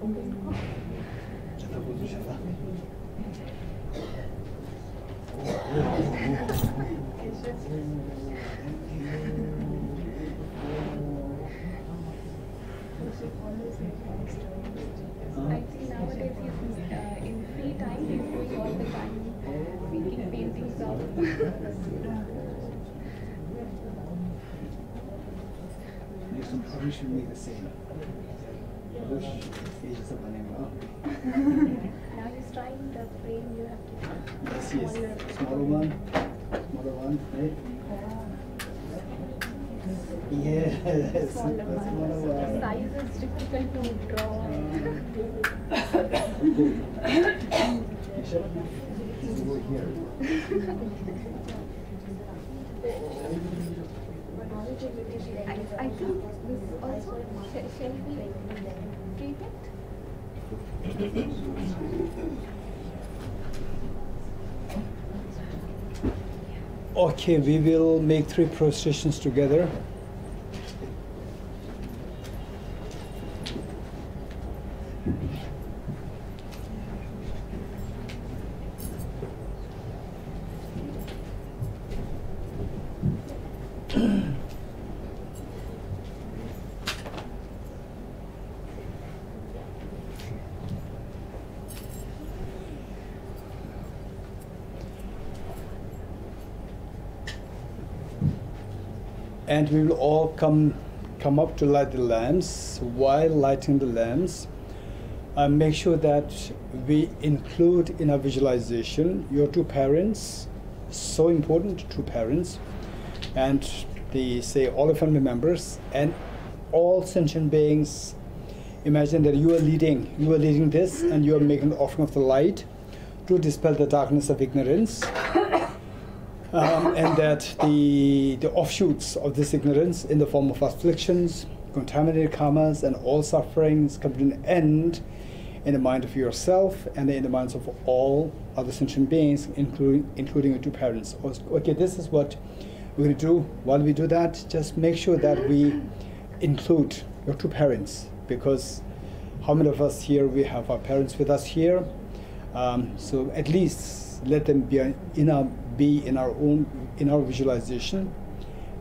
I see nowadays in free time he's doing all the time making paintings of You probably should make the same. now he's trying the frame you have to Yes, smaller one, right? Yes, smaller one. The size is difficult to draw. Over here. I think this also shall we treat it? Okay, we will make 3 prostrations together. And we will all come up to light the lamps. While lighting the lamps, make sure that we include in our visualization your 2 parents, so important, 2 parents, and all the family members and all sentient beings. Imagine that you are leading this, and you are making the offering of the light to dispel the darkness of ignorance. And that the offshoots of this ignorance in the form of afflictions, contaminated karmas, and all sufferings come to an end in the mind of yourself and in the minds of all other sentient beings, including your 2 parents. Okay, this is what we're going to do. While we do that, just make sure that we include your 2 parents, because how many of us here, we have our parents with us here? So at least let them be in our visualization,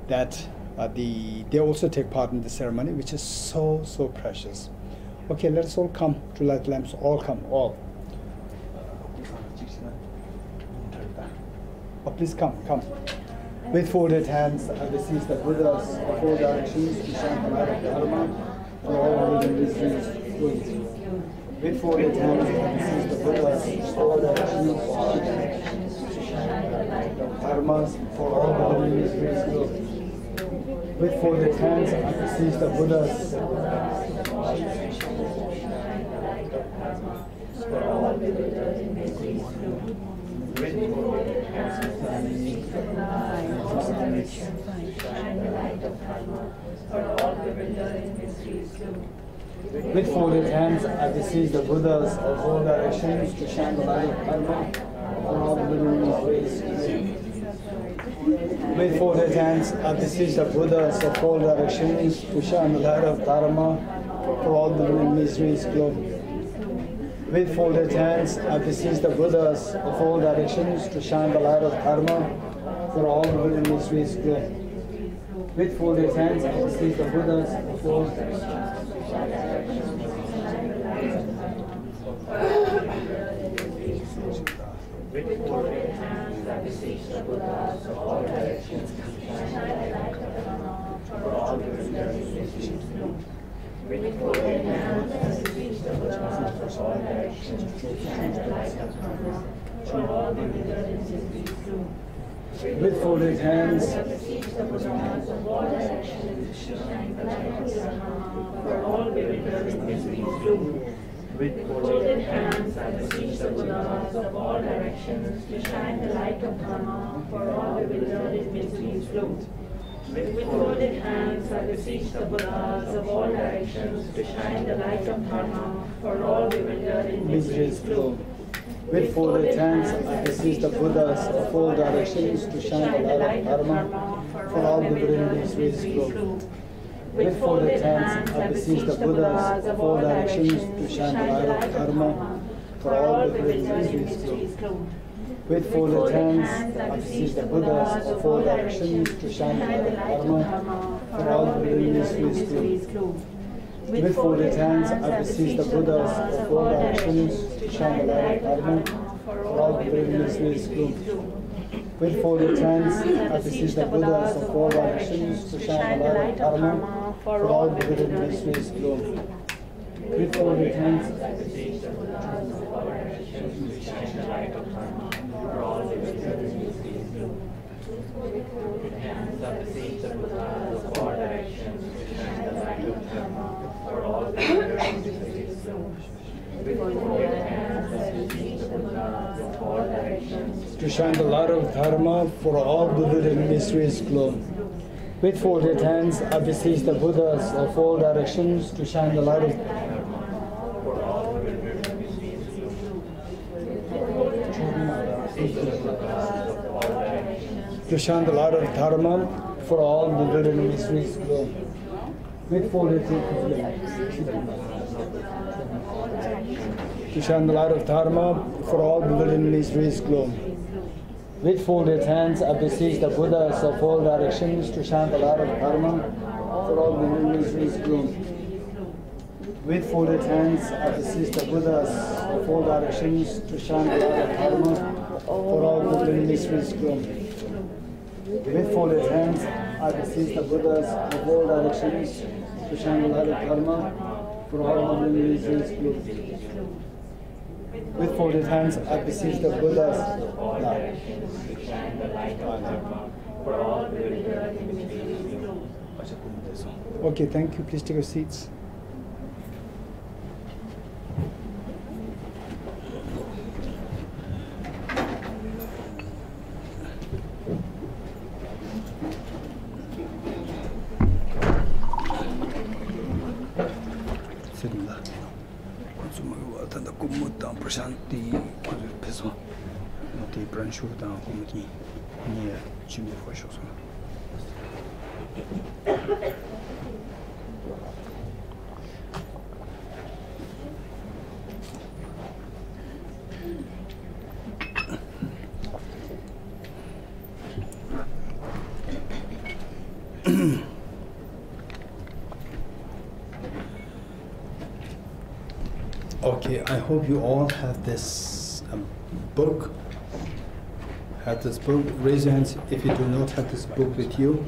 that they also take part in the ceremony, which is so precious. Okay, let us all come to light lamps. All come, all. Oh, please come. With folded hands, I beseech the Buddhas of all directions to shine the light of Dharma for all living mysteries. With folded hands, I beseech the Buddhas of all directions Dharmas for all the living mysteries. With folded hands, I beseech the Buddhas for all the living mysteries. With folded hands, I beseech the Buddhas shine the light of Dharma for all the living mysteries. With folded hands, I beseech the Buddhas of all directions to shine the light of Dharma for all the living mysteries. With folded hands, I beseech the Buddhas of all directions to shine the light of Dharma for all the living mysteries. With folded hands, I beseech the Buddhas of all directions to shine the light of Dharma for all the living mysteries. With folded hands, I beseech the Buddhas of all directions to shine the light of With folded hands, I beseech the Buddhas of all directions to shine the light of Dharma for all the living mysteries. With folded hands, I beseech the Buddhas of all directions to shine the light of Dharma for all the living mysteries. With folded hands, I beseech the Buddhas of all directions to shine the light of Dharma for all the living mysteries. With folded hands, I beseech the Buddhas of all directions to shine the light of Dharma for all the bewildered mysteries flow. With folded hands, I beseech the Buddhas of all directions to shine the light of Dharma for all the bewildered mysteries flow. With folded hands, I beseech the Buddhas of all directions to shine the light of Dharma for all the bewildered mysteries flow. With folded hands, I beseech the Buddhas of all directions to shine the light of Dharma for all the mysteries gloom. With folded hands, I beseech the Buddhas of all directions to shine the light of Dharma for all the mysteries gloom. With folded hands, I beseech the Buddhas of all directions to shine the light of Dharma for all the mysteries gloom. With folded hands, I beseech the Buddhas of all directions to shine the light of Dharma for all the mysteries gloom. With folded hands, I beseech the Buddhas of all directions to shine the light of Dharma for all the mysteries gloom. With folded hands, I beseech the Buddhas of all directions to shine the light of Dharma for all the mysteries gloom. With folded hands, I beseech the Buddhas of all directions to shine the light of Dharma for all the mysteries gloom. With folded hands, I beseech the Buddhas of all directions to shine the light of Dharma for all the mysteries gloom. With folded to shine the light of Dharma for all the mysteries gloom. With folded hands, I beseech the Buddhas of all directions to shine the light of Dharma for all the mysteries gloom. With folded hands, I beseech the Buddhas of all directions to shine the light of Dharma for all the mysteries gloom. With folded hands, I beseech the Buddhas of all directions to shine the light of Dharma for all the mysteries gloom. With folded hands, I beseech the Buddhas of all directions to shine the light of Dharma for all the mysteries gloom. Okay, thank you. Please take your seats. Shanti, peso, the branch of the committee near Jimmy for sure. Okay, I hope you all have this book. Have this book. Raise your hands if you do not have this book with you.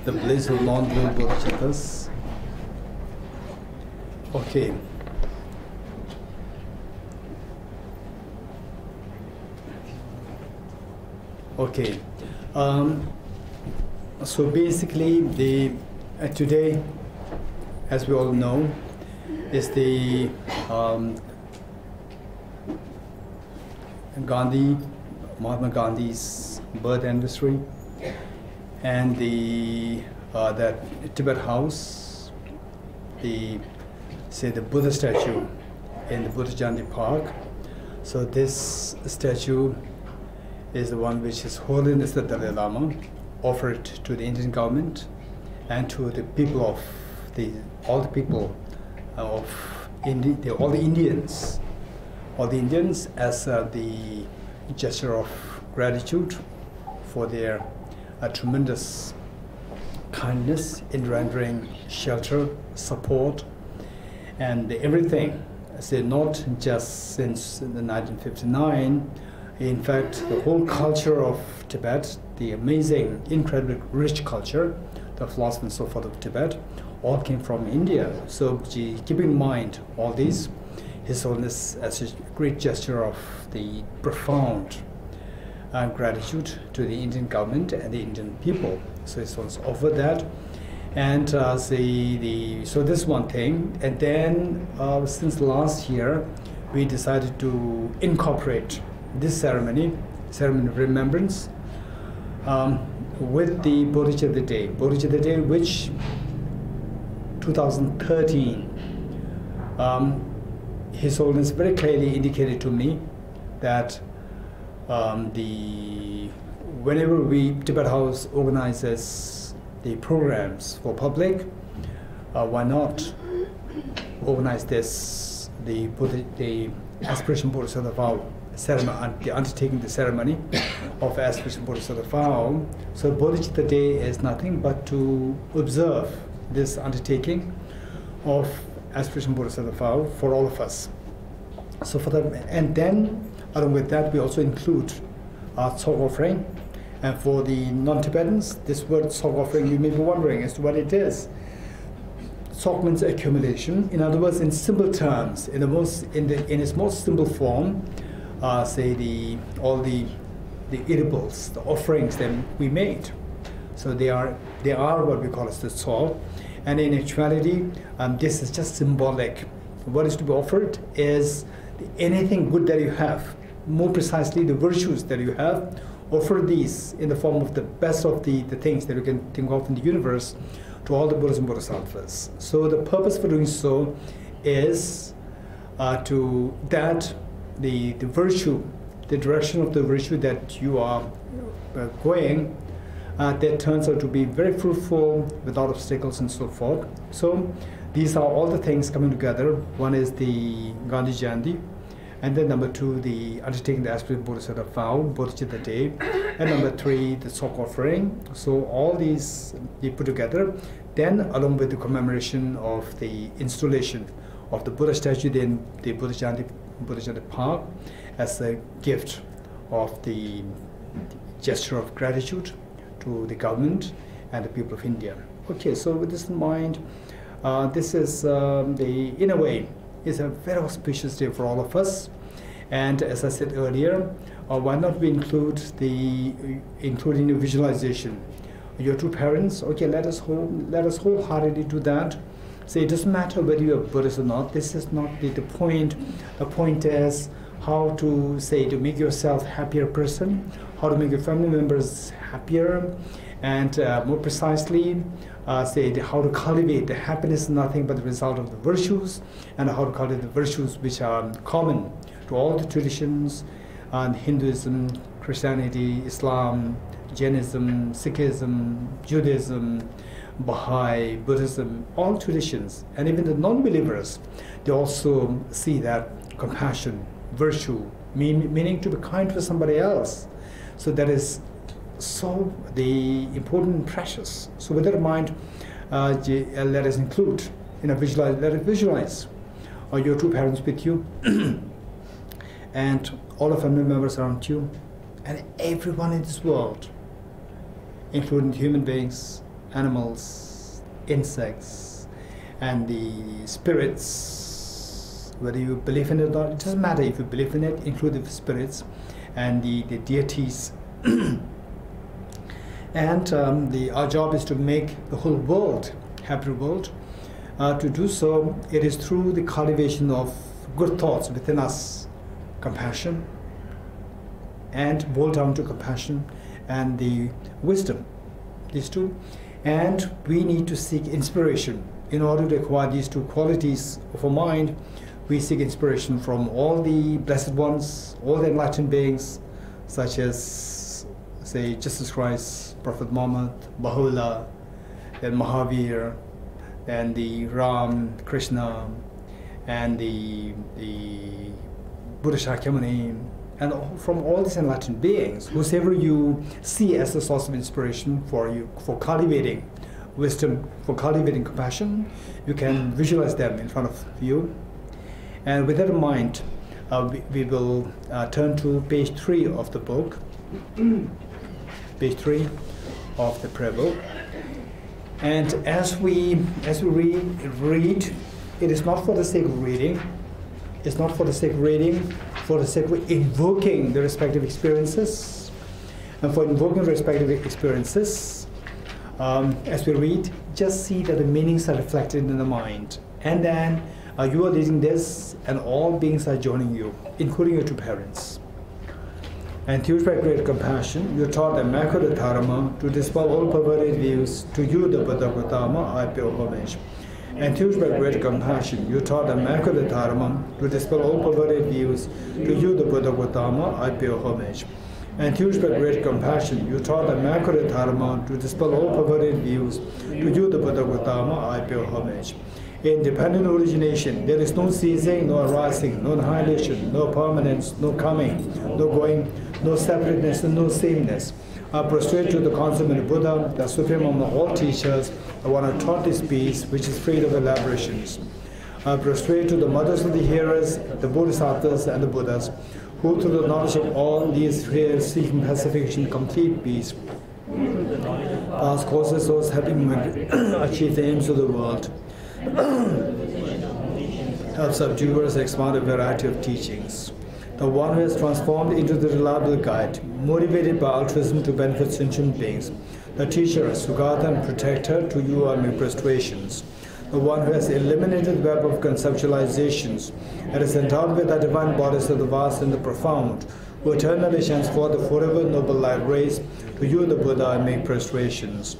The Bliss of Non-Dual Bodhicittas. Okay. Okay. So basically, today, as we all know, is the Mahatma Gandhi's birth anniversary, and that Tibet House, the Buddha statue in the Buddha Jayanti Park. So this statue is the one which His Holiness the Dalai Lama offered to the Indian government and to the people of all the people of India, all the Indians as the gesture of gratitude for their tremendous kindness in rendering shelter, support, and everything. Not just since the 1959. In fact, the whole culture of Tibet, the amazing, incredibly rich culture, the philosophy and so forth of Tibet, all came from India. So keeping in mind all these, His Holiness, as a great gesture of the profound gratitude to the Indian government and the Indian people. So His Holiness offered that. And so this one thing. And then since last year, we decided to incorporate this ceremony of remembrance, with the Bodhichitta Day. Bodhichitta Day, which 2013, His Holiness very clearly indicated to me that whenever Tibet House organizes the programs for public, why not organize this, the Aspirational Bodhisattva vow ceremony, the undertaking the ceremony of Aspirational Bodhisattva vow. So Bodhicitta Day is nothing but to observe this undertaking of Aspirational Bodhisattva vow for all of us. So for the, and then along with that we also include our soul offering. And for the non-Tibetans, this word soul offering, you may be wondering as to what it is. Sok means accumulation. In other words, in simple terms, in its most simple form, say all the edibles, the offerings that we made. So they are what we call as the soul. And in actuality, this is just symbolic. What is to be offered is anything good that you have, more precisely the virtues that you have. Offer these in the form of the best of the things that you can think of in the universe to all the Buddhas and Bodhisattvas. So the purpose for doing so is to that the virtue, the direction of the virtue that you are going, that turns out to be very fruitful without obstacles and so forth. So these are all the things coming together. One is the Gandhi Jayanti, and then number 2, the undertaking the Aspirational Bodhisattva vow, Bodhicitta Day, and number 3, the soul offering. So all these we put together. Then, along with the commemoration of the installation of the Buddha statue in the Buddha Jayanti Park, as a gift of the gesture of gratitude to the government and the people of India. Okay, so with this in mind, this is in a way, is a very auspicious day for all of us. And as I said earlier, why not we including the visualization? Your two parents, okay, let us wholeheartedly do that. So it doesn't matter whether you are Buddhist or not. This is not the point. The point is how to make yourself a happier person, how to make your family members happier, and more precisely, how to cultivate the happiness is nothing but the result of the virtues, and how to cultivate the virtues which are common to all the traditions, Hinduism, Christianity, Islam, Jainism, Sikhism, Judaism, Baha'i, Buddhism, all traditions, and even the non-believers, they also see that compassion, virtue, meaning to be kind to somebody else. So that is so the important and precious. So with that in mind, let us include, let us visualize your two parents with you, and all the family members around you, and everyone in this world, including human beings, animals, insects, and the spirits, whether you believe in it or not, it doesn't matter if you believe in it, include the spirits and the deities. And our job is to make the whole world a happy world. To do so, it is through the cultivation of good thoughts within us, compassion, and boil down to compassion and the wisdom, these two. And we need to seek inspiration. In order to acquire these two qualities of our mind, we seek inspiration from all the blessed ones, all the enlightened beings, such as, say, Jesus Christ, Prophet Muhammad, Baha'u'llah, then Mahavir, and the Ram, Krishna, and the Buddha Shakyamuni, and from all these enlightened beings, whosoever you see as a source of inspiration for you, for cultivating wisdom, for cultivating compassion, you can visualize them in front of you. And with that in mind, we will turn to page 3 of the book, page 3 of the prayer book. And as we read, it is not for the sake of reading. It's not for the sake of reading, for the sake of invoking the respective experiences. And for invoking the respective experiences, as we read, just see that the meanings are reflected in the mind. And then you are reading this, and all beings are joining you, including your two parents. Enthused by great compassion, you taught the Immaculate Dharma to dispel all perverted views. To you, the Buddha Gautama, I pay homage. Enthused by great compassion, you taught the Immaculate Dharma to dispel all perverted views. To you, the Buddha Gautama, I pay homage. Enthused by great compassion, you taught the immaculate Dharma to dispel all perverted views. To you, the Buddha Gautama, I pay homage. Independent origination, there is no ceasing, no arising, no annihilation, no permanence, no coming, no going, no separateness, and no sameness. I prostrate to the consummate Buddha, the supreme among all teachers, the one who taught this peace, which is free of elaborations. I prostrate to the mothers of the hearers, the Bodhisattvas and the Buddhas, who through the knowledge of all these spheres seeking pacification, complete peace, past causes those helping achieve the aims of the world, help subduers expand a variety of teachings. The one who has transformed into the reliable guide, motivated by altruism to benefit sentient beings. The teacher, Sugata and protector, to you are my prostrations. The one who has eliminated the web of conceptualizations and is endowed with the divine bodies of the vast and the profound, who eternally shines forth the forever noble light rays. To you, the Buddha, I make prostrations.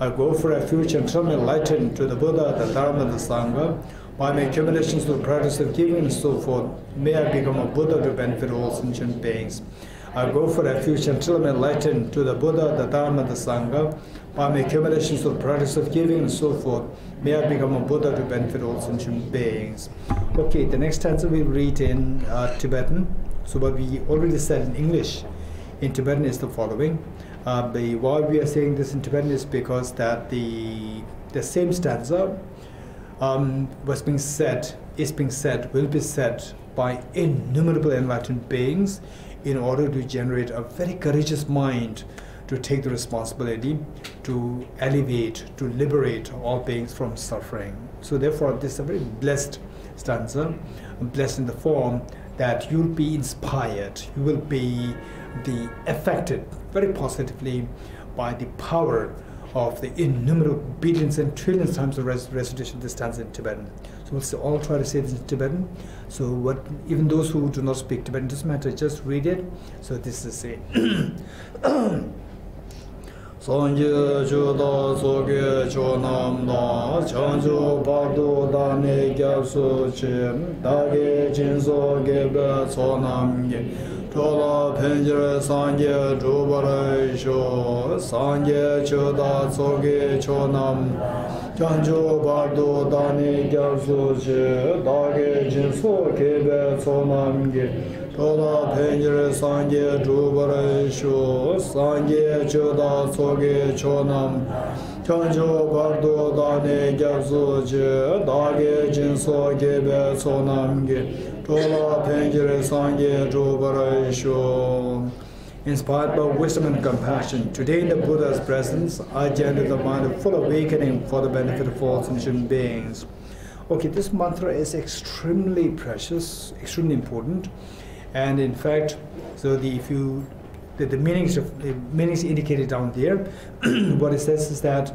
I go for refuge until I'm enlightened to the Buddha, the Dharma, the Sangha. By my accumulations to the practice of giving and so forth, may I become a Buddha to benefit all sentient beings. I go for refuge until I'm enlightened to the Buddha, the Dharma, the Sangha. By my accumulations to the practice of giving and so forth, may I become a Buddha to benefit all sentient beings. Okay, the next stanza we'll read in Tibetan. So what we already said in English, in Tibetan is the following. Why we are saying this in Tibetan is because that the same stanza was being said, is being said, will be said by innumerable enlightened beings in order to generate a very courageous mind to take the responsibility to elevate, to liberate all beings from suffering. So therefore, this is a very blessed stanza, blessed in the form that you'll be inspired, you will be affected very positively by the power of the innumerable billions and trillions times of recitation of this stanza in Tibetan. So we'll all try to say this in Tibetan. So even those who do not speak Tibetan, doesn't matter, just read it. So this is it. Sangye Joda Soge Chonam Da Chanjo Pardo Dane Gyapso Chim Dage Jinso Gebe Sonam Ge Chola Penjere Sangye Drubara Sho Sangye Joda Soge Chonam Chanjo Pardo Dane Gyapso Chim Dage Jinso Gebe Sonam Ge Tola Penjere Sangye Drubara Sho Sangye Choda Soge Chonam Chanjo Bardo Dane Gyapso Je Dage Jinso Gebe Sonam Ge Tola Penjere Sangye Drubara Sho. Inspired by wisdom and compassion, today in the Buddha's presence, I generate the mind of full awakening for the benefit of all sentient beings. Okay, this mantra is extremely precious, extremely important. And in fact, so the meanings indicated down there, what it says is that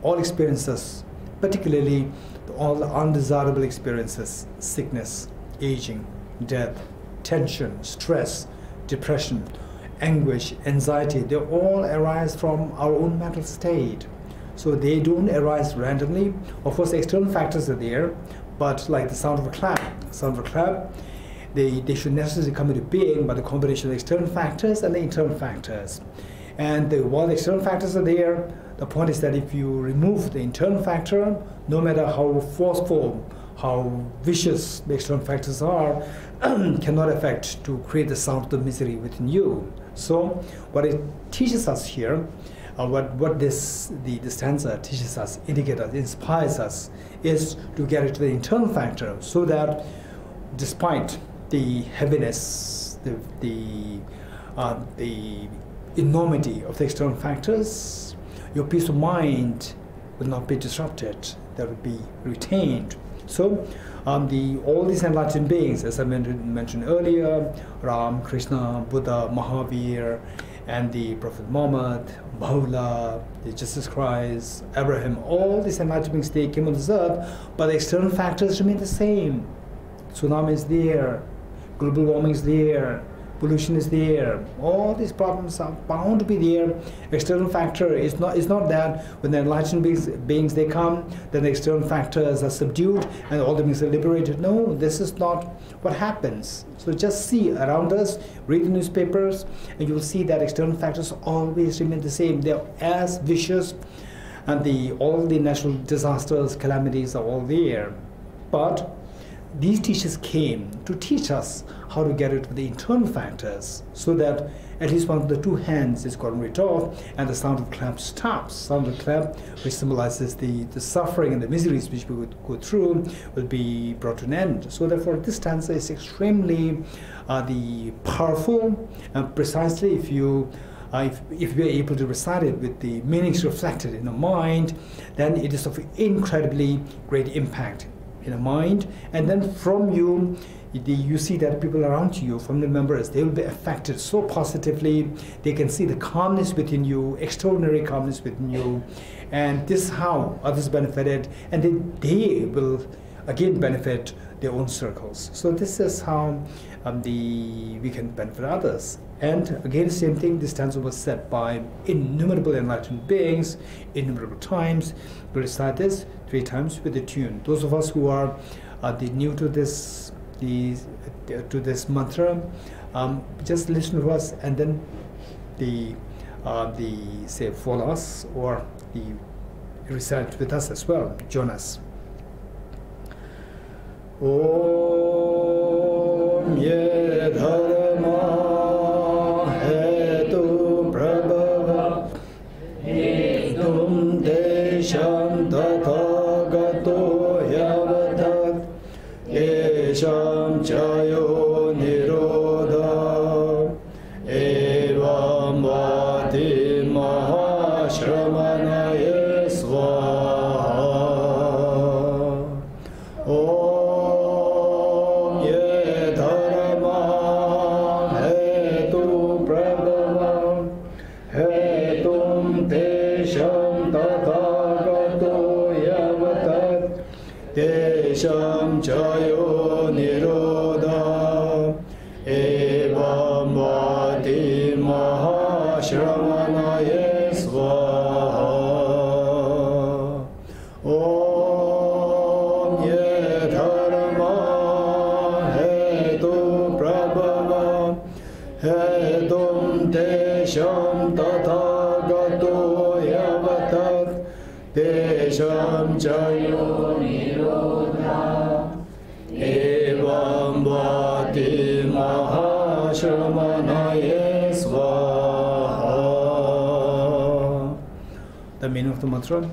all experiences, particularly all the undesirable experiences, sickness, aging, death, tension, stress, depression, anguish, anxiety, they all arise from our own mental state. So they don't arise randomly. Of course, the external factors are there, but like the sound of a clap, they should necessarily come into being by the combination of the external factors and the internal factors. And while the external factors are there, the point is that if you remove the internal factor, no matter how forceful, how vicious the external factors are, cannot affect to create the sound of the misery within you. So what it teaches us here, what the stanza teaches us, indicates us, inspires us, is to get into the internal factor, so that despite the heaviness, the enormity of the external factors, your peace of mind will not be disrupted, that will be retained. So all these enlightened beings, as I mentioned earlier, Ram, Krishna, Buddha, Mahavir, and the Prophet Muhammad, Baha'u'llah, the Jesus Christ, Abraham, all these enlightened beings, they came on this earth, but the external factors remain the same. Tsunami is there, global warming is there, pollution is there. All these problems are bound to be there. External factor is not that when the enlightened beings they come, then the external factors are subdued and all the beings are liberated. No, this is not what happens. So just see around us, read the newspapers, and you will see that external factors always remain the same. They are as vicious, and all the natural disasters, calamities are all there. But these teachers came to teach us how to get rid of the internal factors, so that at least one of the two hands is gotten rid of, and the sound of clap stops. Sound of clap, which symbolizes the suffering and the miseries which we would go through, will be brought to an end. So therefore, this stanza is extremely powerful, and precisely if you are able to recite it with the meanings reflected in the mind, then it is of incredibly great impact in the mind. And then from you see that people around you, family members, they will be affected so positively. They can see the calmness within you, extraordinary calmness within you, and this is how others benefited, and they will again benefit their own circles. So this is how we can benefit others. And again, the same thing, this stanza was said by innumerable enlightened beings, innumerable times. We'll recite this 3 times with the tune. Those of us who are new to this mantra, just listen to us, and then say follow us, or recite with us as well. Join us. Om Ye Dharma Hetu Prabhava Ekam Desham Tathagato Yavatat Yesham Chayo Nirodha Evam Vati Mahashramanaye Swaha. Desham Chayo Nirodha Evam Vati Mahashramanaye Swaha. Om Ye Dharma Hetu Prabhava Hetum Desham Tathagato Yavatat Desham Chayo Evam Vati Mahashramanaye Swaha. The meaning of the mantra: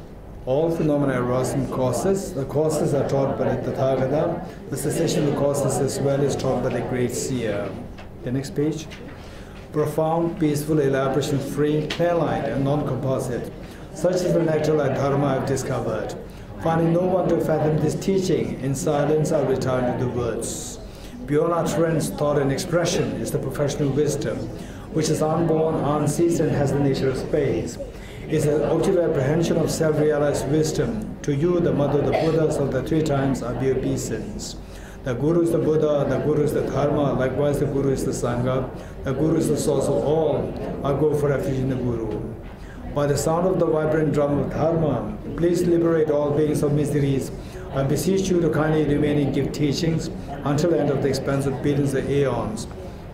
all phenomena arise from causes. The causes are taught by the Tathagata. The cessation of the causes as well is taught by the great seer. The next page. Profound, peaceful, elaboration-free, clear light, and non-composite. Such is the natural Dharma I have discovered. Finding no one to fathom this teaching, in silence I return to the words. Beyond utterance, thought, and expression is the professional wisdom, which is unborn, unceased, and has the nature of space. It is an objective apprehension of self-realized wisdom. To you, the mother of the Buddhas of the 3 times are the obeisance. The Guru is the Buddha, the Guru is the Dharma, likewise the Guru is the Sangha, the Guru is the source of all. I go for refuge in the Guru. By the sound of the vibrant drum of Dharma, please liberate all beings of miseries. I beseech you to kindly remain and give teachings until the end of the expanse of billions of aeons.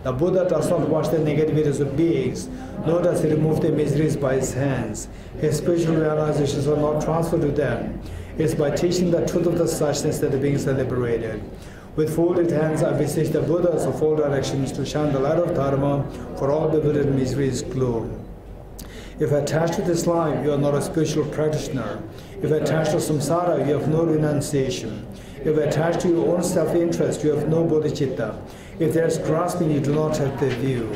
The Buddha does not watch the negativities of beings, nor does he remove their miseries by his hands. His spiritual realizations are not transferred to them. It is by teaching the truth of the suchness that the beings are liberated. With folded hands, I beseech the Buddhas of all directions to shine the light of Dharma for all bewildered miseries glow. If attached to this life, you are not a spiritual practitioner. If attached to samsara, you have no renunciation. If attached to your own self-interest, you have no bodhicitta. If there is grasping, you do not have the view.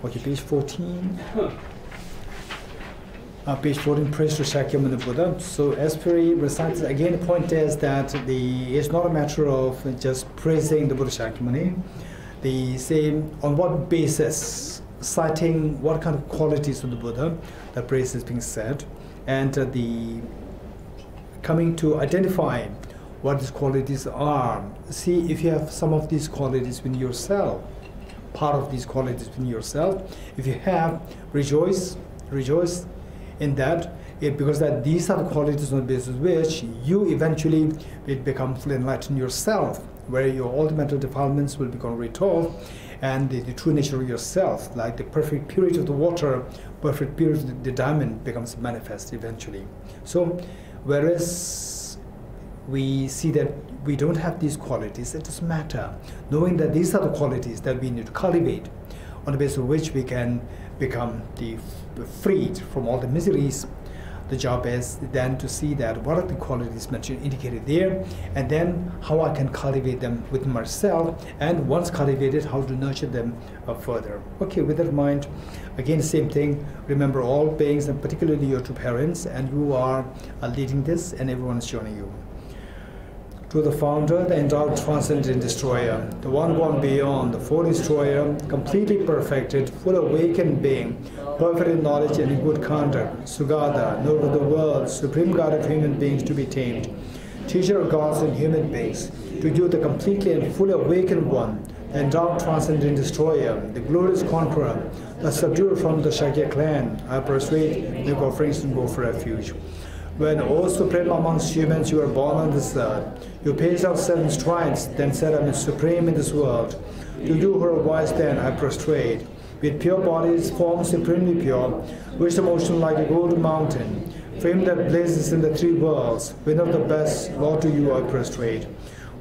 Okay, page 14. Page 14, praise to Shakyamuni Buddha. So as Puri recites, again the point is that it's not a matter of just praising the Buddha Shakyamuni. They say on what basis, citing what kind of qualities of the Buddha the praise is being said, and coming to identify what these qualities are. See if you have some of these qualities within yourself, part of these qualities within yourself. If you have, rejoice in that, because that these are the qualities on the basis of which you eventually will become fully enlightened yourself, where your all the mental defilements will become rid of, and the true nature of yourself, like the perfect purity of the water, perfect purity of the diamond, becomes manifest eventually. So, whereas we see that we don't have these qualities, it doesn't matter. Knowing that these are the qualities that we need to cultivate, on the basis of which we can become freed from all the miseries. The job is then to see that what are the qualities mentioned, indicated there, and then how I can cultivate them within myself, and once cultivated, how to nurture them further. Okay, with that in mind, again, same thing, remember all beings, and particularly your two parents, and you are leading this, and everyone is joining you. To the founder, the endowed transcendent destroyer, the one gone beyond, the full destroyer, completely perfected, full awakened being, perfect in knowledge and in good conduct, Sugata, knower of the world, supreme God of human beings to be tamed, teacher of gods and human beings, to you the completely and fully awakened one, the endowed transcendent destroyer, the glorious conqueror, the subduer from the Shakya clan, I persuade, make offerings and go for refuge. When, O supreme amongst humans, you were born on this earth, you paced out 7 strides, then said, I am supreme in this world. To you who are wise then, I prostrate. With pure bodies, form supremely pure, wisdom ocean like a golden mountain, fame that blazes in the 3 worlds, winner of the best, Lord, to you I prostrate.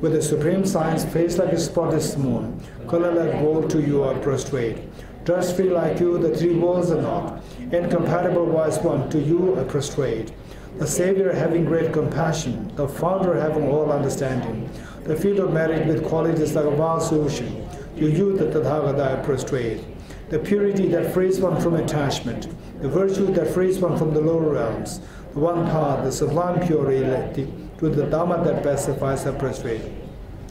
With a supreme science, face like a spotless moon, color like gold, to you I prostrate. Dust free like you, the 3 worlds are not, incompatible wise one, to you I prostrate. The Savior having great compassion, the Founder having all understanding, the field of merit with qualities like a vast ocean, to you the Tathagata I prostrate. The purity that frees one from attachment, the virtue that frees one from the lower realms, the one path, the sublime purity, to the Dharma that pacifies I prostrate.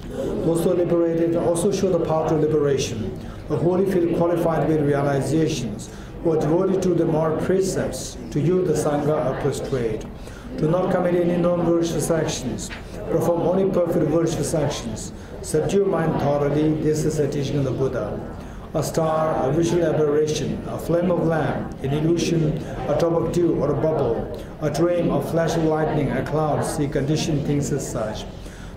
Those who are liberated also show the path to liberation, the holy field qualified with realizations, who are devoted to the moral precepts, to you the Sangha I prostrate. Do not commit any non-virtuous actions, perform only perfect virtuous actions, subdue mind thoroughly, this is a teaching of the Buddha. A star, a visual aberration, a flame of lamp, an illusion, a drop of dew or a bubble, a dream, a flash of lightning, a cloud, see conditioned things as such.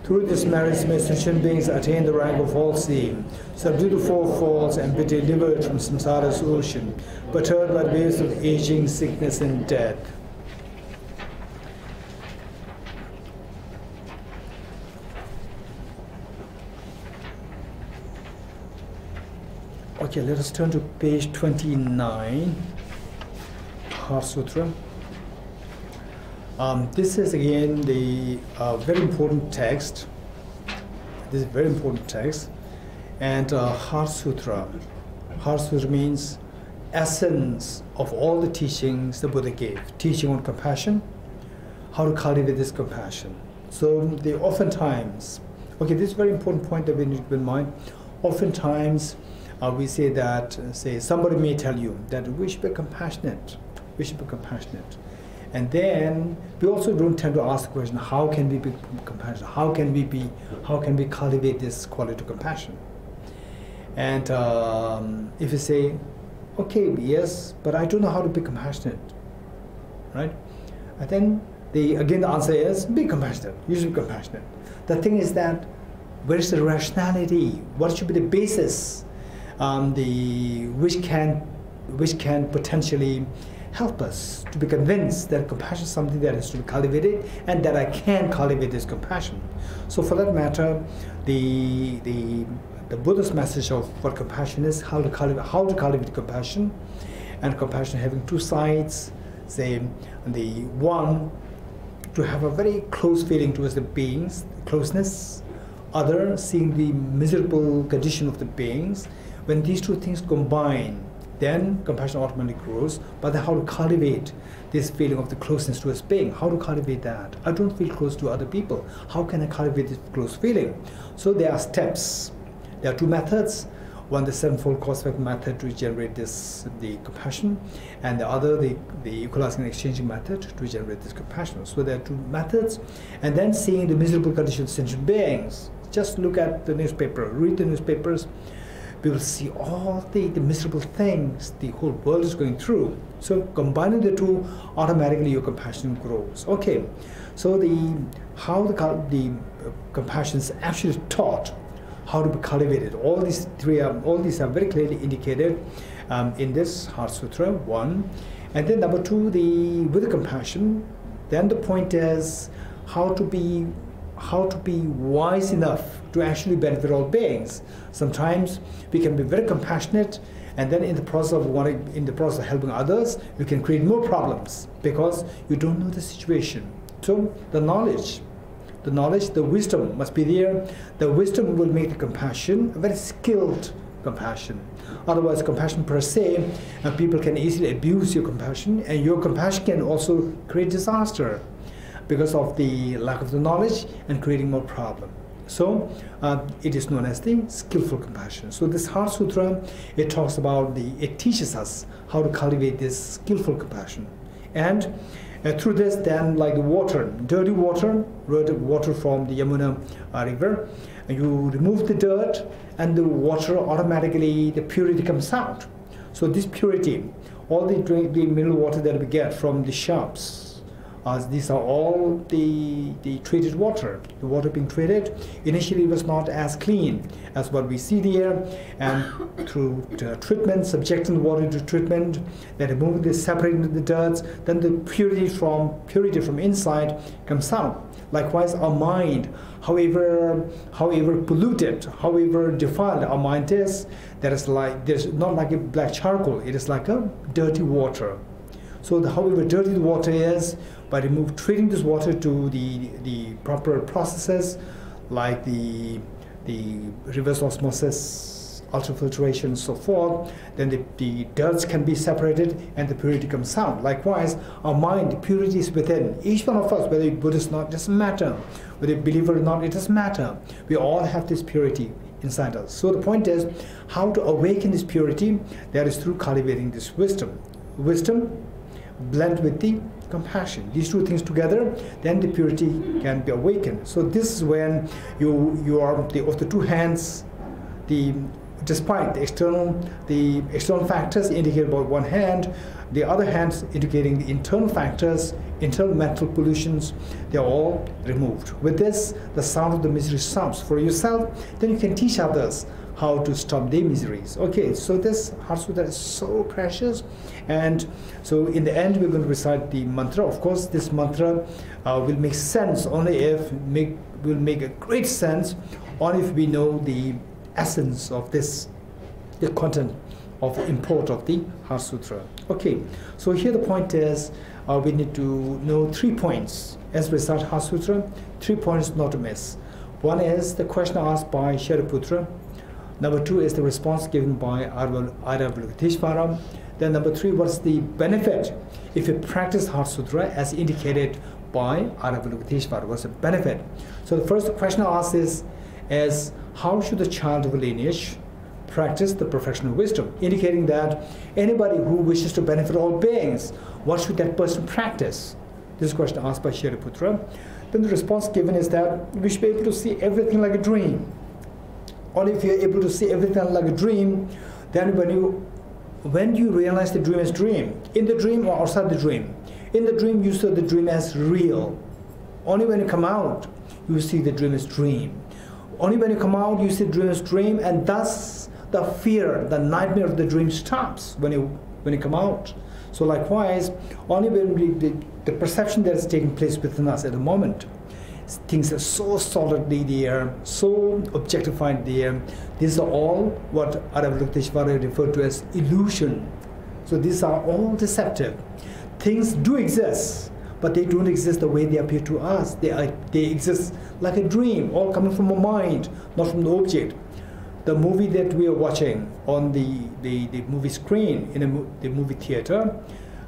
Through this merits may sentient beings attain the rank of all-seeing, subdue the 4 falls, and be delivered from samsara's ocean, perturbed by the waves of aging, sickness, and death. Okay, let us turn to page 29, Heart Sutra. This is again the very important text. This is a very important text. And Heart Sutra. Heart Sutra means essence of all the teachings the Buddha gave. Teaching on compassion, how to cultivate this compassion. So they oftentimes, okay, this is a very important point that we need to keep in mind. Oftentimes we say that, somebody may tell you that we should be compassionate. We should be compassionate. And then we also don't tend to ask the question, how can we be compassionate? How can we cultivate this quality of compassion? And if you say, okay, yes, but I don't know how to be compassionate, right? And then the answer is, be compassionate. You should be compassionate. The thing is that, where is the rationality? What should be the basis, which can potentially help us to be convinced that compassion is something that is to be cultivated, and that I can cultivate this compassion. So for that matter, the Buddha's message of what compassion is, how to cultivate compassion, and compassion having 2 sides. Say, the one, to have a very close feeling towards the beings, closeness. Other, seeing the miserable condition of the beings. When these 2 things combine, then compassion automatically grows. But then how to cultivate this feeling of the closeness to a being? How to cultivate that? I don't feel close to other people. How can I cultivate this close feeling? So there are steps. There are 2 methods. One, the sevenfold cause-effect method to generate the compassion, and the other, the equalizing and exchanging method to generate this compassion. So there are two methods. And then seeing the miserable condition of sentient beings. Just look at the newspaper, read the newspapers. We will see all the miserable things the whole world is going through. So combining the two, automatically your compassion grows. Okay, so how the compassion is actually taught, how to be cultivated. All these are very clearly indicated in this Heart Sutra 1. And then number 2, with the compassion, then the point is how to be wise enough to actually benefit all beings. Sometimes we can be very compassionate, and then in the process of helping others, you can create more problems because you don't know the situation. So the knowledge, the wisdom must be there. The wisdom will make the compassion a very skilled compassion. Otherwise, compassion per se, people can easily abuse your compassion, and your compassion can also create disaster because of the lack of the knowledge and creating more problem. So it is known as the skillful compassion. So this Heart Sutra, it talks about it teaches us how to cultivate this skillful compassion. And through this, then, like the water, dirty water from the Yamuna river, you remove the dirt and the water automatically, the purity comes out. So this purity, all the mineral water that we get from the shops, these are all the treated water. The water being treated initially was not as clean as what we see there, and through treatment, subjecting the water to treatment, then removing the separating the dirt, then the purity from inside comes out. Likewise, our mind, however polluted, however defiled our mind is, there's not like a black charcoal. It is like a dirty water. So however dirty the water is, by treating this water to the proper processes like the reverse osmosis, ultrafiltration, and so forth, then the dirts can be separated and the purity comes out. Likewise, our mind, the purity is within. Each one of us, whether you're Buddhist or not, doesn't matter. Whether you're believer or not, it doesn't matter. We all have this purity inside us. So the point is, how to awaken this purity, that is through cultivating this wisdom. Wisdom blend with the compassion. These two things together, then the purity can be awakened. So this is when you are of the two hands, despite the external factors indicated by one hand, the other hand indicating the internal factors, internal mental pollutions, they are all removed. With this, the sound of the misery stops for yourself, then you can teach others how to stop their miseries. Okay, so this Heart Sutra is so precious, and so in the end we're going to recite the mantra. Of course, this mantra will make sense only if will make a great sense only if we know the essence of this, the content of the import of the Heart Sutra. Okay, so here the point is we need to know 3 points as we start Heart Sutra. 3 points not to miss. One is the question asked by Shariputra. Number 2 is the response given by Avalokiteshvara. Then number 3, what's the benefit if you practice Heart Sutra as indicated by Avalokiteshvara? What's the benefit? So the first question asked is how should the child of a lineage practice the perfection of wisdom? Indicating that anybody who wishes to benefit all beings, what should that person practice? This is a question asked by Shariputra. Then the response given is that we should be able to see everything like a dream. Only if you're able to see everything like a dream, then when you realize the dream is dream, in the dream or outside the dream. In the dream, you see the dream as real. Only when you come out, you see the dream as dream. Only when you come out, you see the dream as dream, and thus the fear, the nightmare of the dream stops when you come out. So likewise, only when the perception that is taking place within us at the moment, things are so solidly there, so objectified there. These are all what Avalokiteshvara referred to as illusion. So these are all deceptive. Things do exist, but they don't exist the way they appear to us. They exist like a dream, all coming from a mind, not from the object. The movie that we are watching on the movie screen in the movie theater,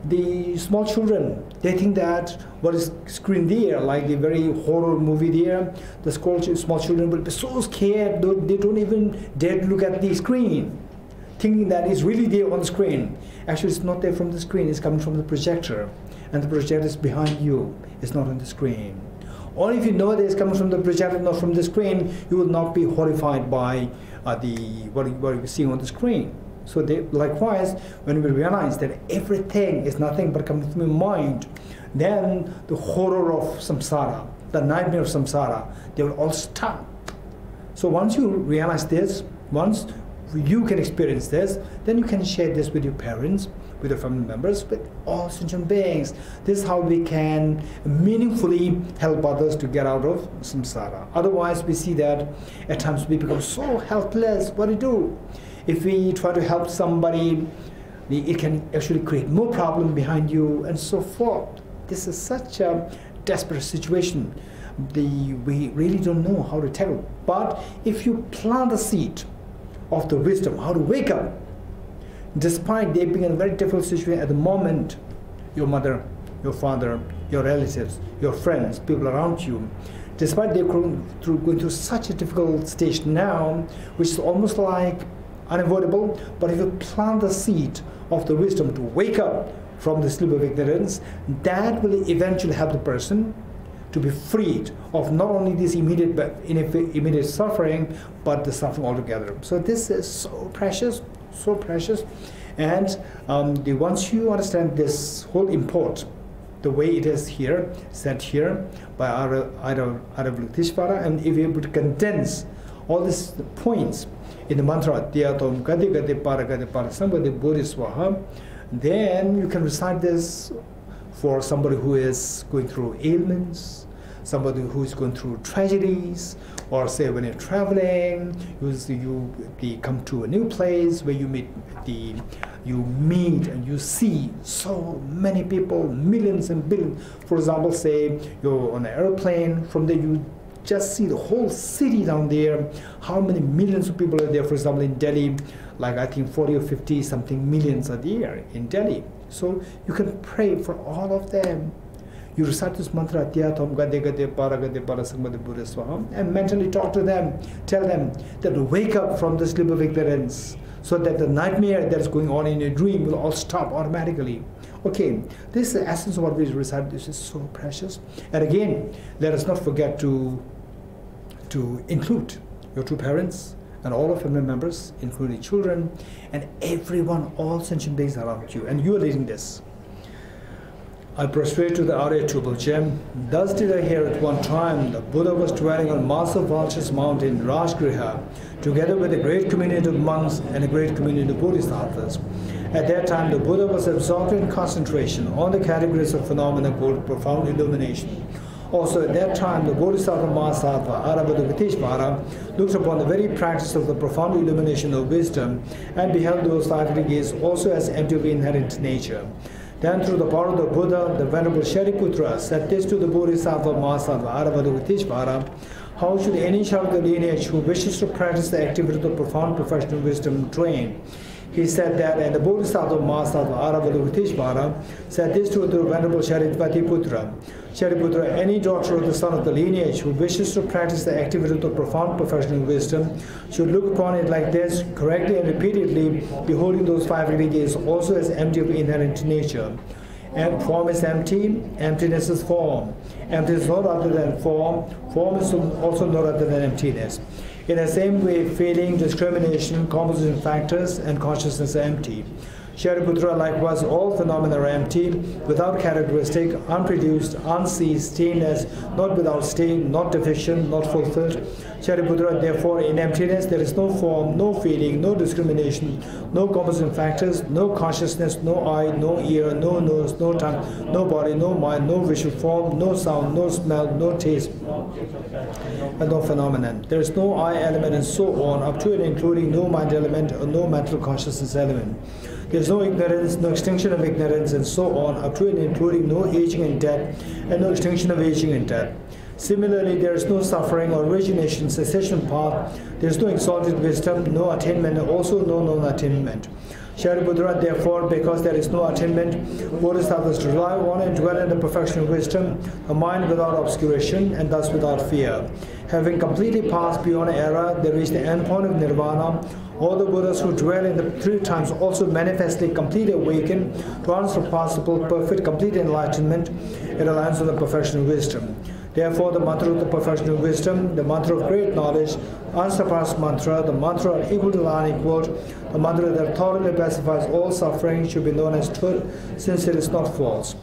the small children, they think that what is screen there, like the very horror movie there, the small children will be so scared, they don't even dare to look at the screen, thinking that it's really there on the screen. Actually, it's not there from the screen, it's coming from the projector. And the projector is behind you, it's not on the screen. Only if you know that it's coming from the projector, not from the screen, you will not be horrified by what you see on the screen. So likewise, when we realize that everything is nothing but coming from your mind, then the horror of samsara, the nightmare of samsara, they will all stop. So once you realize this, once you can experience this, then you can share this with your parents, with your family members, with all sentient beings. This is how we can meaningfully help others to get out of samsara. Otherwise, we see that at times we become so helpless. What do you do? If we try to help somebody, it can actually create more problem behind you and so forth. This is such a desperate situation. We really don't know how to tackle. But if you plant the seed of the wisdom, how to wake up, despite they being in a very difficult situation at the moment, your mother, your father, your relatives, your friends, people around you, despite they're going through such a difficult stage now, which is almost like unavoidable, but if you plant the seed of the wisdom to wake up from the sleep of ignorance, that will eventually help the person to be freed of not only this immediate suffering, but the suffering altogether. So this is so precious, so precious. And once you understand this whole import, the way it is here, said here by Analytical, and if you're able to condense all these points in the mantra, then you can recite this for somebody who is going through ailments, somebody who is going through tragedies, or say when you're traveling, you come to a new place where you meet and you see so many people, millions and billions. For example, say you're on an airplane, from there you just see the whole city down there, how many millions of people are there. For example, in Delhi, like I think 40 or 50 something millions are there in Delhi. So you can pray for all of them. You recite this mantra, and mentally talk to them, tell them that to wake up from the sleep of ignorance, so that the nightmare that is going on in your dream will all stop automatically. Okay, this is the essence of what we recite. This is so precious. And again, let us not forget to include your two parents and all of family members, including children, and everyone, all sentient beings around you. And you are leading this. I prostrate to the Arya-tubal gem. Thus did I hear at one time the Buddha was dwelling on Master Vulture's mountain, Rajgriha, together with a great community of monks and a great community of Bodhisattvas. At that time, the Buddha was absorbed in concentration on the categories of phenomena called profound illumination. Also at that time, the Bodhisattva Mahasattva, Bodhicitta, looked upon the very practice of the profound illumination of wisdom and beheld those 5 degrees also as empty of inherent nature. Then through the power of the Buddha, the Venerable Shariputra said this to the Bodhisattva Mahasattva, Bodhicitta: how should any child of the lineage who wishes to practice the activity of the profound professional wisdom train? He said that, and the Bodhisattva Mahasattva Bodhicitta said this to the Venerable Shariputra: Shariputra, any daughter of the son of the lineage who wishes to practice the activity of the profound professional wisdom should look upon it like this, correctly and repeatedly, beholding those 5 degrees also as empty of inherent nature. And form is empty, emptiness is form. Emptiness is no other than form, form is also no other than emptiness. In the same way, feeling, discrimination, composition factors, and consciousness are empty. Shariputra, likewise, all phenomena are empty, without characteristic, unproduced, unceased, stainless, not without stain, not deficient, not fulfilled. Shariputra, therefore, in emptiness there is no form, no feeling, no discrimination, no composition factors, no consciousness, no eye, no ear, no nose, no tongue, no body, no mind, no visual form, no sound, no smell, no taste, and no phenomenon. There is no I element and so on, up to and including no mind element or no mental consciousness element. There is no ignorance, no extinction of ignorance, and so on, up to and including no aging and death, and no extinction of aging and death. Similarly, there is no suffering or origination, cessation path. There is no exalted wisdom, no attainment, and also no non-attainment. Shariputra, therefore, because there is no attainment, Bodhisattvas rely on and dwell in the perfection of wisdom, a mind without obscuration and thus without fear. Having completely passed beyond era, they reach the end point of nirvana. All the Buddhas who dwell in the three times also manifestly completely awaken to unsurpassable, perfect, complete enlightenment. It aligns with the perfection of wisdom. Therefore, the mantra of the perfection of wisdom, the mantra of great knowledge, unsurpassed mantra, the mantra equal to the unequaled, the mantra that thoroughly pacifies all suffering should be known as truth, since it is not false.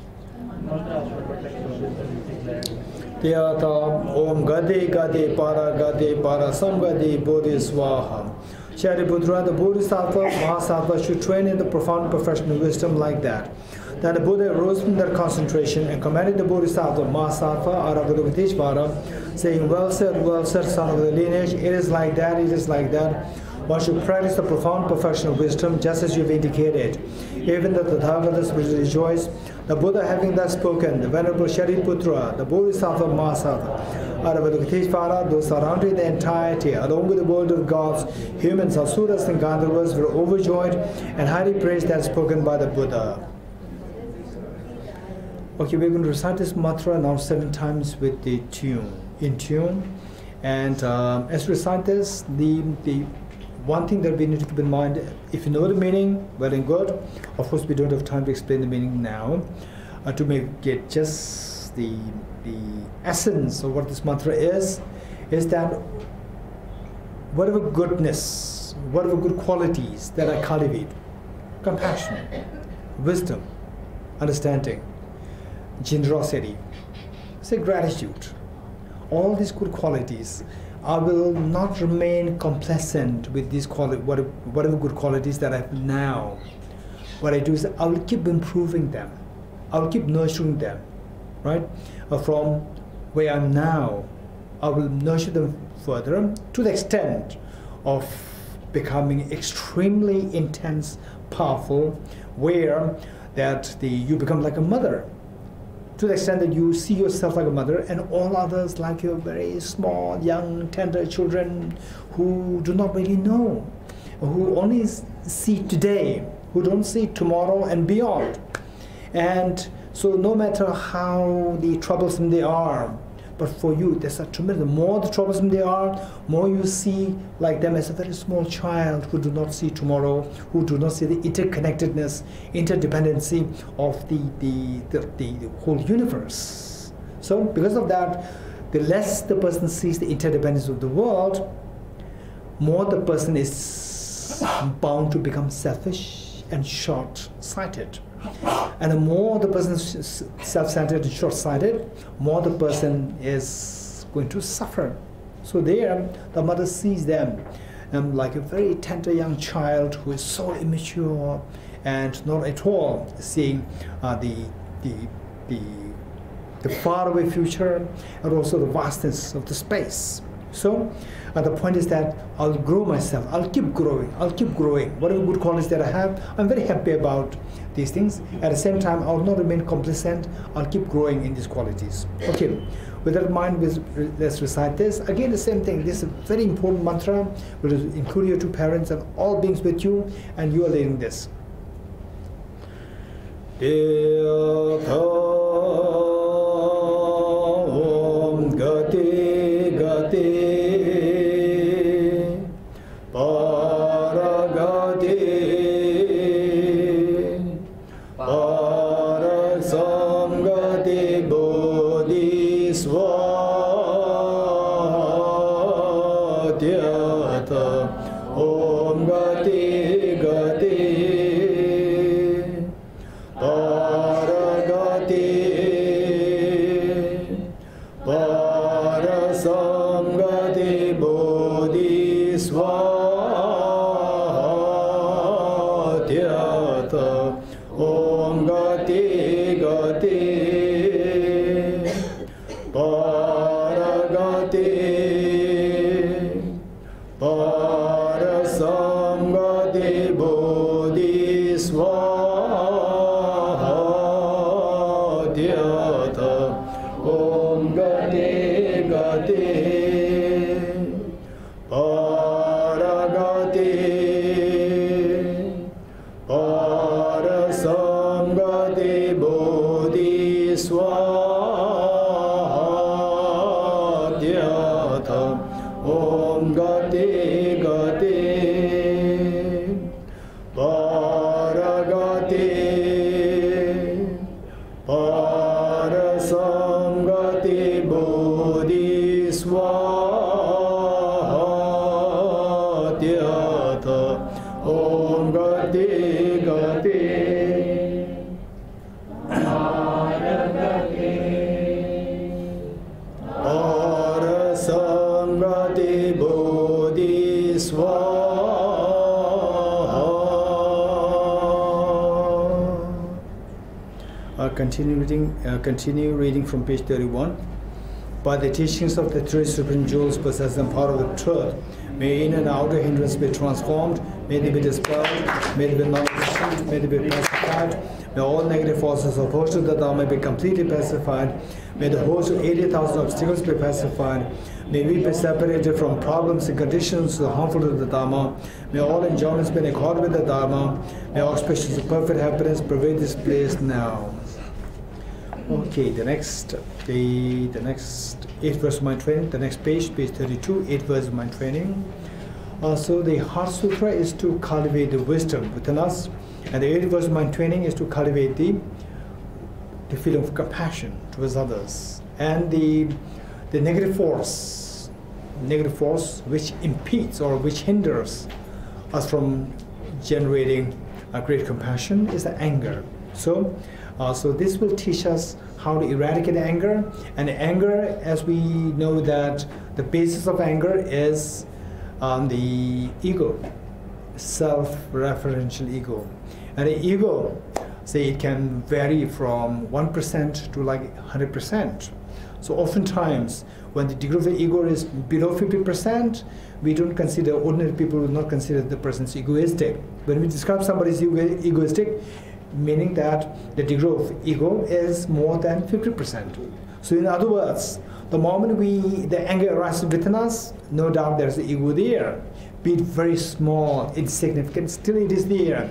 Tiyata Om Gade Gade Para Samgade Bodhiswaha. Shariputra, the Bodhisattva, Mahasattva should train in the profound perfection of wisdom like that. Then the Buddha rose from their concentration and commanded the Bodhisattva, Mahasattva, Aravadukatishvara, saying, well said, son of the lineage, it is like that, it is like that. One should practice the profound perfection of wisdom, just as you've indicated. Even the Tathagatas will rejoice. The Buddha having thus spoken, the Venerable Shariputra, the Bodhisattva, Mahasattva, Aravadukatishvara, those surrounding the entirety, along with the world of gods, humans, asuras, and gandharvas, were overjoyed and highly praised as spoken by the Buddha. Okay, we're going to recite this mantra now 7 times with the tune, in tune. And as we recite this, the one thing that we need to keep in mind, if you know the meaning, well and good. Of course, we don't have time to explain the meaning now. To make it just the essence of what this mantra is that whatever goodness, whatever good qualities that I cultivate, compassion, wisdom, understanding, generosity, say gratitude, all these good qualities, I will not remain complacent with these whatever good qualities that I have now. What I do is I will keep improving them. I will keep nurturing them, right? From where I am now, I will nurture them further to the extent of becoming extremely intense, powerful, where that you become like a mother. To the extent that you see yourself like a mother and all others like your very small, young, tender children who do not really know, who only see today, who don't see tomorrow and beyond. And so no matter how troublesome they are, but for you, there's a tremendous, the more the troublesome they are, more you see like them as a very small child who do not see tomorrow, who do not see the interconnectedness, interdependency of the whole universe. So because of that, the less the person sees the interdependence of the world, more the person is bound to become selfish and short-sighted. And the more the person is self-centered and short-sighted, more the person is going to suffer. So there, the mother sees them like a very tender young child who is so immature and not at all seeing the faraway future and also the vastness of the space. So the point is that I'll grow myself, I'll keep growing, whatever good qualities that I have, I'm very happy about these things. At the same time, I'll not remain complacent, I'll keep growing in these qualities. Okay, with that in mind, let's recite this. Again, the same thing, this is a very important mantra, will include your 2 parents and all beings with you, and you are leading this. swatyata om gati gati paragati parasamgati bodhiswatyata om gati gati parasamgati bodhiswatyata. Continue reading from page 31. By the teachings of the three supreme jewels possessed the power of the truth, may inner and outer hindrance be transformed, may they be dispelled, may they be non-existent, may they be pacified, may all negative forces opposed to the Dharma be completely pacified, may the host of 80,000 obstacles be pacified, may we be separated from problems and conditions harmful to the Dharma, may all enjoyments be in accord with the Dharma, may auspicious of perfect happiness pervade this place now. Okay, the next 8 verse of mind training, the next page 32, 8 verse of mind training. So the Heart Sutra is to cultivate the wisdom within us, and the 8 verse of mind training is to cultivate the feeling of compassion towards others, and the negative force which impedes or which hinders us from generating a great compassion is the anger. So this will teach us how to eradicate anger. And anger, as we know that the basis of anger is the ego, self-referential ego. And the ego, say, it can vary from 1% to like 100%. So oftentimes, when the degree of the ego is below 50%, we don't consider, ordinary people will not consider the person's egoistic. When we describe somebody's egoistic, meaning that the degree of ego is more than 50%. So in other words, the moment the anger arises within us, no doubt there's the ego there. Be it very small, insignificant, still it is there.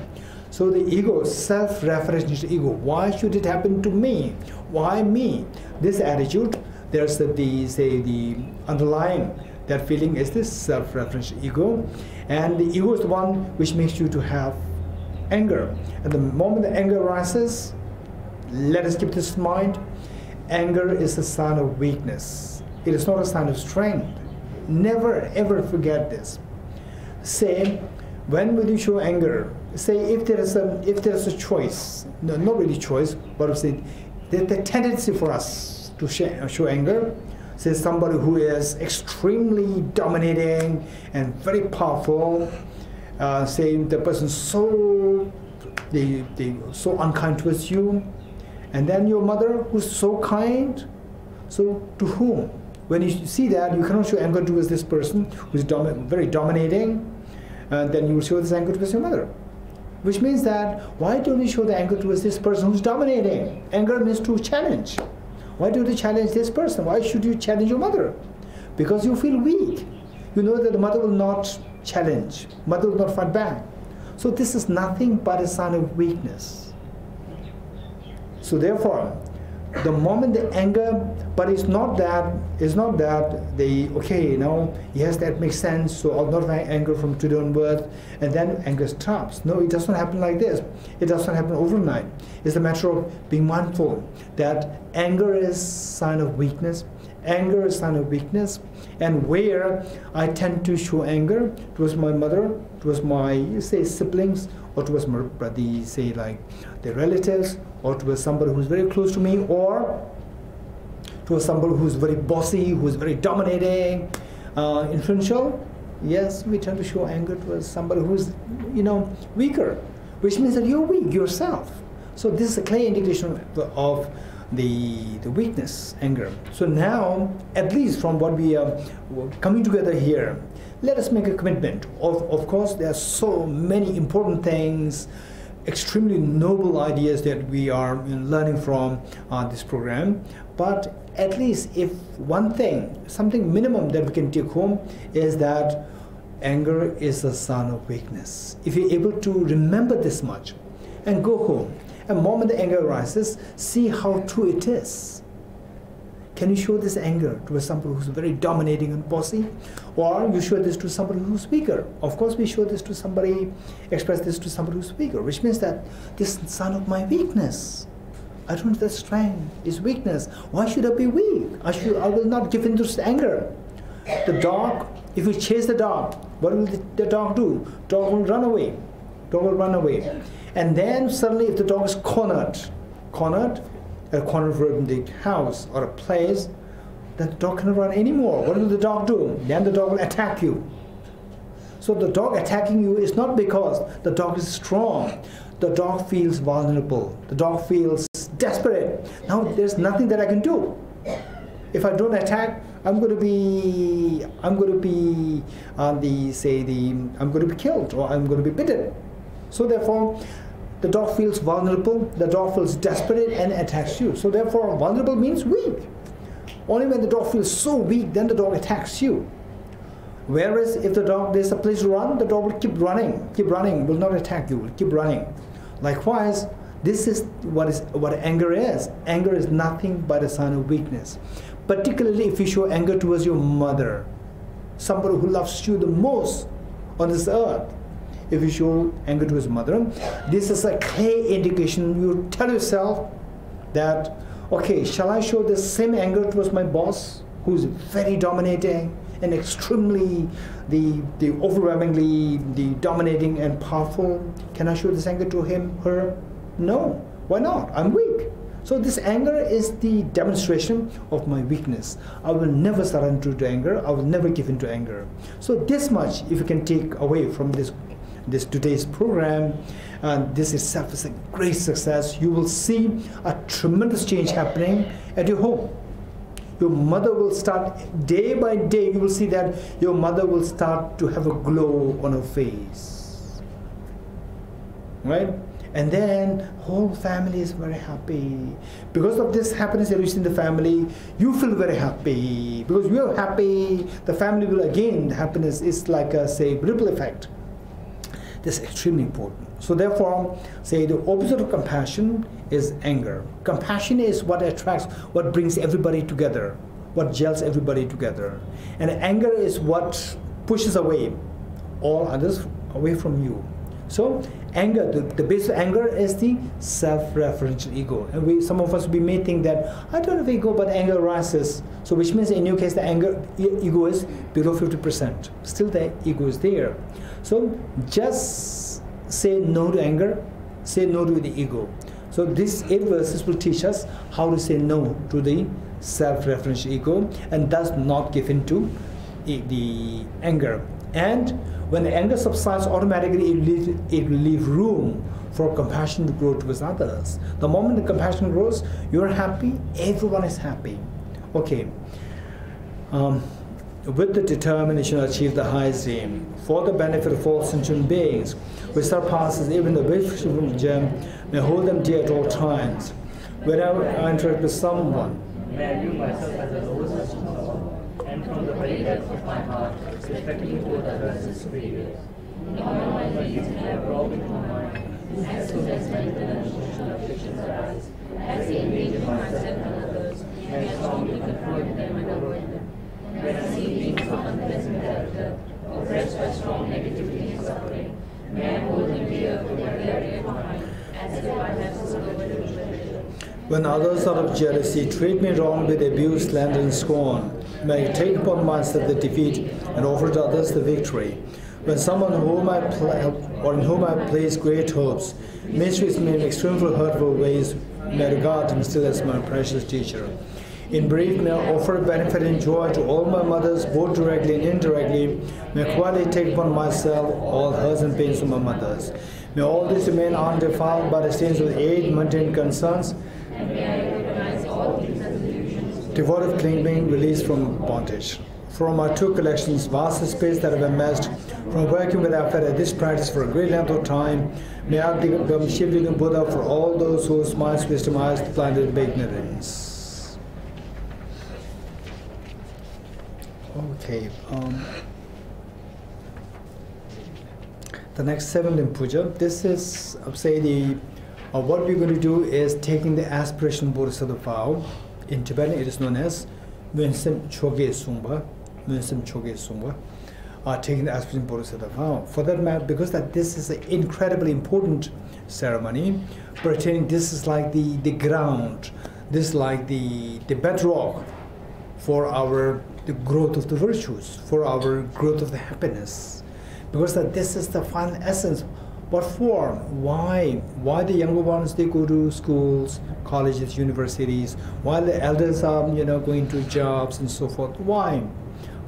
So the ego, self-referential ego, why should it happen to me? Why me? This attitude, there's the underlying, that feeling is this self-referential ego. And the ego is the one which makes you to have anger. And the moment the anger arises, let us keep this in mind, anger is a sign of weakness. It is not a sign of strength. Never ever forget this. Say, when will you show anger? Say, if there is a choice, no, not really choice, but say the tendency for us to show anger. Say somebody who is extremely dominating and very powerful. Say the person so unkind towards you, and then your mother who's so kind. So to whom? When you see that, you cannot show anger towards this person who's very dominating, then you will show this anger towards your mother. Which means that, why don't you show the anger towards this person who's dominating? Anger means to challenge. Why don't you challenge this person? Why should you challenge your mother? Because you feel weak. You know that the mother will not challenge. Mother will not fight back. So this is nothing but a sign of weakness. So therefore, the moment the anger, but it's not that okay, yes, that makes sense, so I'll not have anger from today onwards, and then anger stops. No, it does not happen like this. It does not happen overnight. It's a matter of being mindful that anger is a sign of weakness. Anger is a sign of weakness, and where I tend to show anger towards my mother, towards my, say, siblings, or towards my brother, say, like the relatives, or towards somebody who's very close to me, or towards somebody who's very bossy, who's very dominating, influential. Yes, we tend to show anger towards somebody who's, weaker, which means that you're weak yourself. So this is a clear indication of the weakness, anger. So now, at least from what we are coming together here, let us make a commitment. Of course, there are so many important things, extremely noble ideas that we are learning from this program. But at least if one thing, something minimum that we can take home is that anger is a sign of weakness. If you're able to remember this much and go home And the moment the anger arises, see how true it is. Can you show this anger to somebody who's very dominating and bossy? Or you show this to somebody who's weaker? Of course, we show this to somebody, express this to somebody who's weaker, which means that this is a sign of my weakness. I don't have that strength, it's weakness. Why should I be weak? I will not give in to this anger. The dog, if you chase the dog, what will the dog do? Dog will run away. Dog will run away. And then suddenly if the dog is cornered at a corner of the house or a place, then the dog cannot run anymore. What will the dog do? Then the dog will attack you. So the dog attacking you is not because the dog is strong. The dog feels vulnerable. The dog feels desperate. Now there's nothing that I can do. If I don't attack, I'm going to be killed, or I'm going to be bitten. So therefore, the dog feels vulnerable, the dog feels desperate and attacks you. So therefore, vulnerable means weak. Only when the dog feels so weak, then the dog attacks you. Whereas if the dog, there's a place to run, the dog will keep running, will not attack you, will keep running. Likewise, this is what anger is. Anger is nothing but a sign of weakness. Particularly if you show anger towards your mother, somebody who loves you the most on this earth. If you show anger to his mother, this is a clear indication. You tell yourself that, okay, shall I show the same anger towards my boss, who's very dominating and extremely, overwhelmingly dominating and powerful? Can I show this anger to him, her? No. Why not? I'm weak. So this anger is the demonstration of my weakness. I will never surrender to anger. I will never give in to anger. So this much, if you can take away from this today's program, this itself is a great success. You will see a tremendous change happening at your home. Your mother will start, day by day, you will see that your mother will start to have a glow on her face. Right? And then whole family is very happy. Because of this happiness that you see in the family, you feel very happy. Because you are happy, the family will again, the happiness is like a, say, ripple effect. This is extremely important. So therefore, say the opposite of compassion is anger. Compassion is what attracts, what brings everybody together, what gels everybody together. And anger is what pushes away all others away from you. So anger, the base of anger is the self-referential ego. And some of us, we may think that, I don't have ego, but anger arises. So which means in your case, the ego is below 50%. Still the ego is there. So just say no to anger, say no to the ego. So these 8 verses will teach us how to say no to the self-referential ego and thus not give in to the anger. And when the anger subsides, automatically it will leave room for compassion to grow towards others. The moment the compassion grows, you're happy, everyone is happy. Okay. With the determination to achieve the highest aim, for the benefit of all sentient beings, which surpasses even the beautiful gem, may hold them dear at all times. Whenever I interact with someone, may I view myself as the lowest possible, and from the very depth of my heart, respecting both others as superiors. In all my deeds, may I broaden my mind, as soon as my international afflictions arise, as they engage with myself and others, may I strongly confront them and avoid them. When I see beings of unpleasant character, oppressed by strong negativity and suffering, may I hold them dear with my very mind, as if I have discovered a treasure. When others out of jealousy treat me wrong with abuse, slander, and scorn, may I take upon myself the defeat and offer to others the victory. When someone whom in whom I place great hopes mistreats me in extremely hurtful ways, may I regard him still as my precious teacher. In brief, may I offer benefit and joy to all my mothers, both directly and indirectly. May I quietly take upon myself all hurts and pains of my mothers. May all this remain undefiled by the stains of the 8 mundane concerns, and may I recognize all these as illusions, devoid of clinging, released from bondage. From my 2 collections, vast space that I've amassed, from working with effort at this practice for a great length of time, may I become Shivling Buddha for all those whose minds, wisdom, eyes, blinded by ignorance. Okay, the next 7th in puja. This is, say, the What we're going to do is taking the aspirational Bodhisattva vow. In Tibetan, it is known as Mönsim Choge Sungpa. Mönsim Choge Sungpa. Taking the aspirational Bodhisattva vow. For that matter, because that this is an incredibly important ceremony, pertaining, this is like the ground, this is like the bedrock for the growth of the virtues, for our growth of the happiness. Because that this is the final essence. What for? Why? Why the younger ones, they go to schools, colleges, universities, while the elders are, going to jobs and so forth. Why?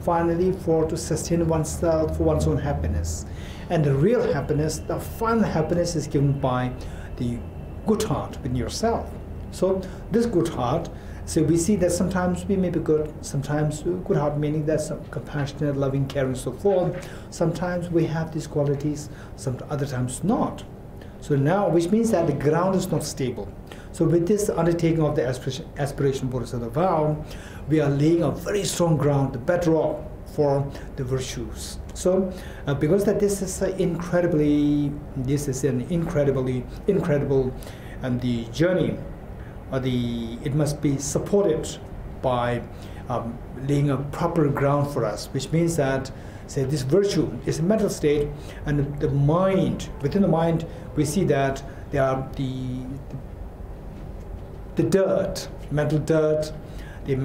Finally, to sustain oneself, for one's own happiness. And the real happiness, the final happiness, is given by the good heart within yourself. So this good heart, so we see that sometimes we may be good, sometimes good heart meaning that some compassionate, loving, caring, so forth. Sometimes we have these qualities, some other times not. So now, which means that the ground is not stable. So with this undertaking of the aspiration Bodhisattva vow, we are laying a very strong ground, the bedrock for the virtues. So because that this is an incredibly incredible and the journey, it must be supported by laying a proper ground for us, which means that, say, this virtue is a mental state, and the mind, within the mind, we see that there are the dirt, mental dirt, the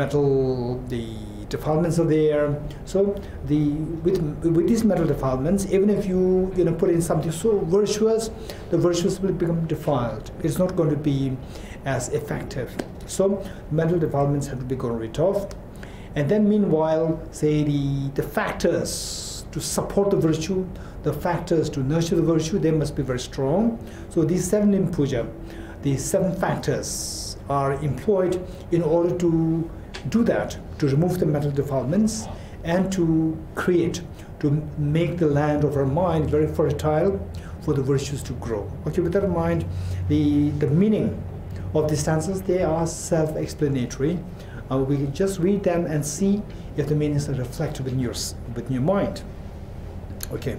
defilements of the air. So with these mental defilements, even if you put in something so virtuous, the virtuous will become defiled. It's not going to be as effective. So mental defilements have to be gotten rid of. And then meanwhile, say the factors to support the virtue, the factors to nurture the virtue, they must be very strong. So these 7 in puja, these 7 factors are employed in order to do that, to remove the mental defilements and to make the land of our mind very fertile for the virtues to grow. Okay, with that in mind, the meaning of the stanzas, they are self-explanatory. We can just read them and see if the meanings are reflected within your mind. Okay.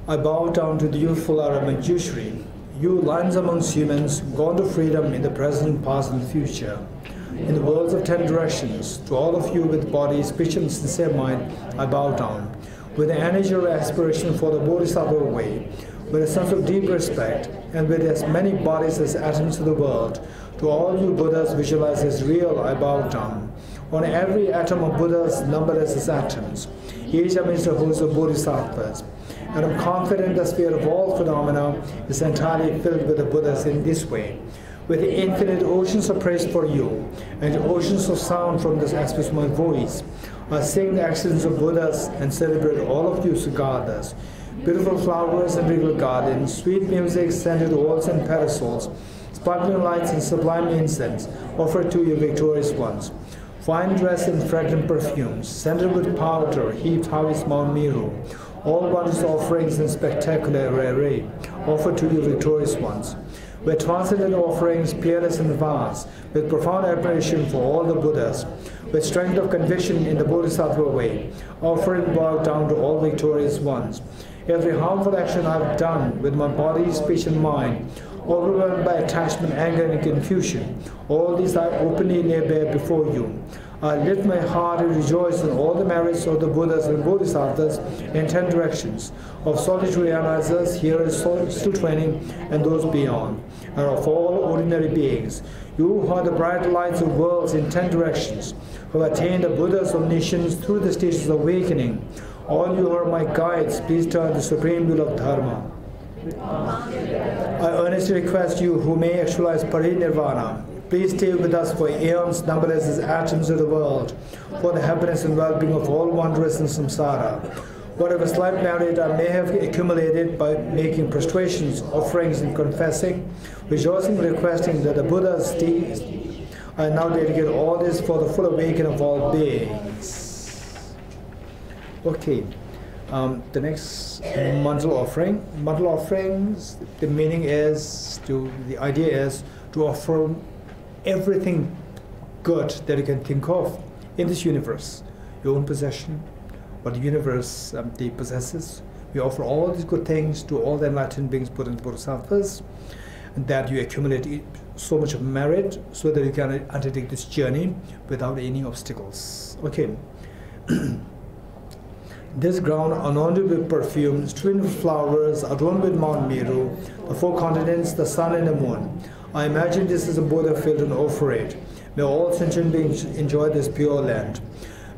I bow down to the youthful Aramanjushri, you lions amongst humans, gone to freedom in the present, past, and future. In the worlds of 10 directions, to all of you with body, speech, and sincere mind, I bow down. With the energy of aspiration for the Bodhisattva way, with a sense of deep respect, and with as many bodies as atoms of the world, to all you Buddhas visualized as real, I bow down. On every atom of Buddhas, numberless as atoms, each amidst a host of Bodhisattvas. And I'm confident the sphere of all phenomena is entirely filled with the Buddhas in this way. With infinite oceans of praise for you, and oceans of sound from this aspect of my voice, I sing the excellence of Buddhas and celebrate all of you Sugardhas. Beautiful flowers and regal gardens, sweet music, scented oils and parasols, sparkling lights and sublime incense, offered to you victorious ones. Fine dress and fragrant perfumes, scented with powder, heaped high as Mount Meru. All wondrous offerings in spectacular array, offered to you victorious ones. With transcendent offerings, peerless and vast, with profound admiration for all the Buddhas, with strength of conviction in the Bodhisattva way, offering bow down to all victorious ones. Every harmful action I've done with my body, speech, and mind, overwhelmed by attachment, anger, and confusion, all these I openly lay bare before you. I lift my heart and rejoice in all the merits of the Buddhas and Bodhisattvas in 10 directions, of solitary analyzers, hearers still training, and those beyond, and of all ordinary beings. You who are the bright lights of worlds in 10 directions, who have attained the Buddha's omniscience through the stages of awakening, all you who are my guides, please turn the supreme will of Dharma. I earnestly request you who may actualize parinirvana, please stay with us for aeons numberless as atoms of the world, for the happiness and well-being of all wanderers in samsara. Whatever slight merit I may have accumulated by making prostrations, offerings, and confessing, rejoicing and requesting that the Buddha's deeds, I now dedicate all this for the full awakening of all beings. Okay, the next mantle offering. Mantle offerings, the meaning is the idea is to offer everything good that you can think of in this universe, your own possession, what the universe possesses. We offer all these good things to all the enlightened beings, Buddha and Bodhisattvas. that you accumulate so much of merit so that you can undertake this journey without any obstacles. Okay. This ground anointed with perfume, strewn with flowers, adorned with Mount Meru, the 4 continents, the sun and the moon. I imagine this is a Buddha field and offer it. May all sentient beings enjoy this pure land.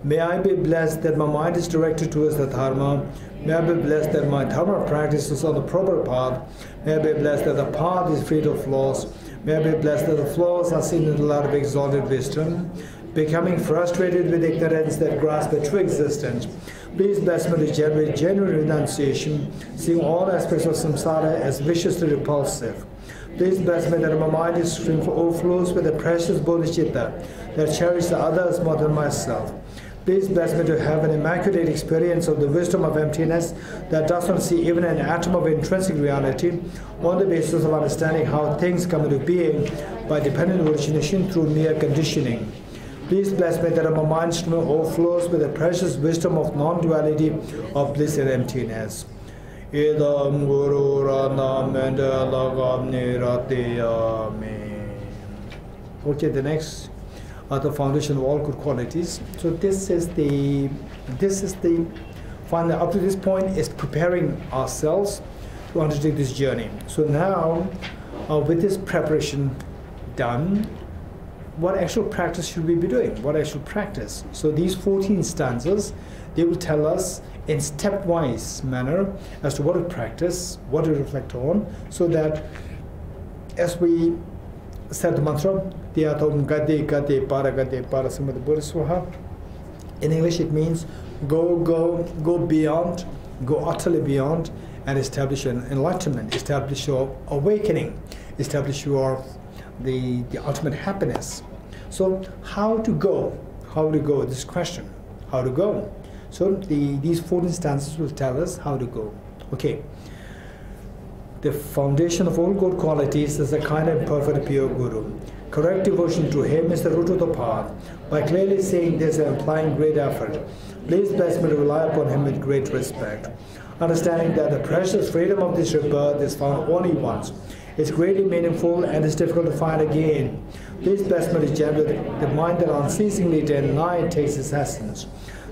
May I be blessed that my mind is directed towards the Dharma. May I be blessed that my Dharma practice is on the proper path. May I be blessed that the path is free of flaws. May I be blessed that the flaws are seen in the light of exalted wisdom. Becoming frustrated with ignorance that grasps a true existence. Please bless me to generate genuine renunciation, seeing all aspects of samsara as viciously repulsive. Please bless me that my mind is stream overflows with the precious Bodhichitta that cherishes others more than myself. Please bless me to have an immaculate experience of the wisdom of emptiness that does not see even an atom of intrinsic reality on the basis of understanding how things come into being by dependent origination through mere conditioning. Please bless me that my mind stream overflows with the precious wisdom of non-duality of bliss and emptiness. Idam Guru Ranam Okay, the next are the foundation of all good qualities. So this is the finally up to this point is preparing ourselves to undertake this journey. So now, with this preparation done, what actual practice should we be doing? What actual practice? So these 14 stanzas, they will tell us in stepwise manner as to what to practice, what to reflect on, so that as we said the mantra, in English it means go beyond, go utterly beyond, and establish an enlightenment, establish your awakening, establish your the ultimate happiness. So how to go? How to go? This question, how to go? So these 14 stanzas will tell us how to go. Okay. The foundation of all good qualities is the kind and perfect pure Guru. Correct devotion to him is the root of the path. By clearly saying this and applying great effort, please bless me to rely upon him with great respect. Understanding that the precious freedom of this rebirth is found only once. It's greatly meaningful and is difficult to find again. Please bless me to generate the mind that unceasingly day and night takes its essence.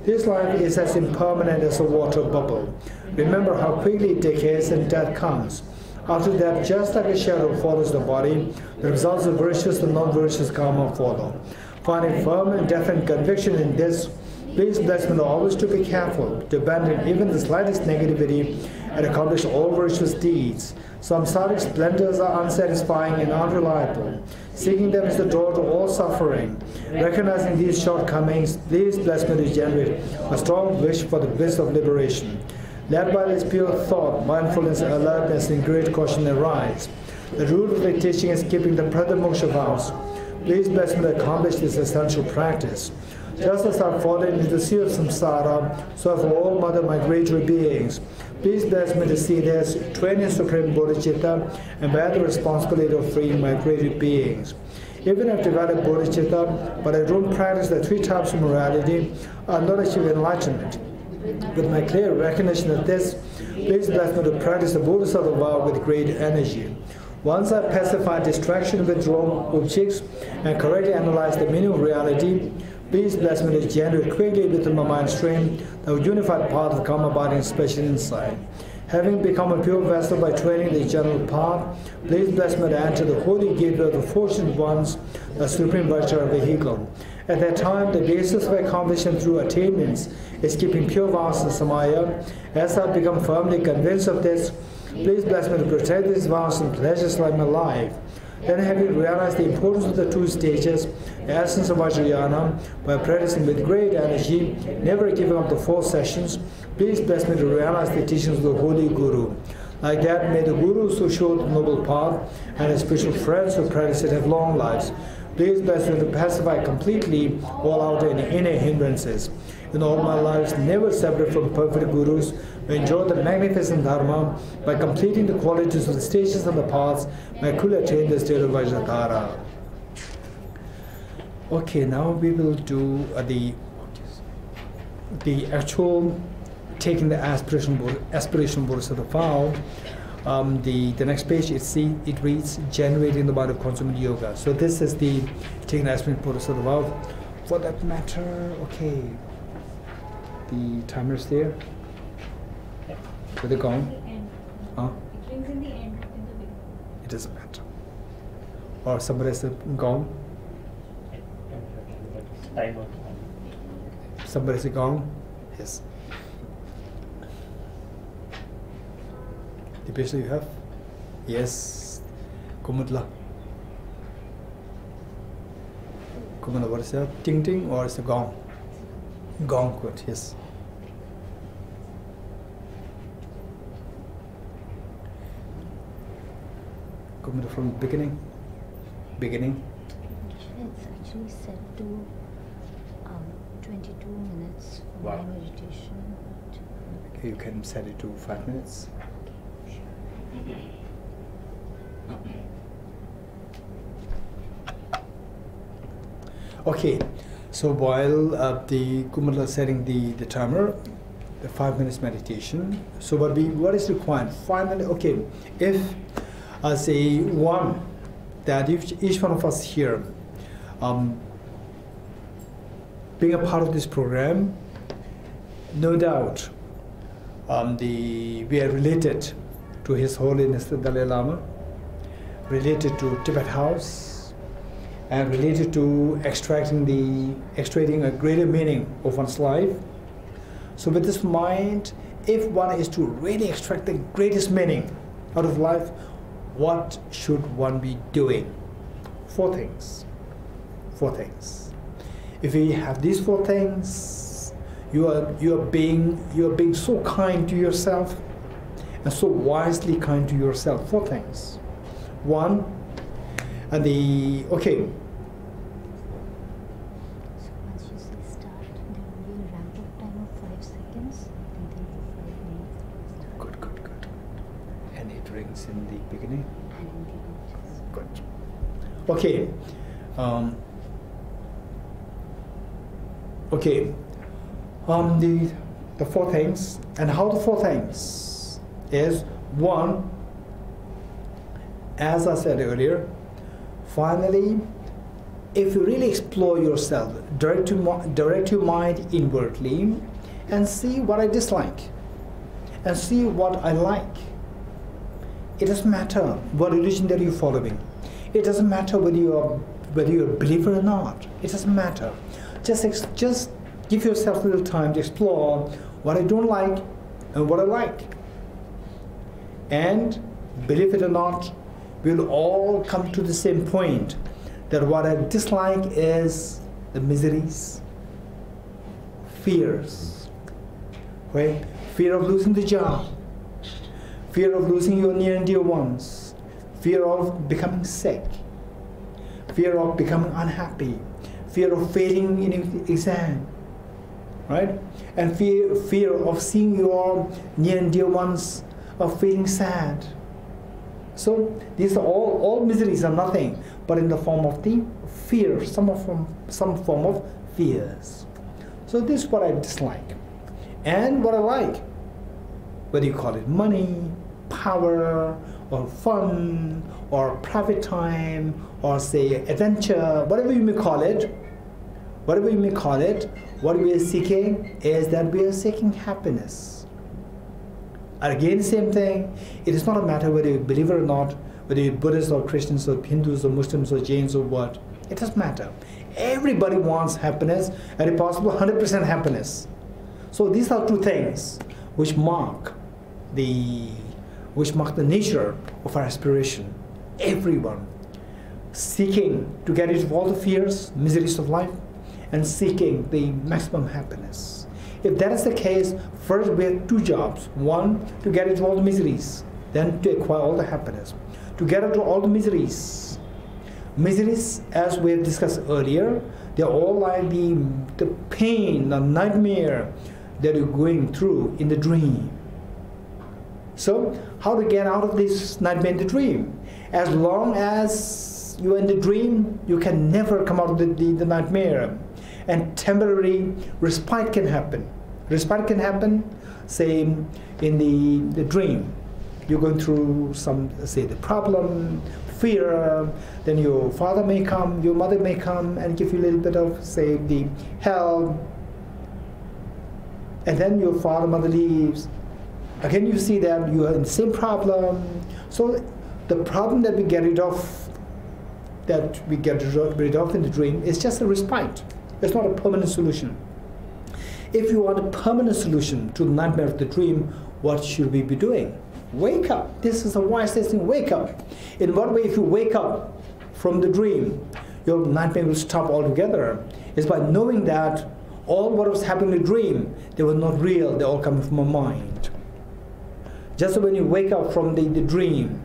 This life is as impermanent as a water bubble. Remember how quickly it decays and death comes. After that, just like a shadow follows the body, the results of virtuous and non-virtuous karma follow. Finding firm and definite conviction in this, please bless me always to be careful, to abandon even the slightest negativity and accomplish all virtuous deeds. Samsaric splendors are unsatisfying and unreliable. Seeking them is the door to all suffering. Recognizing these shortcomings, please bless me to generate a strong wish for the bliss of liberation. Led by this pure thought, mindfulness, alertness, and great caution arise. The rule of the teaching is keeping the Pradimoksha vows. Please bless me to accomplish this essential practice. Just as I have fallen into the sea of samsara, so for all mother migratory beings, please bless me to see this training supreme Bodhicitta and bear the responsibility of freeing migratory beings. Even if I've developed Bodhicitta, but I don't practice the 3 types of morality, I'll not achieve enlightenment. With my clear recognition of this, please bless me to practice the Bodhisattva vow with great energy. Once I pacify distraction with wrong objects and correctly analyze the meaning of reality, please bless me to generate quickly within my mind stream the unified path of karma abiding special insight. Having become a pure vessel by training the general path, please bless me to enter the holy gateway of the fortunate ones, the supreme virtual vehicle. At that time, the basis of accomplishment through attainments is keeping pure vows and samaya. As I become firmly convinced of this, please bless me to protect these vows and pleasures like my life. Then, having realized the importance of the 2 stages, the essence of Vajrayana, by practicing with great energy, never giving up the 4 sessions, please bless me to realize the teachings of the Holy Guru. Like that, may the Gurus who showed the noble path and his spiritual friends who practice it have long lives. Please bless me to pacify completely all outer and inner hindrances. In all my lives, never separate from perfect Gurus, may enjoy the magnificent Dharma. By completing the qualities of the stages and the paths, may I could attain the state of Vajratara. Okay, now we will do the actual taking the aspirational Bodhisattva vow. The next page, it reads generating the mind of consummate yoga. So this is the taking aspiration Bodhisattva vow. For that matter, okay, the timer is there. With the gong. Huh? It rings in the end, not in the beginning. It doesn't matter. Or somebody has a gong. Timer. Somebody has a gong. Yes. The picture you have? Yes. Kumudla. Kumudla, what is that? Ting ting or is it a gong? Gong, good, yes. Kumudla from the beginning. Beginning. It's actually set to 22 minutes for Wow. my meditation. Okay, you can set it to 5 minutes. Okay, so while the Kumala is setting the timer, the 5 minutes meditation. So what is required? Finally, okay, if say one that if each one of us here being a part of this program, no doubt we are related to His Holiness the Dalai Lama, related to Tibet House, and related to extracting a greater meaning of one's life. So with this mind, if one is to really extract the greatest meaning out of life, what should one be doing? 4 things. 4 things. If we have these 4 things, you are being so kind to yourself and so wisely kind to yourself. 4 things. 1, and okay. So once you say start, there will be a ramp up time of 5 seconds and then for 5 minutes. Start. Good. And it rings in the beginning. And in the end. Good. Okay. Okay. The 4 things, and how the 4 things is 1. As I said earlier, finally, if you really explore yourself, direct your mind inwardly, and see what I dislike, and see what I like. It doesn't matter what religion that you're following. It doesn't matter whether you're a believer or not. It doesn't matter. Just give yourself a little time to explore what I don't like and what I like. And believe it or not, we'll all come to the same point that what I dislike is the miseries, fears, right? Fear of losing the job, fear of losing your near and dear ones, fear of becoming sick, fear of becoming unhappy, fear of failing in an exam, right? And fear of seeing your near and dear ones of feeling sad. So these are all miseries are nothing but in the form of the fear, some form of fears. So this is what I dislike. And what I like, whether you call it money, power, or fun, or private time, or say adventure, whatever you may call it, what we are seeking is that we are seeking happiness. Again, same thing. It is not a matter whether you believe it or not, whether you're Buddhists or Christians or Hindus or Muslims or Jains or what. It doesn't matter. Everybody wants happiness, and if possible, 100% happiness. So these are 2 things which mark the nature of our aspiration. Everyone seeking to get rid of all the fears, miseries of life, and seeking the maximum happiness. If that is the case, first we have 2 jobs. 1, to get rid of all the miseries, then to acquire all the happiness. To get rid of all the miseries. Miseries, as we have discussed earlier, they are all like the pain, the nightmare that you're going through in the dream. So, how to get out of this nightmare in the dream? As long as you're in the dream, you can never come out of the nightmare. And temporary respite can happen. Respite can happen, say, in the dream. you're going through some, say, the problem, fear, then your father may come, your mother may come and give you a little bit of, say, the help, and then your father, mother leaves. Again, you see that you are in the same problem. So the problem that we get rid of, in the dream is just a respite. It's not a permanent solution. If you want a permanent solution to the nightmare of the dream, what should we be doing? Wake up. This is the wisest thing. Wake up. In what way? If you wake up from the dream, your nightmare will stop altogether. It's by knowing that all what was happening in the dream, they were not real. They all come from a mind. Just when you wake up from the dream,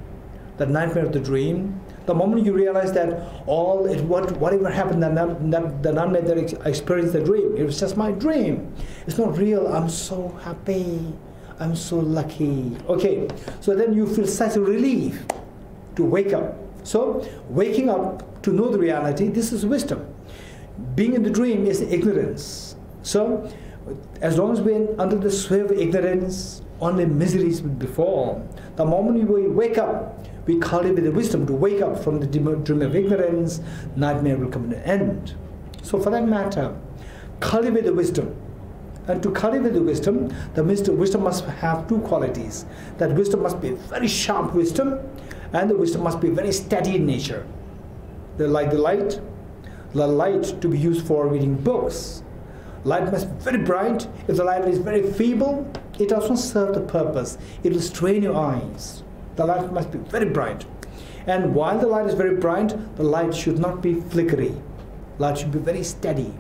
the nightmare of the dream, the moment you realize that whatever happened, the nightmare that I experienced the dream, it was just my dream. It's not real. I'm so happy. I'm so lucky. Okay, so then you feel such a relief to wake up. So waking up to know the reality, this is wisdom. Being in the dream is ignorance. So as long as we're under the sway of ignorance, only miseries will befall. The moment we wake up, we cultivate the wisdom to wake up from the dream of ignorance, nightmare will come to an end. So for that matter, cultivate the wisdom. And to cultivate the wisdom must have two qualities. That wisdom must be very sharp wisdom, and the wisdom must be very steady in nature. Like the light to be used for reading books. Light must be very bright. If the light is very feeble, it does not serve the purpose. It will strain your eyes. The light must be very bright. And while the light is very bright, the light should not be flickery. Light should be very steady.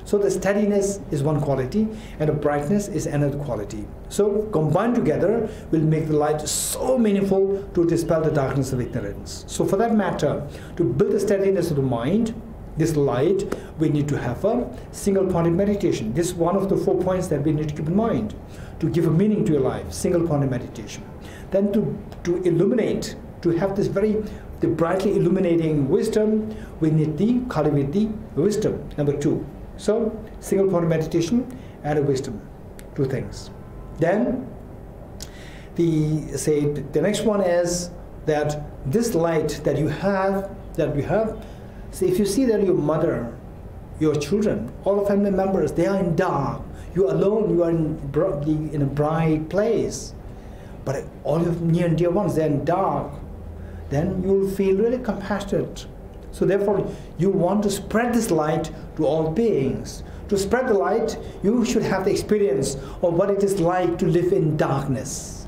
So the steadiness is one quality, and the brightness is another quality. So combined together will make the light so meaningful to dispel the darkness of ignorance. So for that matter, to build the steadiness of the mind, this light, we need to have a single-pointed meditation. This is one of the 4 points that we need to keep in mind to give a meaning to your life, single-pointed meditation. Then to illuminate, to have this the brightly illuminating wisdom, we need to cultivate the wisdom, number 2. So, single-pointed meditation and a wisdom, 2 things. Then, the next one is that this light that you have, so if you see that your mother, your children, all the family members, they are in dark, you are alone, you are in a bright place, but all your near and dear ones, they are in dark, then you will feel really compassionate. So therefore, you want to spread this light to all beings. To spread the light, you should have the experience of what it is like to live in darkness.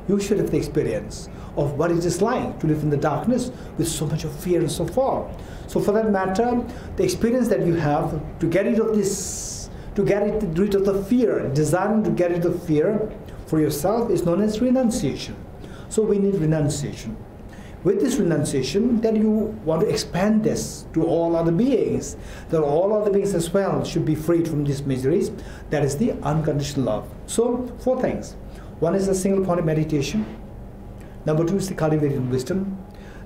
You should have the experience of what it is like to live in the darkness with so much of fear and so forth. So for that matter, the experience that you have to get rid of this, to get rid of the fear, desiring to get rid of fear for yourself is known as renunciation. So we need renunciation. With this renunciation, then you want to expand this to all other beings, that all other beings as well should be freed from these miseries. That is the unconditional love. So 4 things. 1 is the single-pointed meditation. Number 2 is the cultivated wisdom.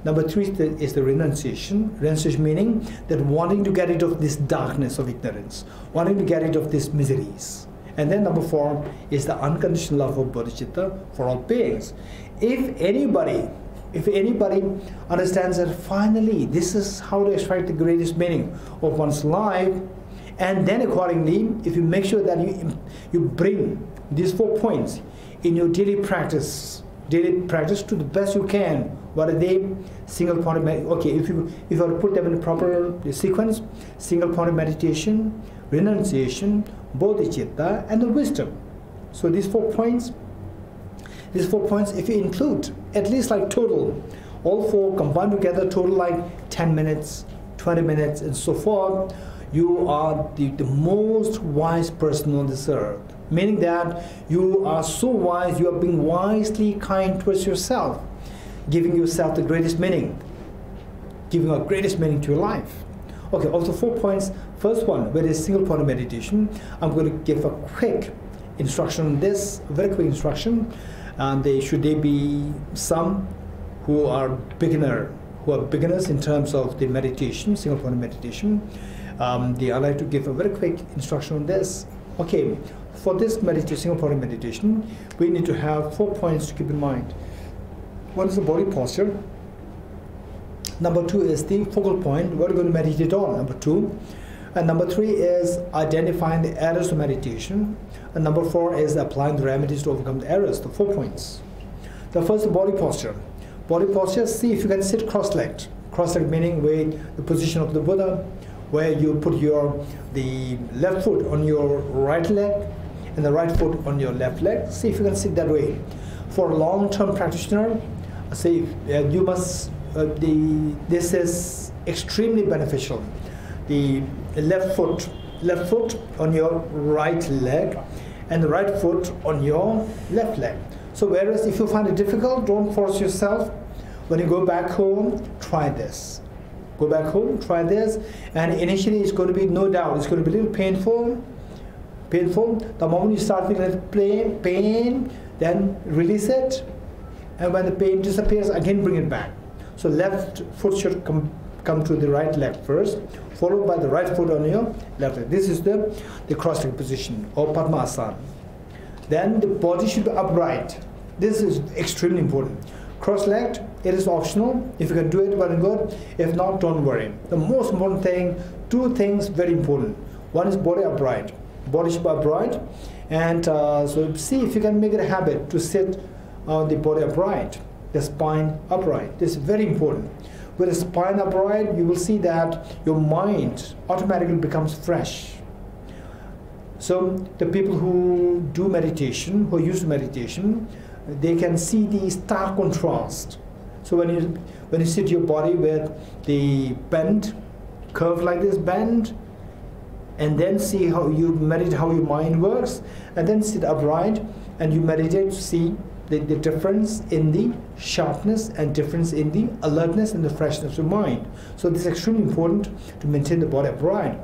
Number 3 is the renunciation. Renunciation meaning that wanting to get rid of this darkness of ignorance, wanting to get rid of these miseries. And then number 4 is the unconditional love of Bodhicitta for all beings. If anybody understands that finally this is how to extract the greatest meaning of one's life, and then accordingly, if you make sure that you bring these 4 points in your daily practice to the best you can. What are they? Single-pointed meditation. Okay, if you were to put them in a proper sequence, single-pointed meditation, renunciation, bodhicitta, and the wisdom. So these 4 points, if you include at least like total, all 4 combined together, total like 10 minutes, 20 minutes, and so forth, you are the most wise person on this earth. Meaning that you are so wise, you are being wisely kind towards yourself, giving yourself the greatest meaning, giving a greatest meaning to your life. Okay, also 4 points. First one, where is single-pointed meditation. I'm going to give a quick instruction on this, a very quick instruction. And should they be some who are beginners in terms of the meditation, single-pointed meditation. I'd like to give a very quick instruction on this. Okay, for this meditation, single-pointed meditation, we need to have 4 points to keep in mind. One is the body posture. Number 2 is the focal point. What are we going to meditate on? Number 2. And number 3 is identifying the errors of meditation. And number 4 is applying the remedies to overcome the errors, the 4 points. The first, the body posture. Body posture, see if you can sit cross-legged. Cross-legged meaning where the position of the Buddha, where you put the left foot on your right leg and the right foot on your left leg. See if you can sit that way. For a long-term practitioner, say you must. This is extremely beneficial. The left foot on your right leg and the right foot on your left leg. So whereas if you find it difficult, don't force yourself. When you go back home, try this. Go back home, try this, and initially it's going to be, no doubt, it's going to be a little painful. The moment you start feeling pain, then release it, and when the pain disappears, again bring it back. So left foot should come to the right leg first, followed by the right foot on your left leg. This is the cross-legged position, or Padmasana. Then the body should be upright. This is extremely important. Cross-legged, it is optional. If you can do it, well and good. If not, don't worry. The most important thing, 2 things very important. One is body upright. Body should be upright. And so see if you can make it a habit to sit the body upright, the spine upright. This is very important. With the spine upright, you will see that your mind automatically becomes fresh. So the people who do meditation, who are used to meditation, they can see the stark contrast. So when you sit your body with the bend, curve like this, bend, and then see how you meditate, how your mind works, and then sit upright and you meditate to see the difference in the sharpness and difference in the alertness and the freshness of mind. So this is extremely important to maintain the body upright.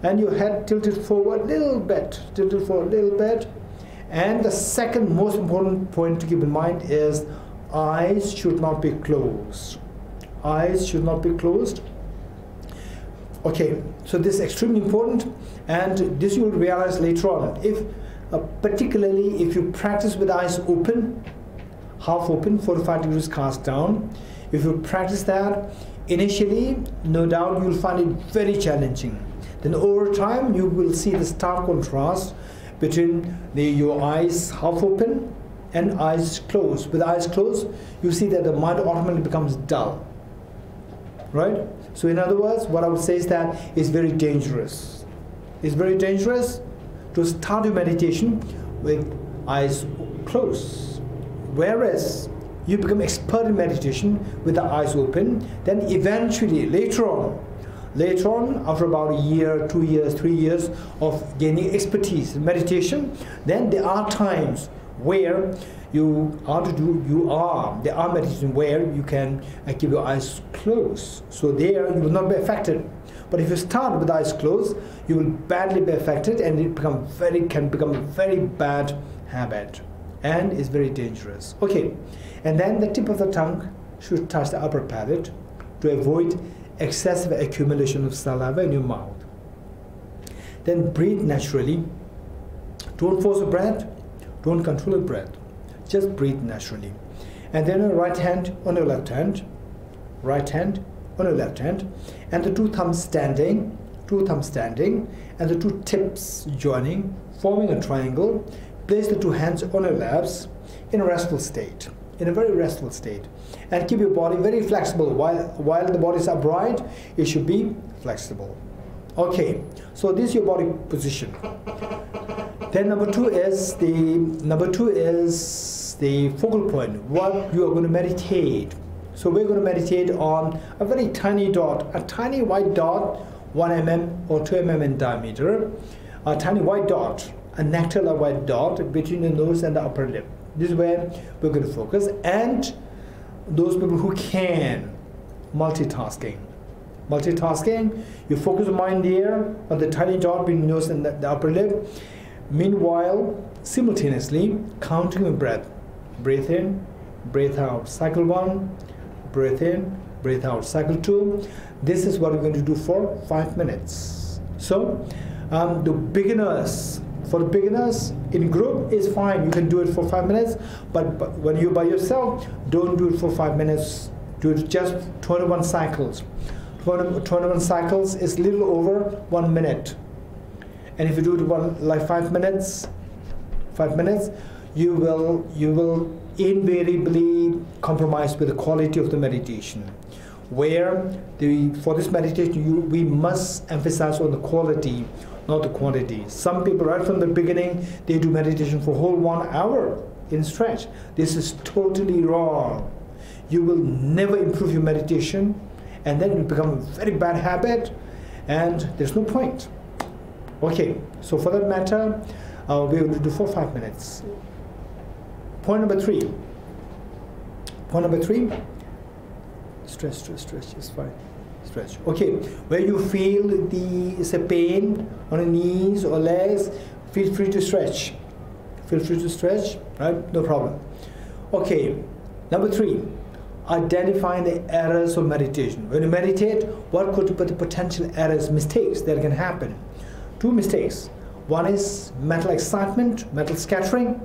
And your head tilted forward a little bit, And the second most important point to keep in mind is eyes should not be closed. Eyes should not be closed. Okay, so this is extremely important, and this you will realize later on. If particularly if you practice with eyes open, half open, 45 degrees cast down, if you practice that initially, no doubt you will find it very challenging. Then over time you will see the stark contrast between your eyes half open and eyes closed. With eyes closed, you see that the mind automatically becomes dull. Right? So in other words, what I would say is that it's very dangerous. It's very dangerous to start your meditation with eyes closed. Whereas you become expert in meditation with the eyes open, then eventually, later on, after about a year, 2 years, 3 years of gaining expertise in meditation, then there are times where there are meditation where you can keep your eyes closed. So there you will not be affected. But if you start with eyes closed, you will badly be affected, and it can become a very bad habit, and is very dangerous. Okay, and then the tip of the tongue should touch the upper palate to avoid excessive accumulation of saliva in your mouth. Then breathe naturally. Don't force the breath. Don't control the breath. Just breathe naturally. And then your right hand on your left hand. Right hand on your left hand. And the 2 thumbs standing. 2 thumbs standing. And the 2 tips joining, forming a triangle. Place the 2 hands on your laps in a restful state. In a very restful state. And keep your body very flexible. While the body is upright, it should be flexible. Okay, so this is your body position. Then number 2 is the focal point, what you are going to meditate. So we're going to meditate on a very tiny dot, a tiny white dot, 1 mm or 2 mm in diameter, a tiny white dot, a nectar-like white dot between the nose and the upper lip. This is where we're going to focus. And those people who can, multitasking, you focus your mind there on the tiny dot between the nose and the upper lip. Meanwhile, simultaneously counting your breath. Breathe in, breathe out. Cycle 1, breathe in, breathe out. Cycle 2. This is what we're going to do for 5 minutes. So, the beginners, For the beginners, in group is fine. You can do it for 5 minutes, but when you're by yourself, don't do it for 5 minutes. Do it just 21 cycles. 21 cycles is little over 1 minute. And if you do it like 5 minutes, you will invariably compromise with the quality of the meditation. Where for this meditation, we must emphasize on the quality, not the quantity. Some people right from the beginning, they do meditation for a whole 1 hour in stretch. This is totally wrong. You will never improve your meditation, and then it will become a very bad habit, and there's no point. Okay, so for that matter, we will do for 5 minutes. Point number 3. Stretch is fine. Stretch. Okay, where you feel it's a pain on the knees or legs, feel free to stretch. Feel free to stretch, right? No problem. Okay, number 3, identifying the errors of meditation. When you meditate, what could be the potential errors, mistakes that can happen? 2 mistakes. One is mental excitement, mental scattering,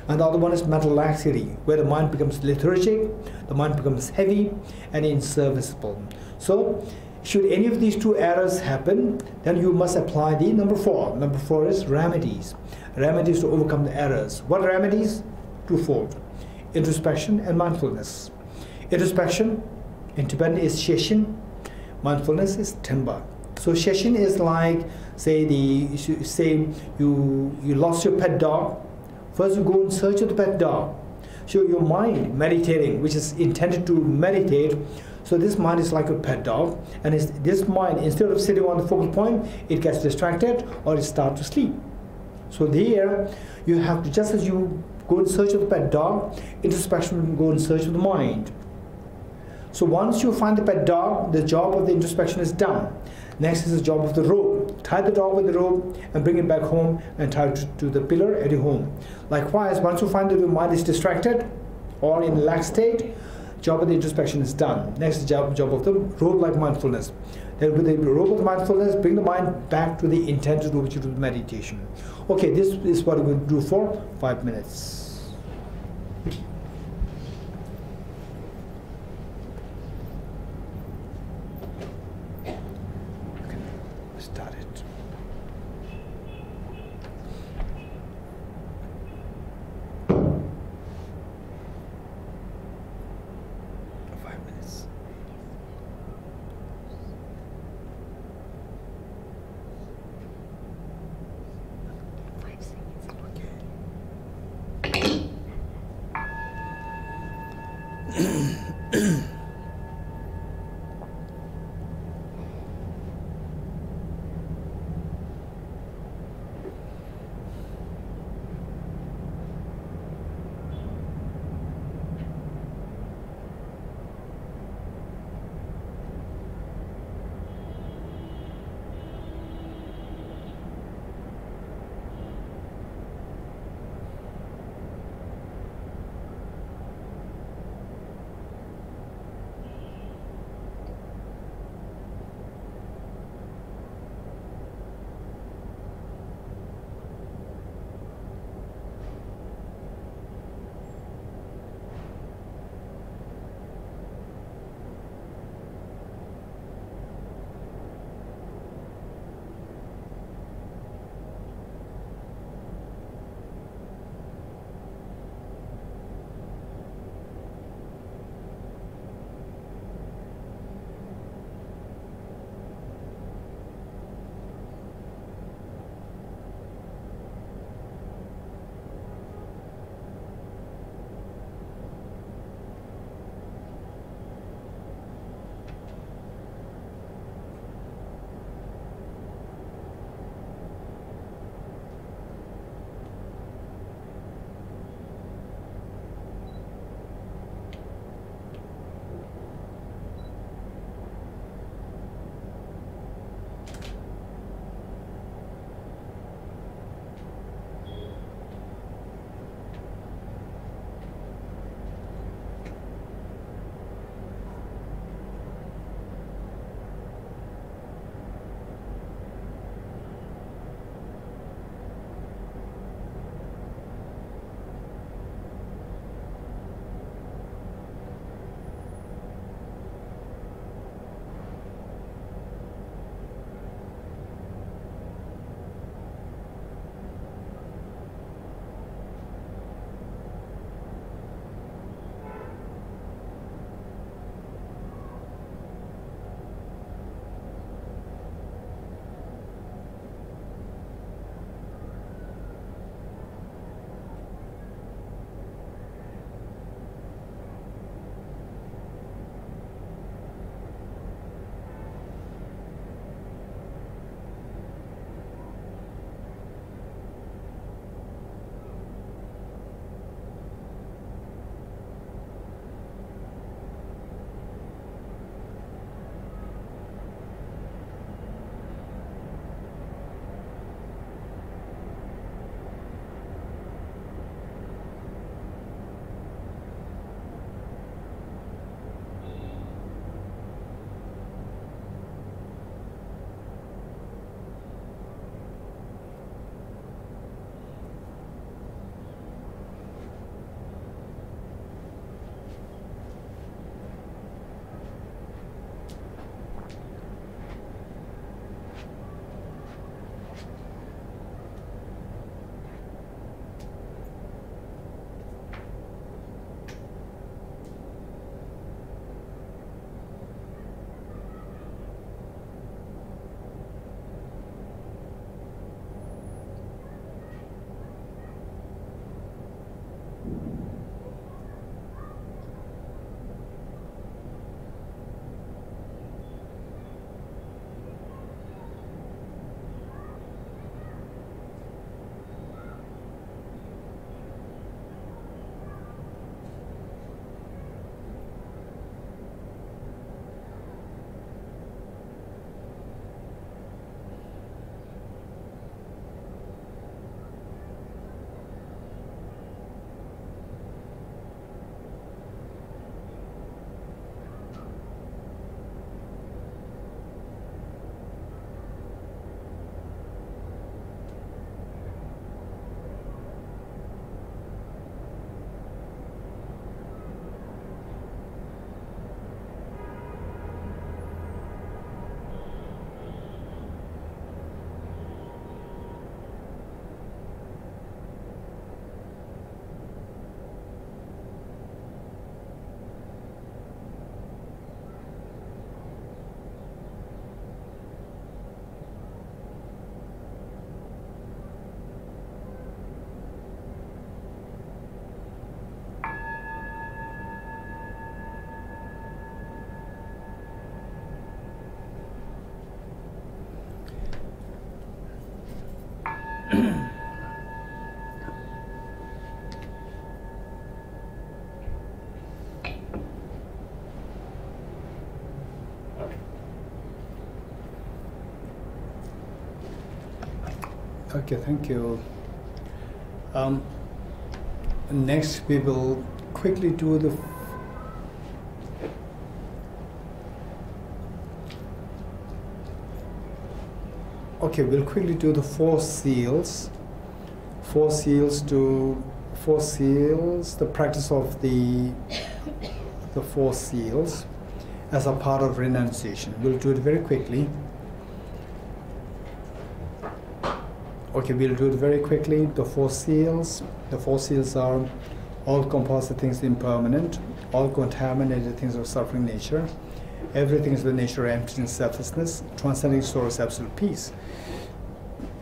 and the other one is mental laxity, where the mind becomes lethargic, the mind becomes heavy and inserviceable. So, should any of these 2 errors happen, then you must apply the number 4. Number 4 is remedies. Remedies to overcome the errors. What remedies? Twofold. Introspection and mindfulness. Introspection, in Tibetan, is Sheshin. Mindfulness is Tenpa. So Sheshin is like, say you lost your pet dog. First you go in search of the pet dog. So your mind meditating, which is intended to meditate, so this mind is like a pet dog, and this mind, instead of sitting on the focal point, it gets distracted or it starts to sleep. So there, you have to, just as you go in search of the pet dog, introspection will go in search of the mind. So once you find the pet dog, the job of the introspection is done. Next is the job of the rope. Tie the dog with the rope and bring it back home and tie it to the pillar at your home. Likewise, once you find that your mind is distracted or in a lax state, job of the introspection is done. Next is the job of the rope-like mindfulness. Then with the rope of the mindfulness, bring the mind back to the intent to do which you do meditation. Okay, this is what we will do for 5 minutes. Okay, thank you. Next, we will quickly do the we'll quickly do the 4 seals. 4 seals, the practice of the 4 seals as a part of renunciation. We'll do it very quickly. Okay, we'll do it very quickly. The 4 seals. The 4 seals are: all composite things impermanent, all contaminated things of suffering nature, everything is the nature of emptiness, selflessness, transcending source, absolute peace.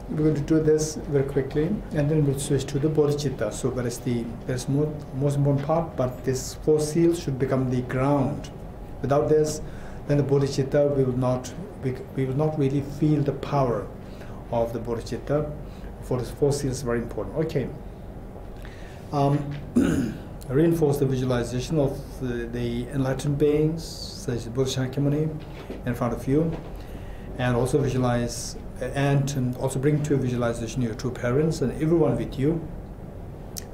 We're going to do this very quickly, and then we'll switch to the Bodhicitta. So that is the most important part, but this 4 seals should become the ground. Without this, then the Bodhicitta, we will not really feel the power of the Bodhicitta. For this 4 seals is very important. Okay. Reinforce the visualization of the enlightened beings, such as Buddha Shakyamuni, in front of you, and also visualize and also bring to visualization your 2 parents and everyone with you.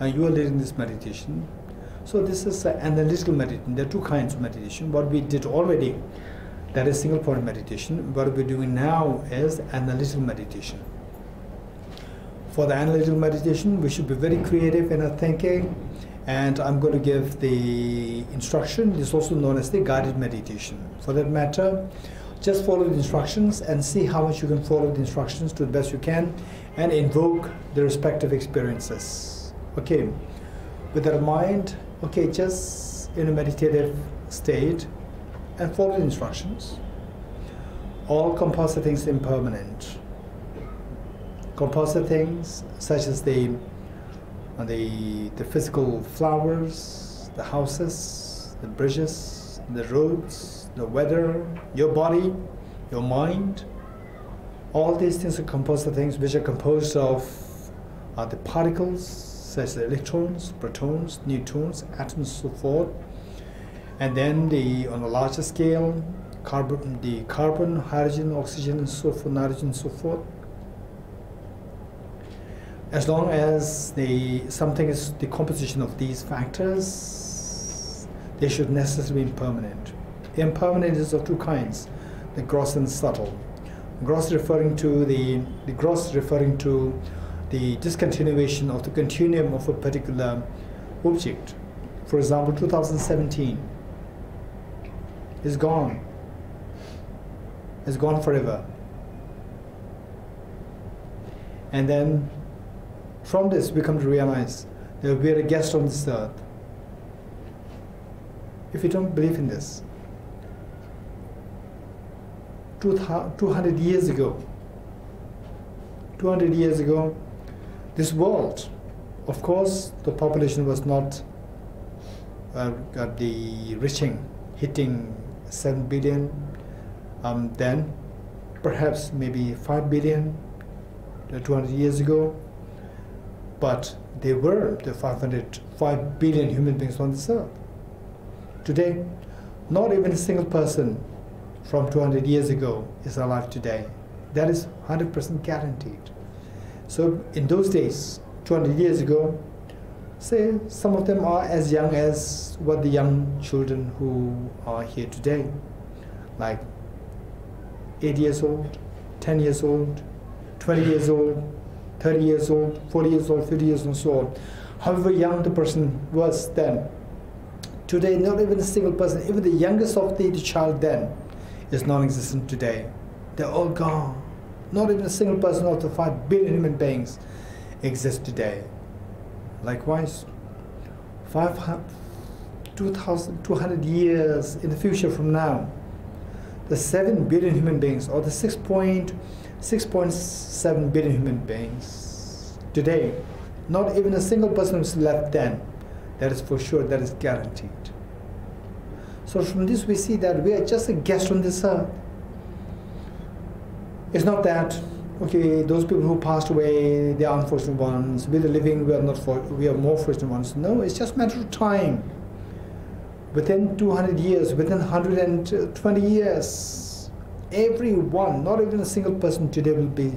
And you are leading this meditation. So this is an analytical meditation. There are 2 kinds of meditation. What we did already, that is single point meditation. What we're doing now is analytical meditation. For the analytical meditation, we should be very creative in our thinking, and I'm going to give the instruction. This is also known as the guided meditation. For that matter, just follow the instructions and see how much you can follow the instructions to the best you can, and invoke the respective experiences. Okay, with that in mind, okay, just in a meditative state and follow the instructions. All composite things impermanent. Composite things such as the physical flowers, the houses, the bridges, the roads, the weather, your body, your mind. All these things are composite things which are composed of the particles such as electrons, protons, neutrons, atoms, so forth. And then on a larger scale, carbon, hydrogen, oxygen, and so forth, nitrogen, and so forth. As long as something is the composition of these factors, they should necessarily be impermanent. Impermanent is of 2 kinds: the gross and subtle. Gross referring to the discontinuation of the continuum of a particular object. For example, 2017 is gone. It's gone forever. And then from this we come to realize that we are a guest on this earth. If you don't believe in this, 200 years ago, this world, of course, the population was not hitting 7 billion, then perhaps maybe 5 billion 200 years ago, but there were the 5 billion human beings on this earth. Today, not even a single person from 200 years ago is alive today. That is 100% guaranteed. So in those days, 200 years ago, say some of them are as young as what the young children who are here today, like 8 years old, 10 years old, 20 years old, 30 years old, 40 years old, 50 years old, and so on. However young the person was then, today not even a single person, even the youngest of the child then, is non-existent today. They're all gone. Not even a single person of the 5 billion human beings exists today. Likewise, 2,200 years in the future from now, the 7 billion human beings, or the 6.7 billion human beings today, not even a single person is left then. That is for sure, that is guaranteed. So from this we see that we are just a guest on this earth. It's not that, okay, those people who passed away, they are unfortunate ones. We the living, we are more fortunate ones. No, it's just a matter of time. Within 200 years, within 120 years, everyone, not even a single person today will be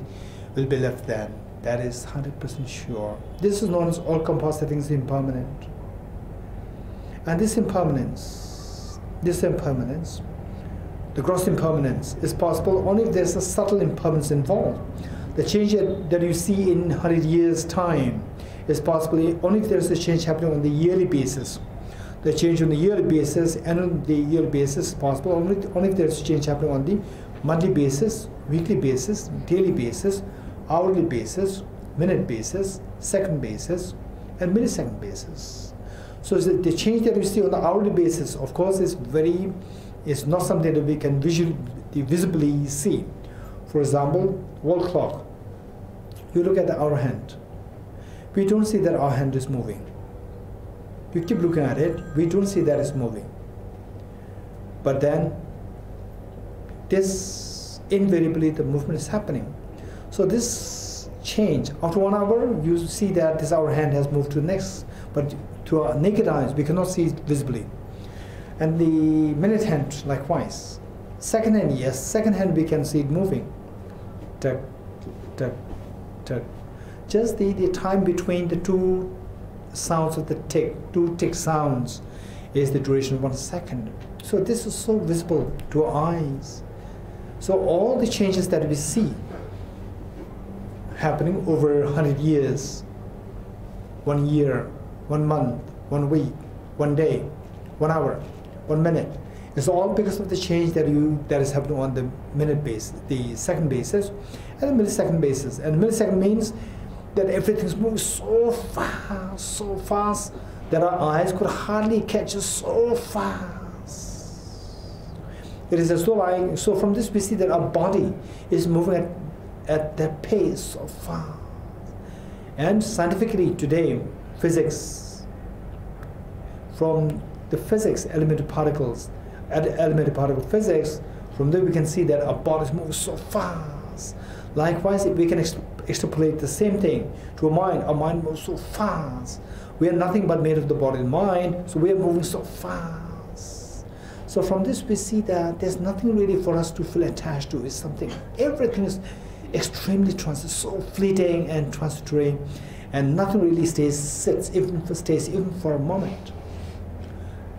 left then. That is 100% sure. This is known as all-compositing impermanent. And this impermanence, the gross impermanence, is possible only if there's a subtle impermanence involved. The change that you see in 100 years' time is possible only if there's a change happening on the yearly basis. The change on the yearly basis and on the yearly basis is possible only if there's a change happening on the monthly basis, weekly basis, daily basis, hourly basis, minute basis, second basis, and millisecond basis. So the change that we see on the hourly basis, of course, is not something that we can visibly see. For example, wall clock. You look at the hour hand. We don't see that our hand is moving. You keep looking at it, we don't see that it's moving. But then, this invariably the movement is happening. So this change, after 1 hour, you see that this hour hand has moved to the next, but to our naked eyes, we cannot see it visibly. And the minute hand, likewise. Second hand, yes, second hand we can see it moving. Tuck, tuck, tuck. Just the time between the two sounds of the tick, two tick sounds, is the duration of 1 second. So this is so visible to our eyes. So all the changes that we see happening over 100 years, 1 year, 1 month, 1 week, 1 day, 1 hour, 1 minute, it's all because of the change that is happening on the minute basis, the second basis, and the millisecond basis. And millisecond means that everything's moving so fast that our eyes could hardly catch it so fast. It is so from this we see that our body is moving at that pace so fast. And scientifically today, physics, from the physics, elementary particle physics, from there we can see that our bodies move so fast. Likewise, if we can extrapolate the same thing to our mind moves so fast. We are nothing but made of the body and mind, so we are moving so fast. So from this we see that there's nothing really for us to feel attached to. It's something, everything is extremely so fleeting and transitory, and nothing really stays even for a moment.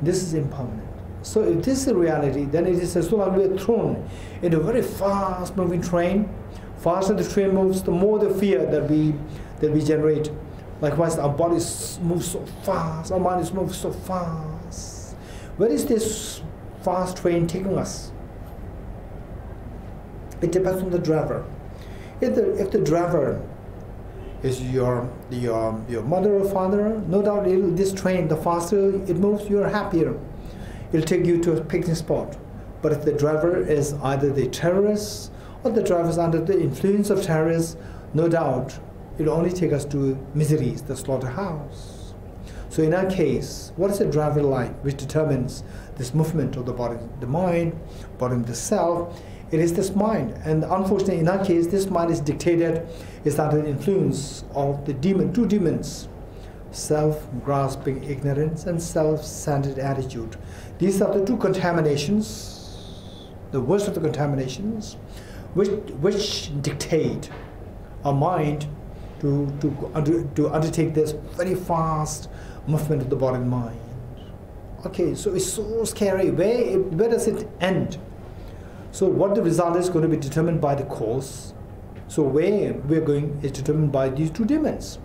This is impermanent. So if this is a reality, then it is as though we are thrown in a very fast moving train. Faster the train moves, the more the fear that we generate. Likewise, our bodies move so fast, our minds move so fast. Where is this fast train taking us? It depends on the driver. If the driver is your mother or father, no doubt this train, the faster it moves, you're happier. It'll take you to a picnic spot. But if the driver is either the terrorist or the driver is under the influence of terrorists, no doubt it'll only take us to miseries, the slaughterhouse. So in our case, what is the driver like, which determines this movement of the body, the mind, body, the self? It is this mind, and unfortunately, in our case, this mind is dictated, is under the influence of the two demons: self-grasping ignorance and self-centered attitude. These are the two contaminations, the worst of the contaminations, which dictate our mind to undertake this very fast movement of the body and mind. Okay, so it's so scary. Where does it end? So what the result is going to be determined by the cause. So where we're going is determined by these two demons.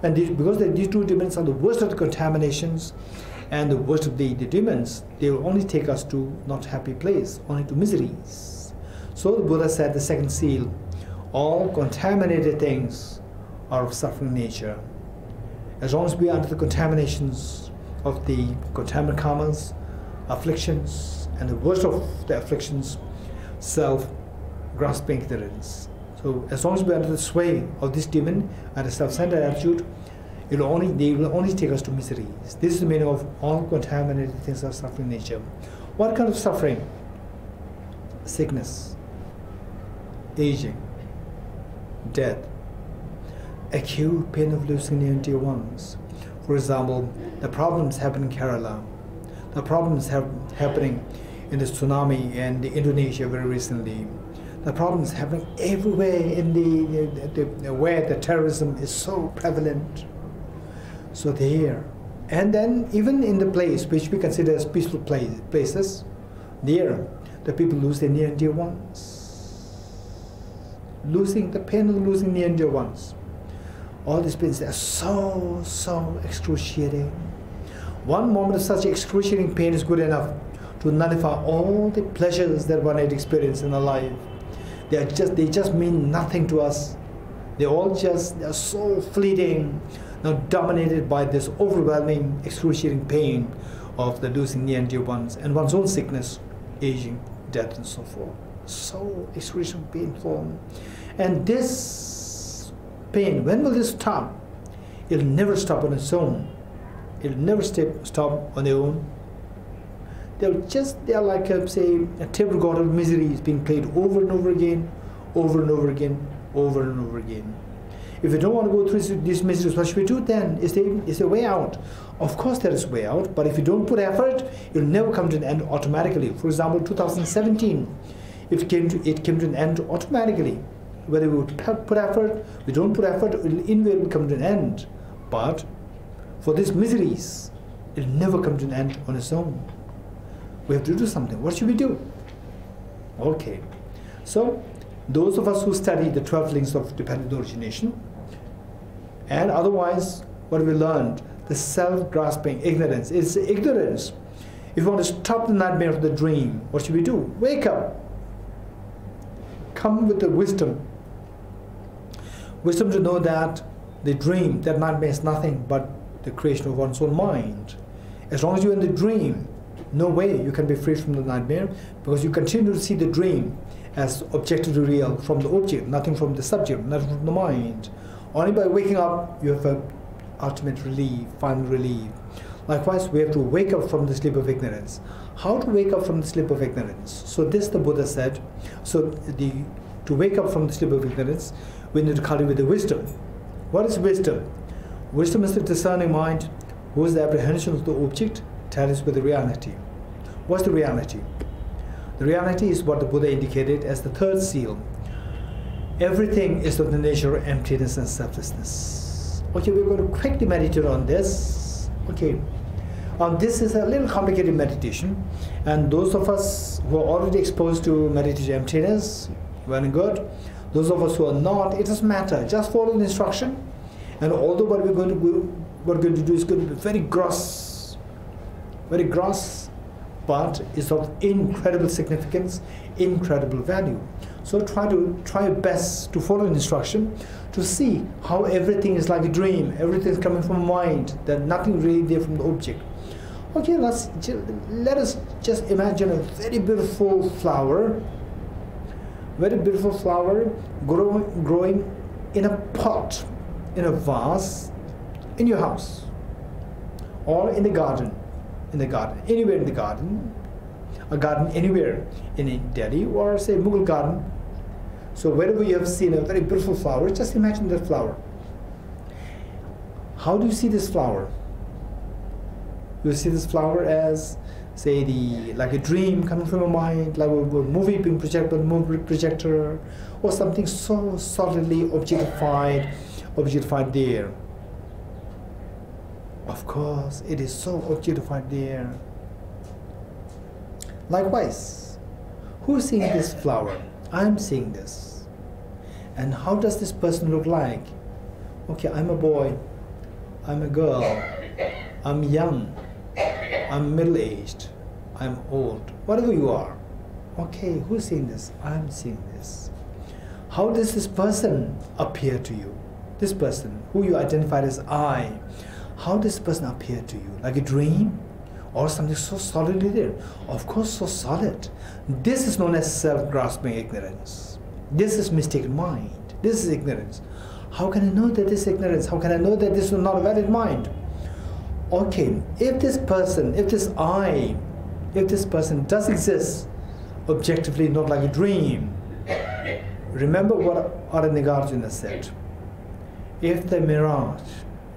And because these two demons are the worst of the contaminations and the worst of the demons, they will only take us to not happy place, only to miseries. So the Buddha said, the second seal, all contaminated things are of suffering nature. As long as we are under the contaminations of the contaminant karmas, afflictions, and the worst of the afflictions, self-grasping ignorance. So as long as we are under the sway of this demon and a self-centered attitude, they will only take us to miseries. This is the meaning of all contaminated things of suffering nature. What kind of suffering? Sickness, aging, death, acute pain of losing near and dear ones. For example, the problems happen in Kerala, the problems happening in the tsunami in Indonesia very recently, The problem is happening everywhere in where the terrorism is so prevalent. So there. And then even in the place which we consider as peaceful places, there the people lose their near and dear ones. Losing the pain of losing near and dear ones. All these pains are so excruciating. One moment of such excruciating pain is good enough to nullify all the pleasures that one had experienced in a life. They just mean nothing to us. They are so fleeting, now dominated by this overwhelming, excruciating pain of the losing near and dear ones and one's own sickness, aging, death, and so forth. So excruciating painful. And this pain, when will this stop? It'll never stop on its own. It'll never stop on their own. They're like, say, a tape recorder of miseries being played over and over again, over and over again, over and over again. If we don't want to go through these miseries, what should we do then? Is there a way out? Of course there is a way out, but if you don't put effort, it'll never come to an end automatically. For example, 2017, it came to an end automatically. Whether we would put effort, we don't put effort, it will invariably come to an end. But for these miseries, it will never come to an end on its own. We have to do something. What should we do? Okay. So, those of us who study the 12 links of dependent origination, and otherwise, what we learned, the self-grasping ignorance. It's ignorance. If you want to stop the nightmare of the dream, what should we do? Wake up. Come with the wisdom. Wisdom to know that the dream, that nightmare is nothing but the creation of one's own mind. As long as you're in the dream, no way you can be free from the nightmare, because you continue to see the dream as objectively real from the object, nothing from the subject, nothing from the mind. Only by waking up you have an ultimate relief, final relief. Likewise, we have to wake up from the sleep of ignorance. How to wake up from the sleep of ignorance? So this the Buddha said. So to wake up from the sleep of ignorance, we need to cultivate the wisdom. What is wisdom? Wisdom is the discerning mind whose apprehension of the object tallies with the reality. What's the reality? The reality is what the Buddha indicated as the third seal. Everything is of the nature of emptiness and selflessness. Okay, we're going to quickly meditate on this. Okay, this is a little complicated meditation, and those of us who are already exposed to meditation emptiness, well and good. Those of us who are not, it doesn't matter. Just follow the instruction, and although what we're going to do is going to be very gross, but it's of incredible significance, incredible value. So try your best to follow the instruction, to see how everything is like a dream, everything is coming from mind, that nothing really there from the object. Okay, let us just imagine a very beautiful flower growing in a pot, in a vase, in your house, or in the garden, anywhere in the garden, a garden anywhere in Delhi, or say Mughal garden. So wherever you have seen a very beautiful flower, just imagine that flower. How do you see this flower? You see this flower as, say, like a dream coming from a mind, like a movie being projected by the movie projector, or something so solidly objectified there. Of course, it is so objectified there. Likewise, who's seeing this flower? I'm seeing this. And how does this person look like? Okay, I'm a boy, I'm a girl, I'm young, I'm middle-aged, I'm old, whatever you are. Okay, who's seeing this? I'm seeing this. How does this person appear to you? This person, who you identified as I, how does this person appear to you? Like a dream? Or something so solidly there? Of course, so solid. This is known as self-grasping ignorance. This is mistaken mind. This is ignorance. How can I know that this is ignorance? How can I know that this is not a valid mind? Okay, if this person does exist objectively, not like a dream, remember what Nagarjuna said. If the mirage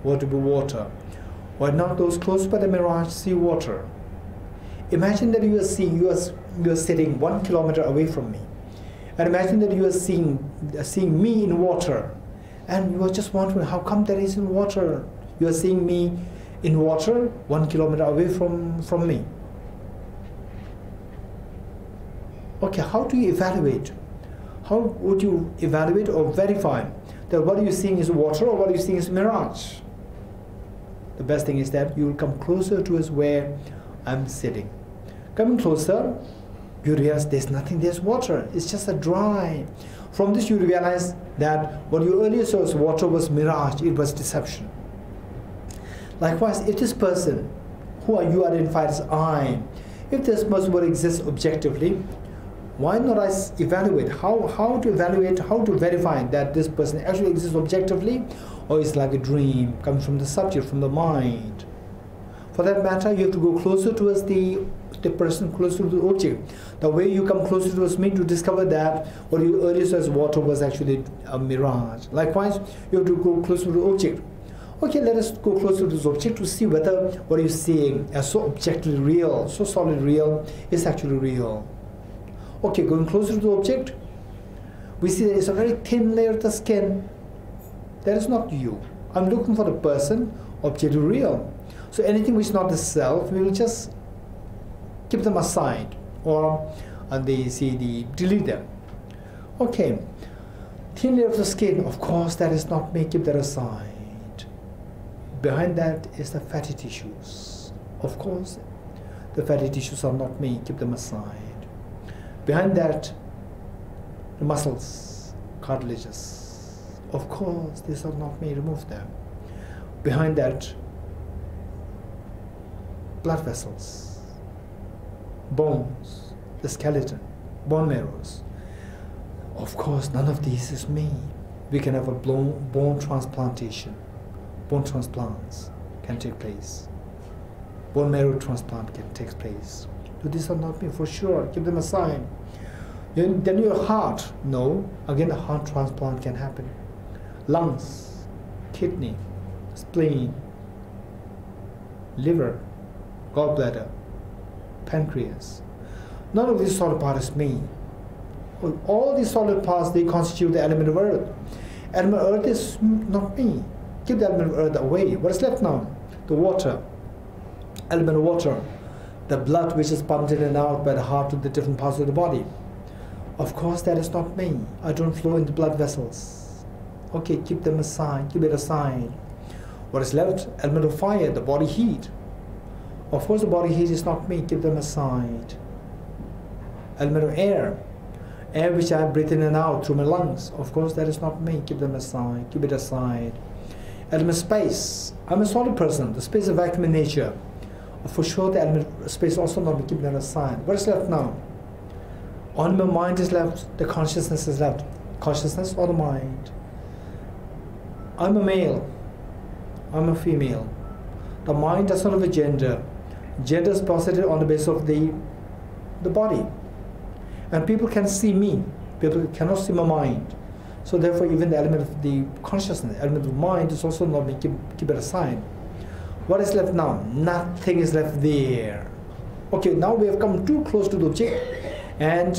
were to be water, why not those close by the mirage see water? Imagine that you are sitting 1 kilometer away from me, And imagine that you are seeing me in water, and you are just wondering how come that is in water. You are seeing me in water 1 kilometer away from me. Okay, how do you evaluate? How would you evaluate or verify that what you're seeing is water or what you're seeing is mirage? The best thing is that you will come closer to us where I'm sitting. Coming closer, you realize there's nothing, there's water. It's just a dry. From this you realize that what you earlier saw as water was mirage, it was deception. Likewise, if this person who you identified as I, if this person were exists objectively, why not I evaluate? How to evaluate, how to verify that this person actually exists objectively, or is like a dream coming from the subject, from the mind? For that matter, you have to go closer towards the person, closer to the object. The way you come closer towards me to discover that what you earlier saw as water was actually a mirage. Likewise, you have to go closer to the object. Okay, let us go closer to this object to see whether what you're seeing as so objectively real, so solid real, is actually real. Okay, going closer to the object, we see there is a very thin layer of the skin. That is not you. I'm looking for the person, objectively real. So anything which is not the self, we will just keep them aside, or delete them. Okay, thin layer of the skin, of course that is not me, keep that aside. Behind that is the fatty tissues. Of course, the fatty tissues are not me, keep them aside. Behind that, the muscles, cartilages. Of course, these are not me, remove them. Behind that, blood vessels, bones, the skeleton, bone marrows. Of course, none of these is me. We can have a bone transplantation. Bone transplants can take place. Bone marrow transplant can take place. So these are not me for sure. Give them a sign. Then your heart. No. Again, a heart transplant can happen. Lungs, kidney, spleen, liver, gallbladder, pancreas. None of these solid parts is me. All these solid parts, they constitute the element of earth. Element of earth is not me. Keep the element of earth away. What is left now? The water. Element of water. The blood which is pumped in and out by the heart to the different parts of the body. Of course, that is not me. I don't flow in the blood vessels. Okay, keep them aside. Keep it aside. What is left? Element of fire, the body heat. Of course, the body heat is not me. Keep them aside. Element of air. Air which I breathe in and out through my lungs. Of course, that is not me. Keep them aside. Keep it aside. Element space. I'm a solid person. The space of vacuum in nature. For sure, the element of space also not be keep that aside. What is left now? Only my mind is left. The consciousness is left. Consciousness or the mind. I'm a male. I'm a female. The mind does not have a gender. Gender is posited on the basis of the body. And people can see me. People cannot see my mind. So therefore, even the element of the consciousness, the element of mind is also not being keep it aside. What is left now? Nothing is left there. Okay, now we have come too close to the object. And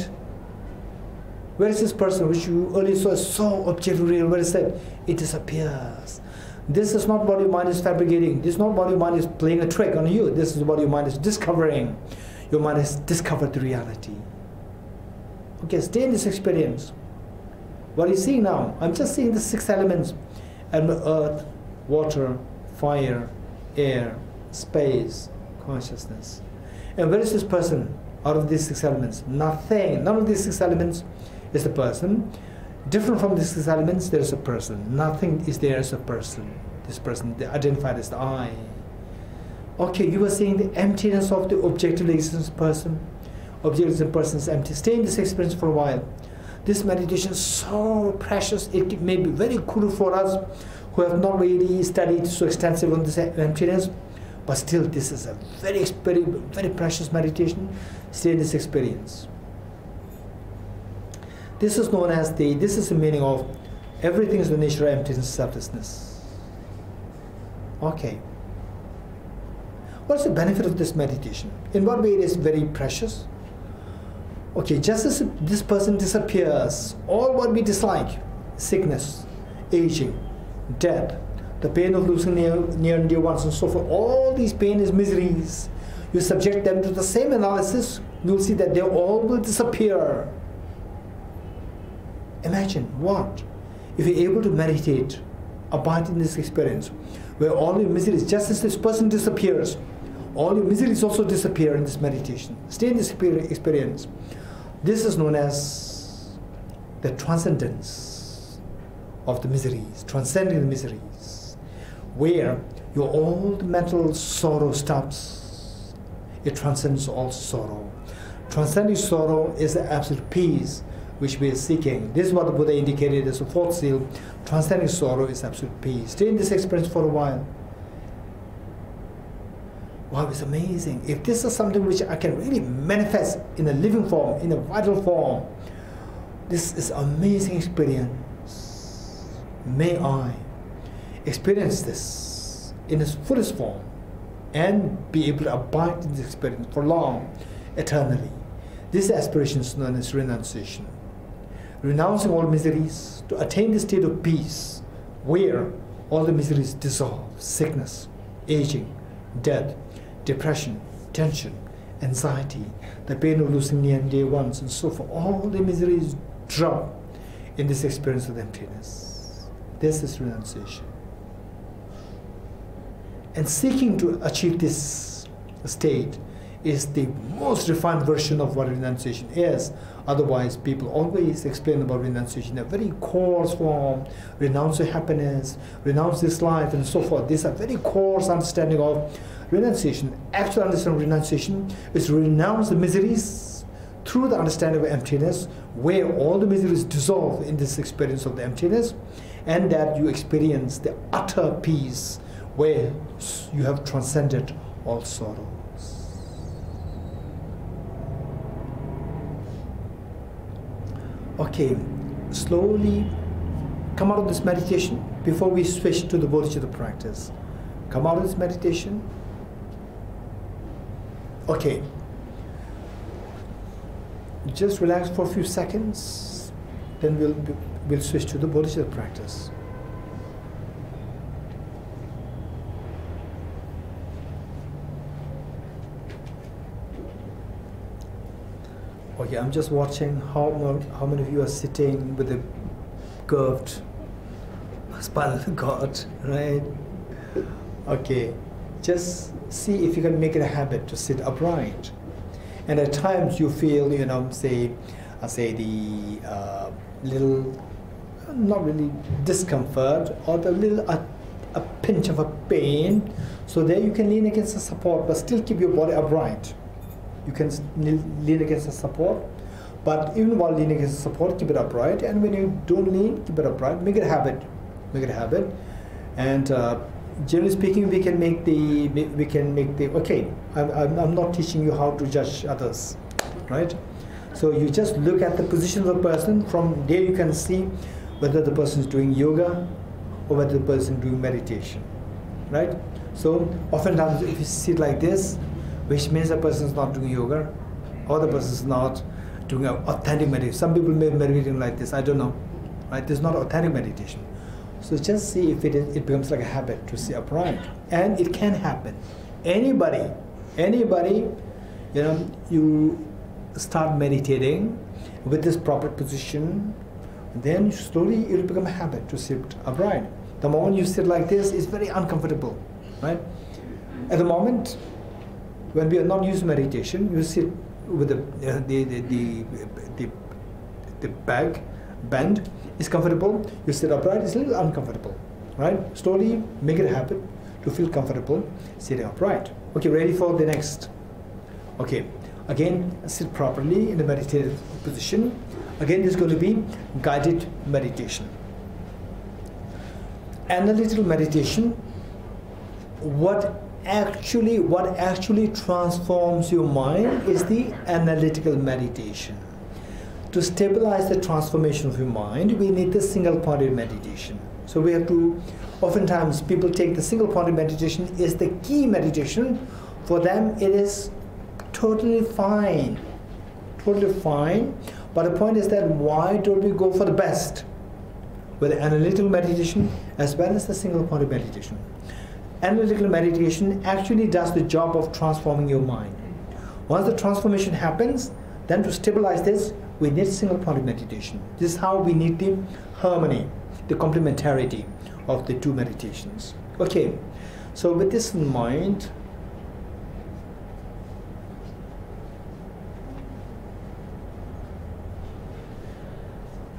where is this person which you earlier saw as so objectively real? Where is that? It disappears. This is not what your mind is fabricating. This is not what your mind is playing a trick on you. This is what your mind is discovering. Your mind has discovered the reality. Okay, stay in this experience. What are you seeing now? I'm just seeing the 6 elements. Earth, water, fire, air, space, consciousness. And where is this person out of these 6 elements? Nothing. None of these 6 elements is the person. Different from these 6 elements, there is a person. Nothing is there as a person. This person identified as the I. Okay, you are seeing the emptiness of the objectively existent person. Objectively person is empty. Stay in this experience for a while. This meditation is so precious. It may be very cool for us who have not really studied so extensively on this emptiness, but still this is a very precious meditation. Stay in this experience. This is known as this is the meaning of everything is the nature of emptiness, selflessness. Okay. What's the benefit of this meditation? In what way it is very precious? Okay, just as this person disappears, all what we dislike, sickness, aging, death, the pain of losing near and dear ones and so forth, all these pain is miseries. You subject them to the same analysis, you'll see that they all will disappear. Imagine what? If you're able to meditate, abide in this experience, where all your miseries, just as this person disappears, all your miseries also disappear in this meditation. Stay in this experience. This is known as the transcendence of the miseries, transcending the miseries, where your old mental sorrow stops. It transcends all sorrow. Transcending sorrow is the absolute peace which we are seeking. This is what the Buddha indicated as a fourth seal. Transcending sorrow is absolute peace. Stay in this experience for a while. Wow, it's amazing. If this is something which I can really manifest in a living form, in a vital form, this is amazing experience. May I experience this in its fullest form and be able to abide in this experience for long, eternally. This aspiration is known as renunciation. Renouncing all miseries to attain the state of peace where all the miseries dissolve, sickness, aging, death, depression, tension, anxiety, the pain of losing near and dear ones and so forth. All the miseries drop in this experience of emptiness. This is renunciation. And seeking to achieve this state is the most refined version of what renunciation is. Otherwise, people always explain about renunciation in a very coarse form. Renounce your happiness, renounce this life, and so forth. These are very coarse understanding of renunciation. Actual understanding of renunciation is to renounce the miseries through the understanding of emptiness, where all the miseries dissolve in this experience of the emptiness, and that you experience the utter peace where you have transcended all sorrows. Okay, slowly come out of this meditation before we switch to the Bodhicitta practice. Come out of this meditation. Okay. Just relax for a few seconds, then we'll switch to the Bodhicitta practice. Okay, I'm just watching how many of you are sitting with a curved spinal cord, right? Okay, just see if you can make it a habit to sit upright. And at times you feel, say the little, not really discomfort, or the little a pinch of a pain. So there you can lean against the support, but still keep your body upright. You can lean against the support, but even while leaning against the support, keep it upright. And when you don't lean, keep it upright. Make it a habit. Make it a habit. And generally speaking, we can make the. Okay, I'm not teaching you how to judge others, right? So you just look at the position of the person. From there, you can see whether the person is doing yoga or whether the person is doing meditation, right? So oftentimes, if you sit like this, which means the person is not doing yoga, or the person is not doing authentic meditation. Some people may be meditating like this, I don't know, right? This is not authentic meditation. So just see if it becomes like a habit to sit upright. And it can happen. Anybody, you start meditating with this proper position, then slowly it will become a habit to sit upright. The moment you sit like this, it's very uncomfortable, right? At the moment, when we are not using meditation, you sit with the back bend is comfortable. You sit upright, it's a little uncomfortable, right? Slowly make it a habit to feel comfortable sitting upright. Okay, ready for the next? Okay, again, sit properly in the meditative position. Again, this is going to be guided meditation. Analytical meditation. What actually transforms your mind is the analytical meditation. To stabilize the transformation of your mind, we need the single-pointed meditation. So we have to, oftentimes people take the single-pointed meditation is the key meditation. For them, it is totally fine totally fine. But the point is that why don't we go for the best? With the analytical meditation as well as the single point meditation. Analytical meditation actually does the job of transforming your mind. Once the transformation happens, then to stabilize this, we need single point meditation. This is how we need the harmony, the complementarity of the two meditations. Okay, so with this in mind,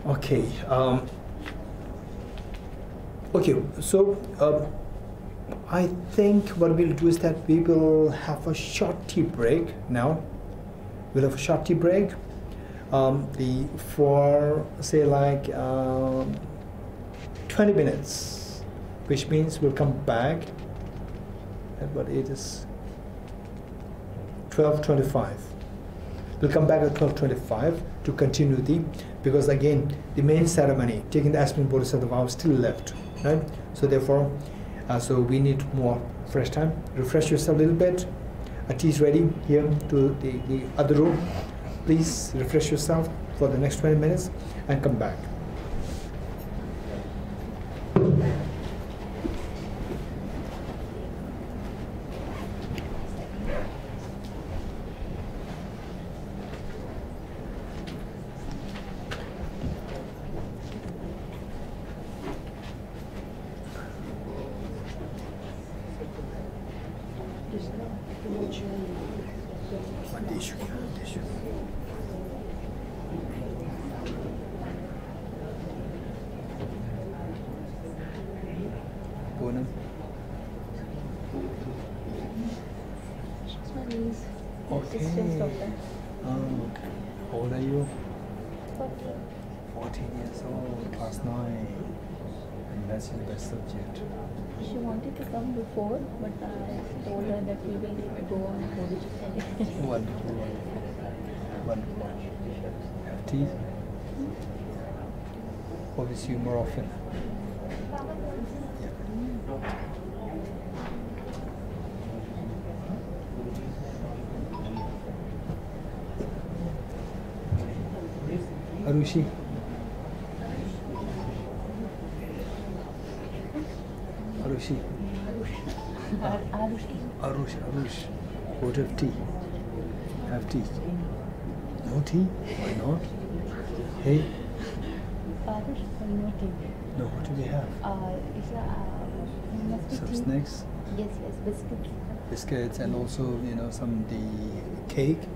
okay, so I think what we'll do is that we will have a short tea break now. We'll have a short tea break. For say like 20 minutes, which means we'll come back at what it is 12:25. We'll come back at 12:25 to continue because again the main ceremony, taking the Aspirational Bodhisattva vow, still left, right? So therefore, so we need more fresh time. Refresh yourself a little bit. A tea is ready here to the other room. Please refresh yourself for the next 20 minutes and come back. Okay. Oh, okay. How old are you? 14 years old, class 9. And that's your best subject. She wanted to come before, but I told her that we will go on Bodhichitta. Wonderful. Wonderful. Have tea? Or visit you more often? Arushi. Arushi. Arush. Would have tea. Have tea. No tea? Why not? Hey? No tea. No, what do we have? Some snacks? Yes, biscuits. Biscuits and also, some the cake.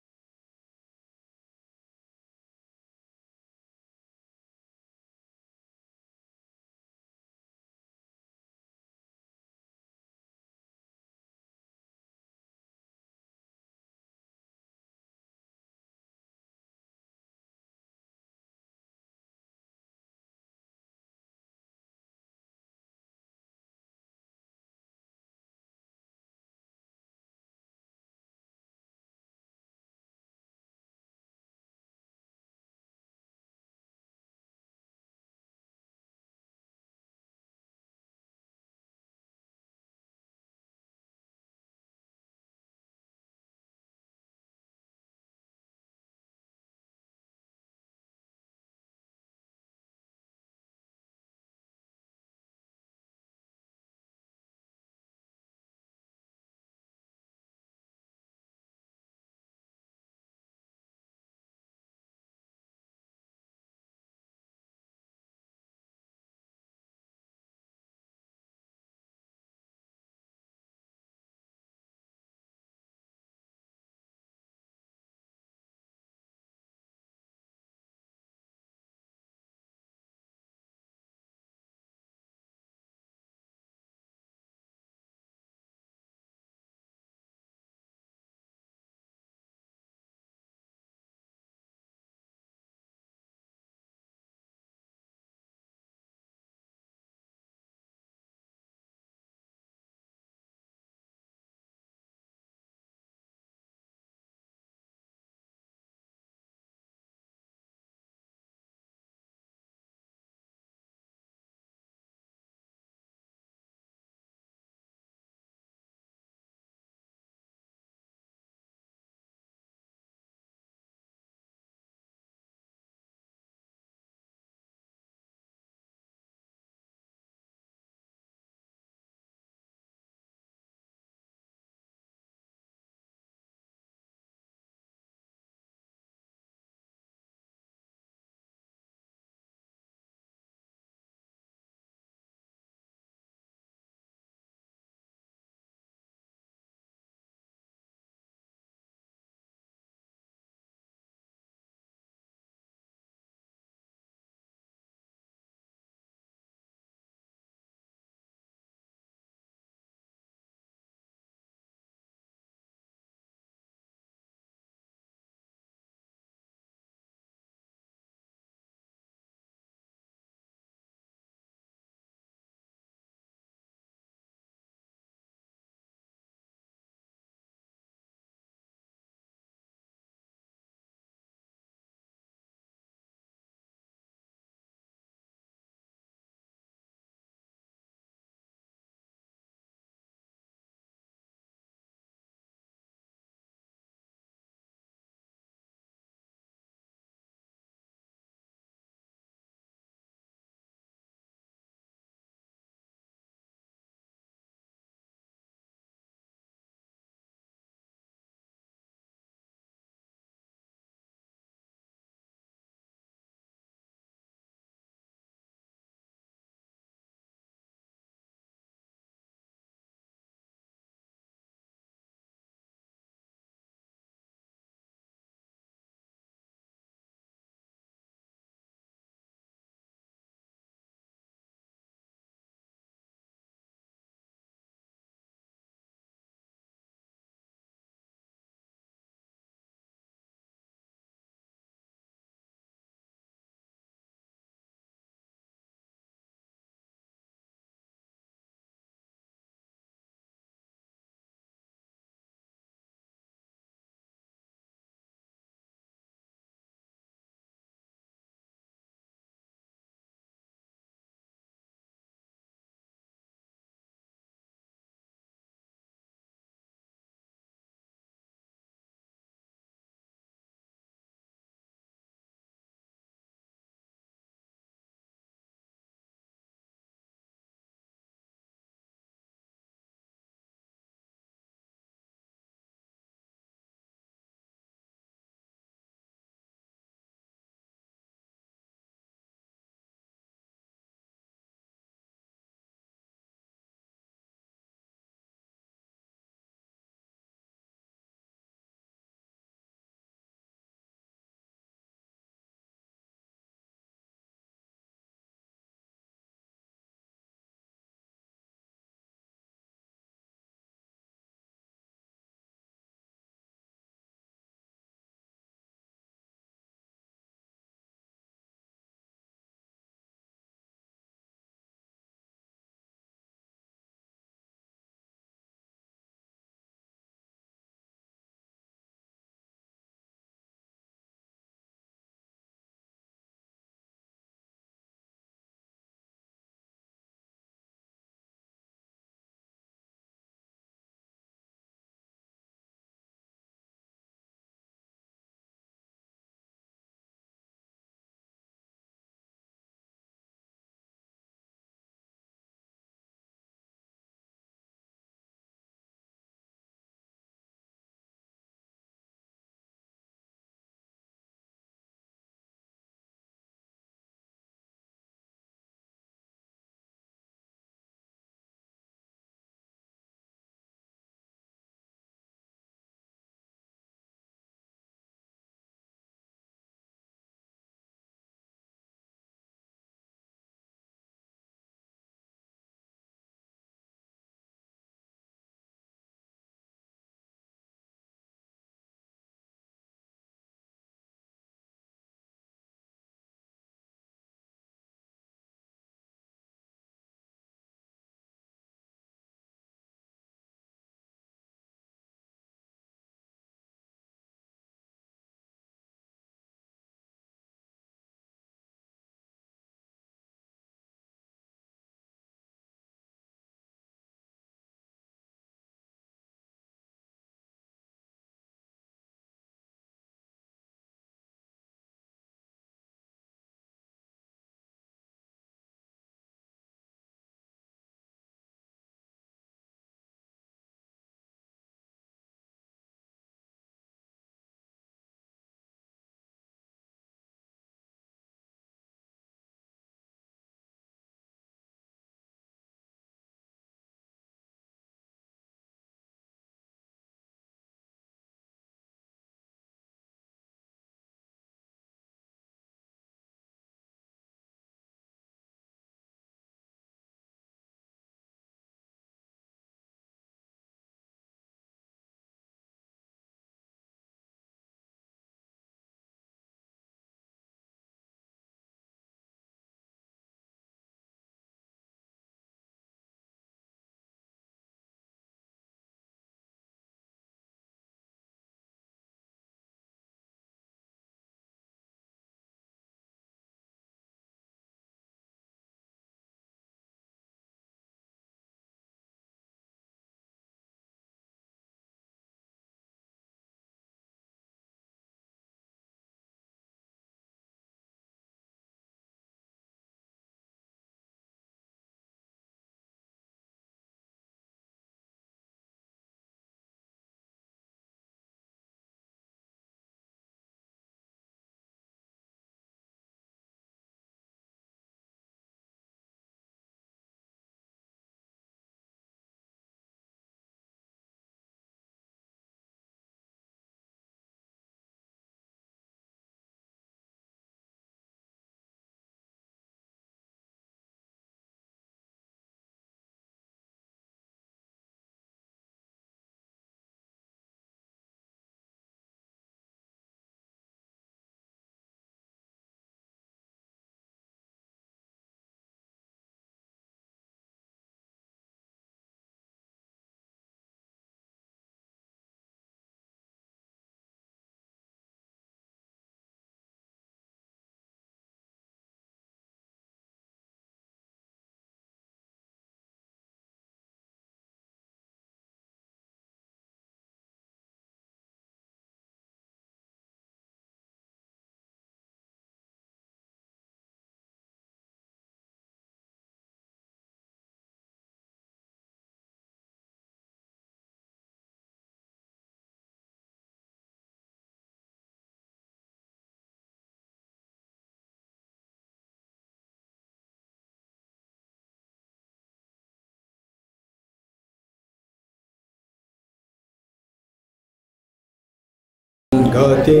gati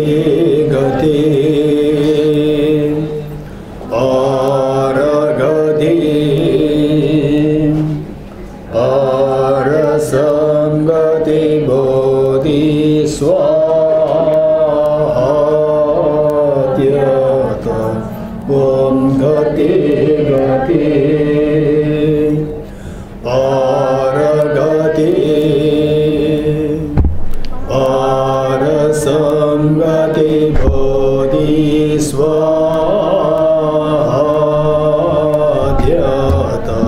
gati paragati parasangati bodhiswatyata om gati gati paragati parasangati bodhiswatyata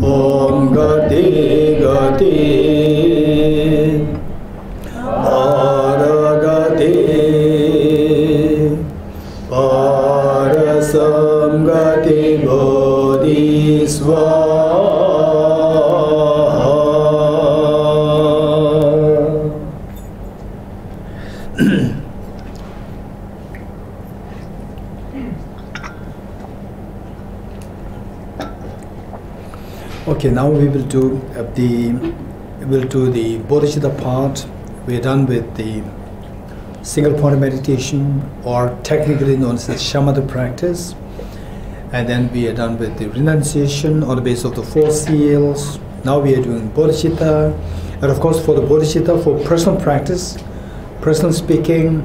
om gati gati paragati parasangati bodhiswatyata. Okay, now we will do the Bodhicitta part. We are done with the single point of meditation, or technically known as the shamatha practice, and then we are done with the renunciation on the basis of the 4 seals. Now we are doing Bodhicitta, and of course for the Bodhicitta, for personal practice, personal speaking,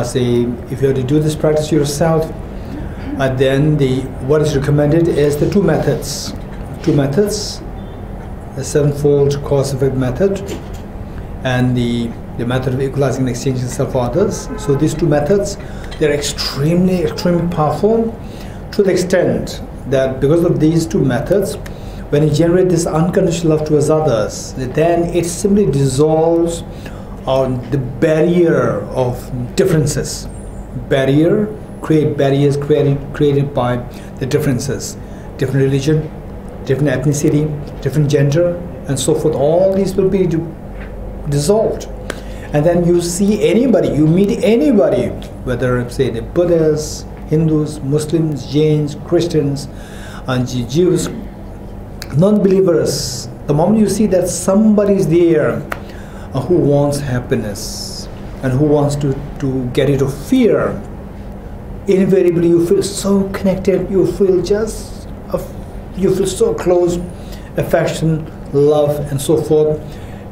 say if you have to do this practice yourself, then what is recommended is the 2 methods. 2 methods, the 7-fold cause-effect method and the method of equalizing and exchanging self for others. So these 2 methods, they're extremely powerful, to the extent that because of these 2 methods, when you generate this unconditional love towards others, then it simply dissolves the barrier of differences. Create barriers created by the differences. Different religion, different ethnicity, different gender, and so forth. All these will be dissolved. And then you see anybody, you meet anybody, whether say the Buddhists, Hindus, Muslims, Jains, Christians, and Jews, non-believers, the moment you see that somebody is there who wants happiness and who wants to get rid of fear, invariably you feel so connected, you feel so close, affection, love, and so forth,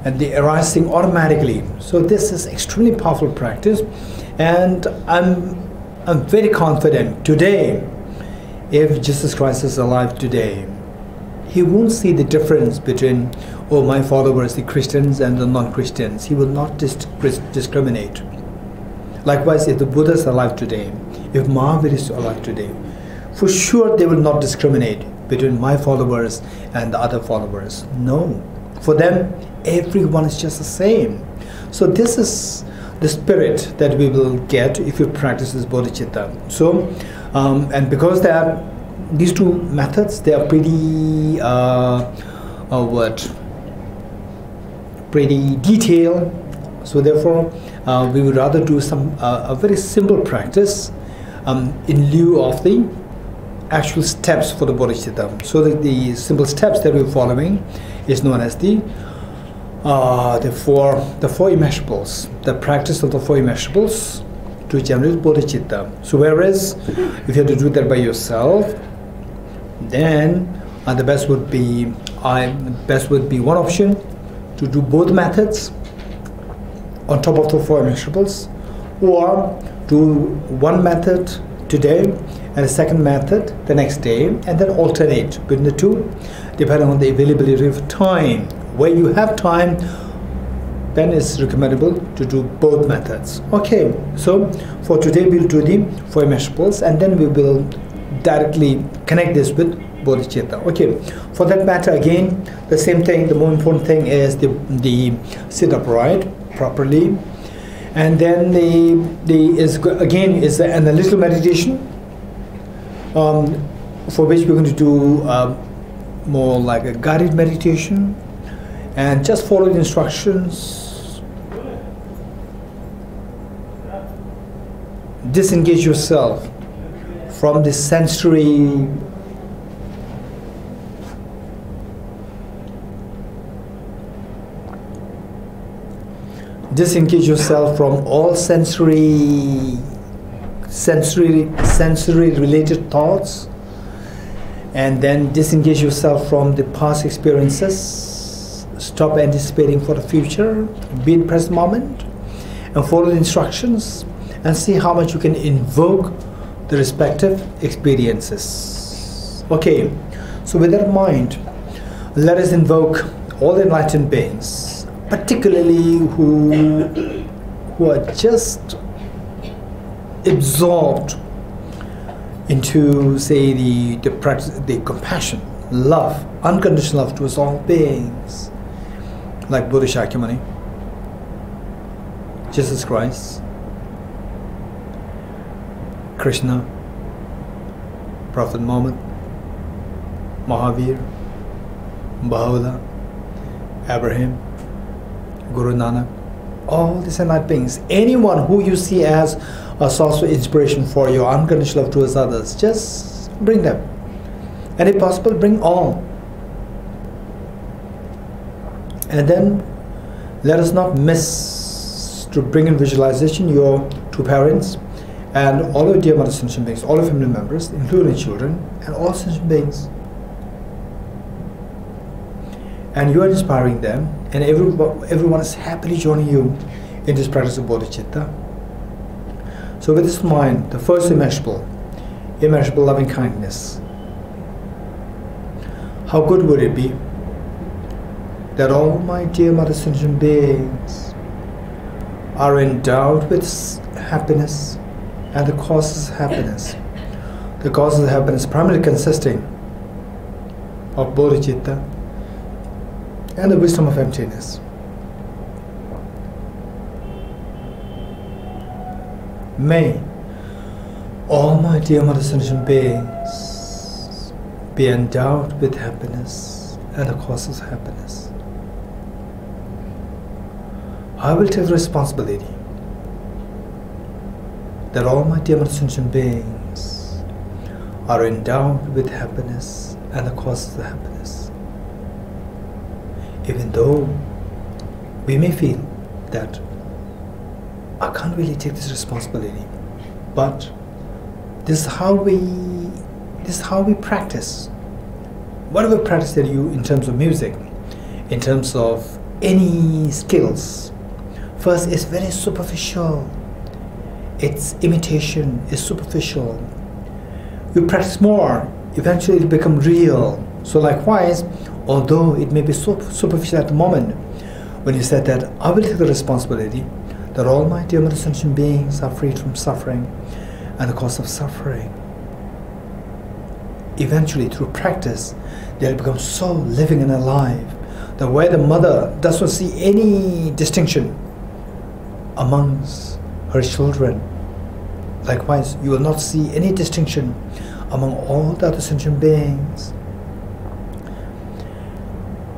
and they arising automatically. So this is extremely powerful practice, and I'm very confident today, if Jesus Christ is alive today, he won't see the difference between, oh, my followers, the Christians and the non-Christians. He will not discriminate. Likewise, if the Buddha is alive today, if Mahavir is alive today, for sure they will not discriminate between my followers and the other followers. No. For them, everyone is just the same. So this is the spirit that we will get if you practice this bodhicitta. So, and because they are these 2 methods, they are pretty pretty detailed. So therefore, we would rather do a very simple practice in lieu of the actual steps for the bodhicitta. So the simple steps that we're following is known as the four immeasurables, the practice of the 4 immeasurables to generate bodhicitta. So whereas if you have to do that by yourself, then the best would be one option to do both methods on top of the 4 immeasurables, or do one method today and a second method the next day, and then alternate between the 2 depending on the availability of time. Where you have time, then it's recommendable to do both methods. Okay, so for today we'll do the 4 immeasurables, and then we will directly connect this with bodhicitta. Okay, for that matter, again, the same thing, the more important thing is the sit upright properly, and then is the analytical meditation, for which we're going to do more like a guided meditation, and just follow the instructions. Disengage yourself from the sensory Disengage yourself from all sensory related thoughts, and then disengage yourself from the past experiences. Stop anticipating for the future. Be in the present moment and follow the instructions and see how much you can invoke the respective experiences. Okay, so with that in mind, let us invoke all enlightened beings, particularly who are just absorbed into, say, the practice, the compassion, love, unconditional love towards all beings, like Buddha Shakyamuni, Jesus Christ, Krishna, Prophet Muhammad, Mahavir, Baha'u'llah, Abraham, Guru Nanak, all these enlightened beings. Anyone who you see as a source of inspiration for your unconditional love towards others, just bring them. And if possible, bring all. And then let us not miss to bring in visualization your two parents and all your dear mother sentient beings, all your family members, including children, and all sentient beings. And you are inspiring them, and everyone is happily joining you in this practice of Bodhicitta. So with this in mind, the first immeasurable loving kindness. How good would it be that all my dear mother sentient beings are endowed with happiness and the causes of happiness. The causes of happiness primarily consisting of Bodhicitta and the wisdom of emptiness. May all my dear mother sentient beings be endowed with happiness and the causes of happiness. I will take the responsibility that all my dear mother sentient beings are endowed with happiness and the causes of happiness. Even though we may feel that I can't really take this responsibility, but this is how we practice. Whatever practice that you, in terms of music, in terms of any skills, first it's very superficial. Its imitation is superficial. You practice more, eventually it becomes real. So likewise, although it may be so superficial at the moment, when you said that I will take the responsibility that all my dear mother sentient beings are freed from suffering and the cause of suffering, eventually through practice they'll become so living and alive that where the mother does not see any distinction amongst her children, likewise you will not see any distinction among all the other sentient beings.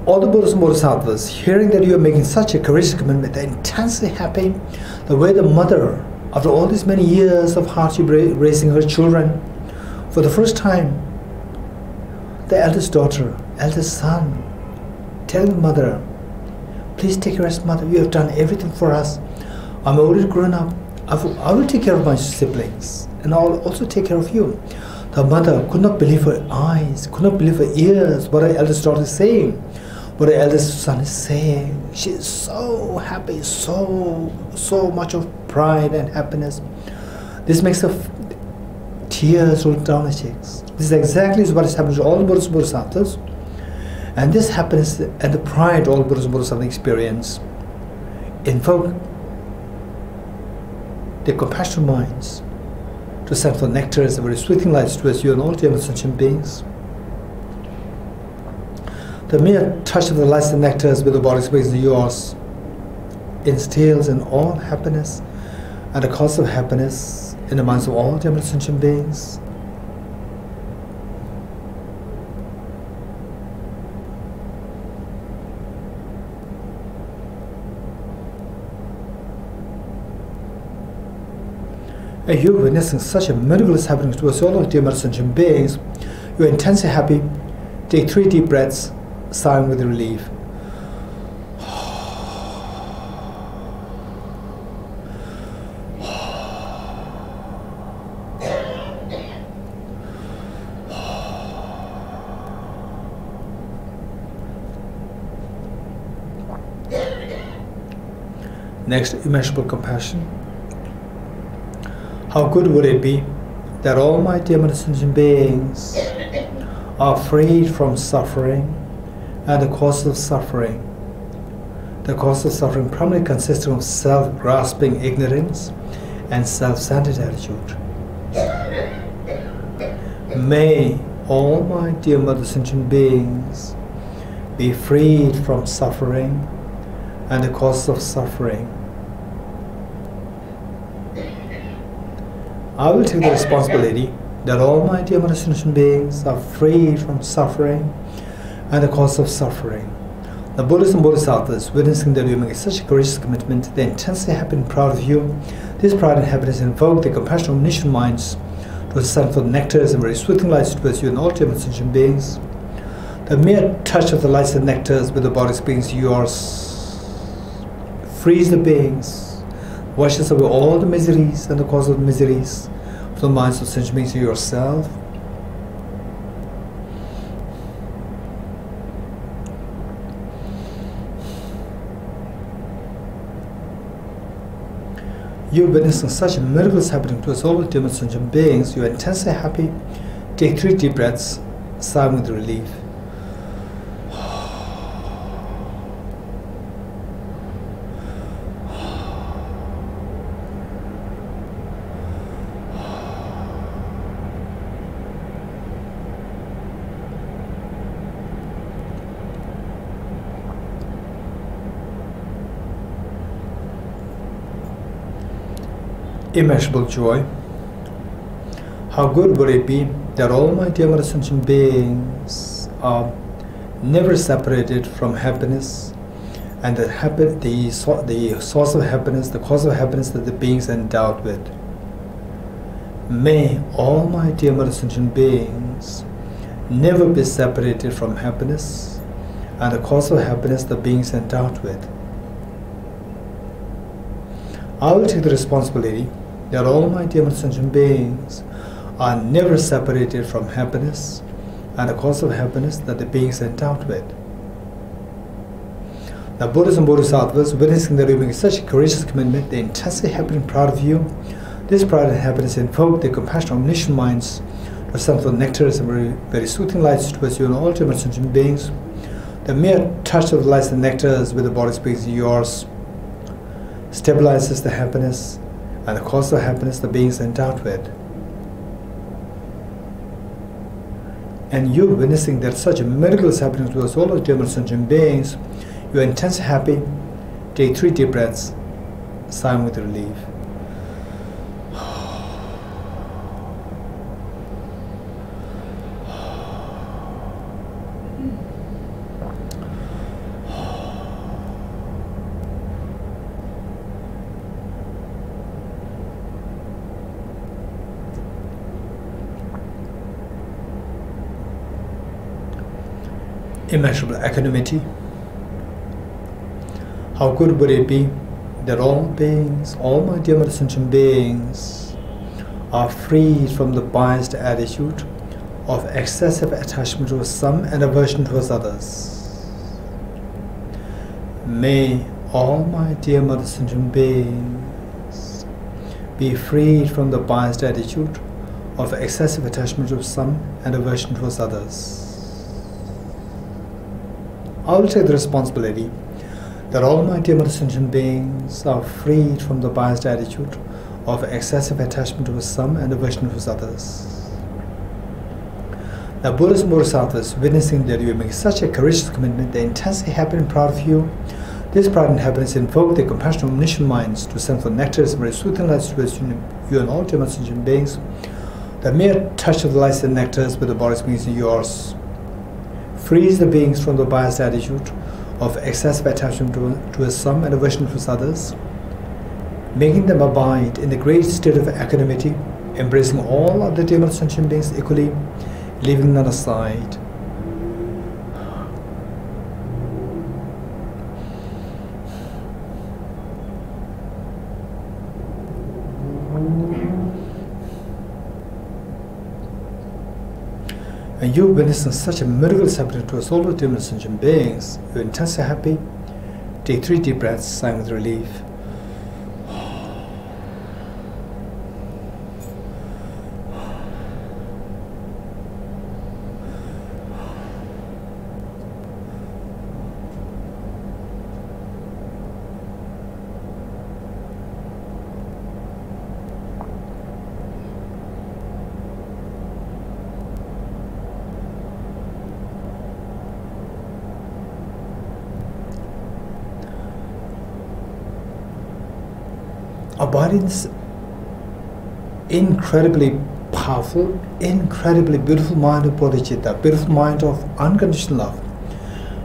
All the Buddhas and Bodhisattvas, hearing that you are making such a courageous commitment, they're intensely happy the way the mother, after all these many years of hardship raising her children, for the first time, the eldest daughter, eldest son, telling the mother, please take rest, mother, you have done everything for us. I'm already grown up. I will take care of my siblings, and I'll also take care of you. The mother could not believe her eyes, could not believe her ears, what her eldest daughter is saying, what her eldest son is saying. She is so happy, so much of pride and happiness. This makes her tears roll down her cheeks. This is exactly what is happening to all the Buddhas and Bodhisattvas. And this happiness and the pride all Buddhas and Bodhisattvas experience invoke their compassionate minds to send for nectars, the very sweeting lights towards you and all dear sentient beings. The mere touch of the lights and nectars with the body space of yours instills in all happiness and the cause of happiness in the minds of all dear sentient beings. And you're witnessing such a miraculous happening towards all of dear sentient beings. You're intensely happy. Take 3 deep breaths, sighing with relief. Next, immeasurable compassion. How good would it be that all my dear sentient beings are freed from suffering and the cause of suffering. The cause of suffering primarily consisting of self-grasping ignorance and self-centered attitude. May all my dear mother sentient beings be freed from suffering and the cause of suffering. I will take the responsibility that all my dear mother sentient beings are freed from suffering and the cause of suffering. The Buddhas and Bodhisattvas, witnessing that you make such a courageous commitment, they intensely happy and proud of you. This pride and happiness invoke the compassionate omniscient minds to ascend for the nectars and very soothing lights towards you and all dear sentient beings. The mere touch of the lights and nectars with the body's beings yours frees the beings, washes away all the miseries and the cause of the miseries from the minds of sentient beings yourself. You witnessing such miracles happening to us all with dear sentient beings, you are intensely happy. Take 3 deep breaths, sigh with relief. Immeasurable joy. How good would it be that all my dear sentient beings are never separated from happiness, and that the source of happiness, the cause of happiness that the beings are endowed with. May all my dear sentient beings never be separated from happiness, and the cause of happiness the beings are endowed with. I will take the responsibility that all my dear sentient beings are never separated from happiness and the cause of happiness that the beings are endowed with. The Buddhas and Bodhisattvas, witnessing that you make such a courageous commitment, they intensely happy and proud of you. This pride and happiness invoke the compassionate omniscient minds to ascend for the nectars and very soothing lights towards you and all dear sentient beings. The mere touch of the lights and nectars with the body's beings yours stabilizes the happiness and the cause of happiness the beings are endowed with. And you witnessing that such a miracle is happening to us all as dear sentient beings, you are intensely happy. Take 3 deep breaths, sigh with relief. Immeasurable equanimity. How good would it be that all beings, all my dear sentient beings, are freed from the biased attitude of excessive attachment towards some and aversion towards others. May all my dear mother sentient beings be freed from the biased attitude of excessive attachment towards some and aversion towards others. I will take the responsibility that all my dear sentient beings are freed from the biased attitude of excessive attachment towards some and aversion towards others. The Buddhas and Bodhisattvas, witnessing that you make such a courageous commitment, they are intensely happy and proud of you. This pride and happiness invoke the compassionate omniscient minds to send for nectars and very soothing lights towards you and all dear sentient beings. The mere touch of the lights and nectars with the body's beings yours frees the beings from the biased attitude of excessive attachment towards some and aversion towards others, making them abide in the great state of equanimity, embracing all other dear sentient beings equally, leaving none aside. And you witnessing such a miracle is happening to us all with dear sentient beings, you're intensely happy. Take 3 deep breaths, sighing with relief. abiding this incredibly powerful, incredibly beautiful mind of Bodhicitta, beautiful mind of unconditional love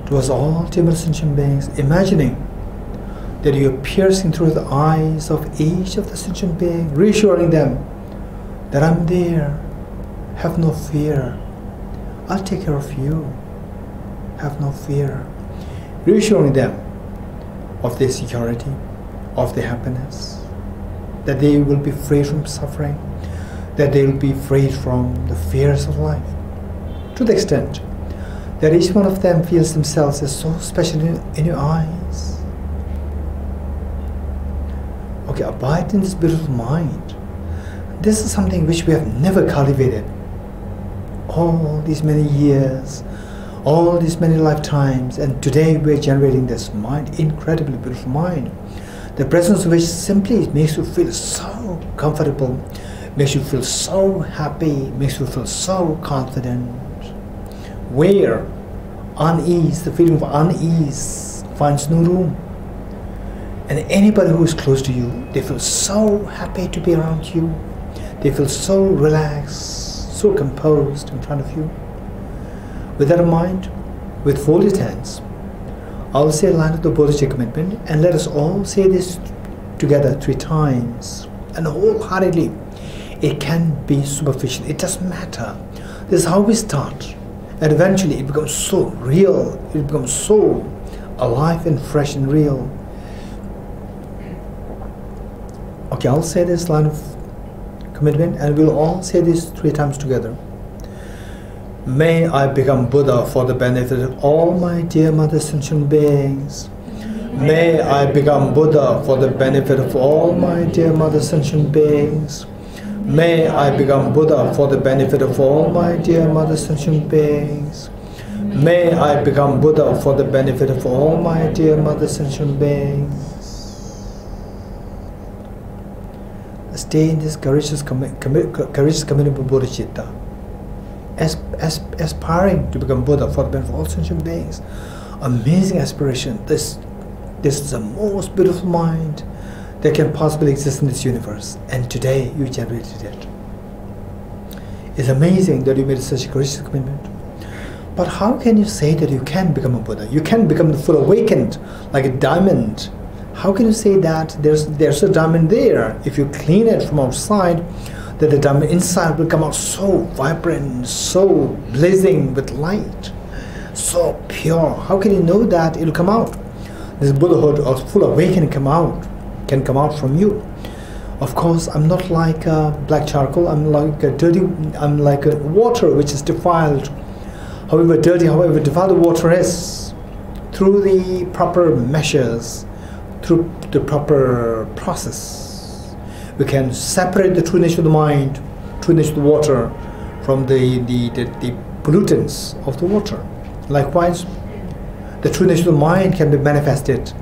towards all ultimate sentient beings, imagining that you are piercing through the eyes of each of the sentient beings, reassuring them that I'm there, have no fear, I'll take care of you, have no fear, reassuring them of their security, of their happiness, that they will be free from suffering, that they will be freed from the fears of life, to the extent that each one of them feels themselves as so special in your eyes. Okay, abide in this beautiful mind. This is something which we have never cultivated. All these many years, all these many lifetimes, and today we are generating this mind, incredibly beautiful mind, the presence of which simply makes you feel so comfortable, makes you feel so happy, makes you feel so confident. Where unease, the feeling of unease finds no room. And anybody who is close to you, they feel so happy to be around you. They feel so relaxed, so composed in front of you. With that in mind, with folded hands, I'll say a line of the Bodhicitta commitment, and let us all say this together 3 times, and wholeheartedly. It can be superficial, it doesn't matter. This is how we start, and eventually it becomes so real, it becomes so alive and fresh and real. Okay, I'll say this line of commitment, and we'll all say this 3 times together. May I become Buddha for the benefit of all my dear mother sentient beings. May I become Buddha for the benefit of all my dear mother sentient beings. May I become Buddha for the benefit of all my dear mother sentient beings. May I become Buddha for the benefit of all my dear mother sentient beings. Stay in this courageous commitment of Bodhicitta, aspiring to become Buddha for the benefit of all sentient beings. Amazing aspiration. This is the most beautiful mind that can possibly exist in this universe, and today you generated it. It's amazing that you made such a courageous commitment. But how can you say that you can become a Buddha? You can become the full awakened, like a diamond. How can you say that there's a diamond there? If you clean it from outside, that the diamond inside will come out so vibrant, so blazing with light, so pure. How can you know that it will come out? This Buddhahood or full awakening can come out from you. Of course, I'm not like black charcoal. I'm like a water which is defiled. However dirty, however defiled the water is, through the proper measures, through the proper process, we can separate the true nature of the mind, true nature of the water, from the pollutants of the water. Likewise, the true nature of the mind can be manifested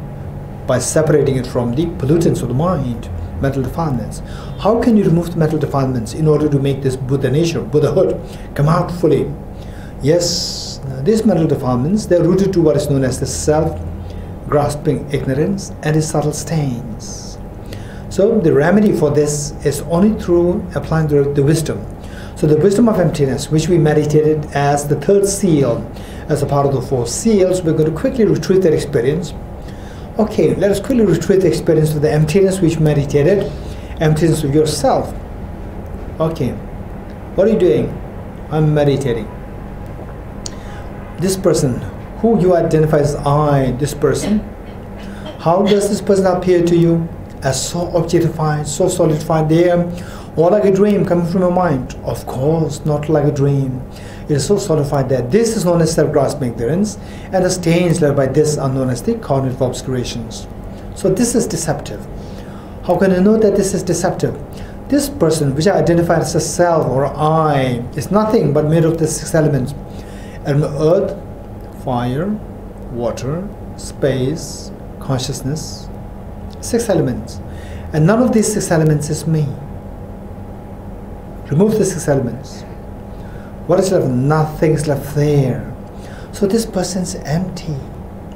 by separating it from the pollutants of the mind, mental defilements. How can you remove the mental defilements in order to make this Buddha nature, Buddhahood, come out fully? Yes, these mental defilements, they are rooted to what is known as the self-grasping ignorance and its subtle stains. So the remedy for this is only through applying the wisdom. So the wisdom of emptiness, which we meditated as the 3rd seal, as a part of the 4 seals, we're going to quickly retrieve that experience. Okay, let us quickly retrieve the experience of the emptiness which meditated, emptiness of yourself. Okay, what are you doing? I'm meditating. This person, who you identify as I, this person, how does this person appear to you? As so objectified, so solidified there, or like a dream coming from your mind? Of course, not like a dream. It is so solidified that this is known as self-grasping ignorance, and the stains led by this are known as the cognitive obscurations. So this is deceptive. How can I know that this is deceptive? This person, which I identify as a self or I, is nothing but made of the 6 elements: earth, fire, water, space, consciousness. 6 elements. And none of these 6 elements is me. Remove the 6 elements. What is left? Nothing is left there. So this person is empty.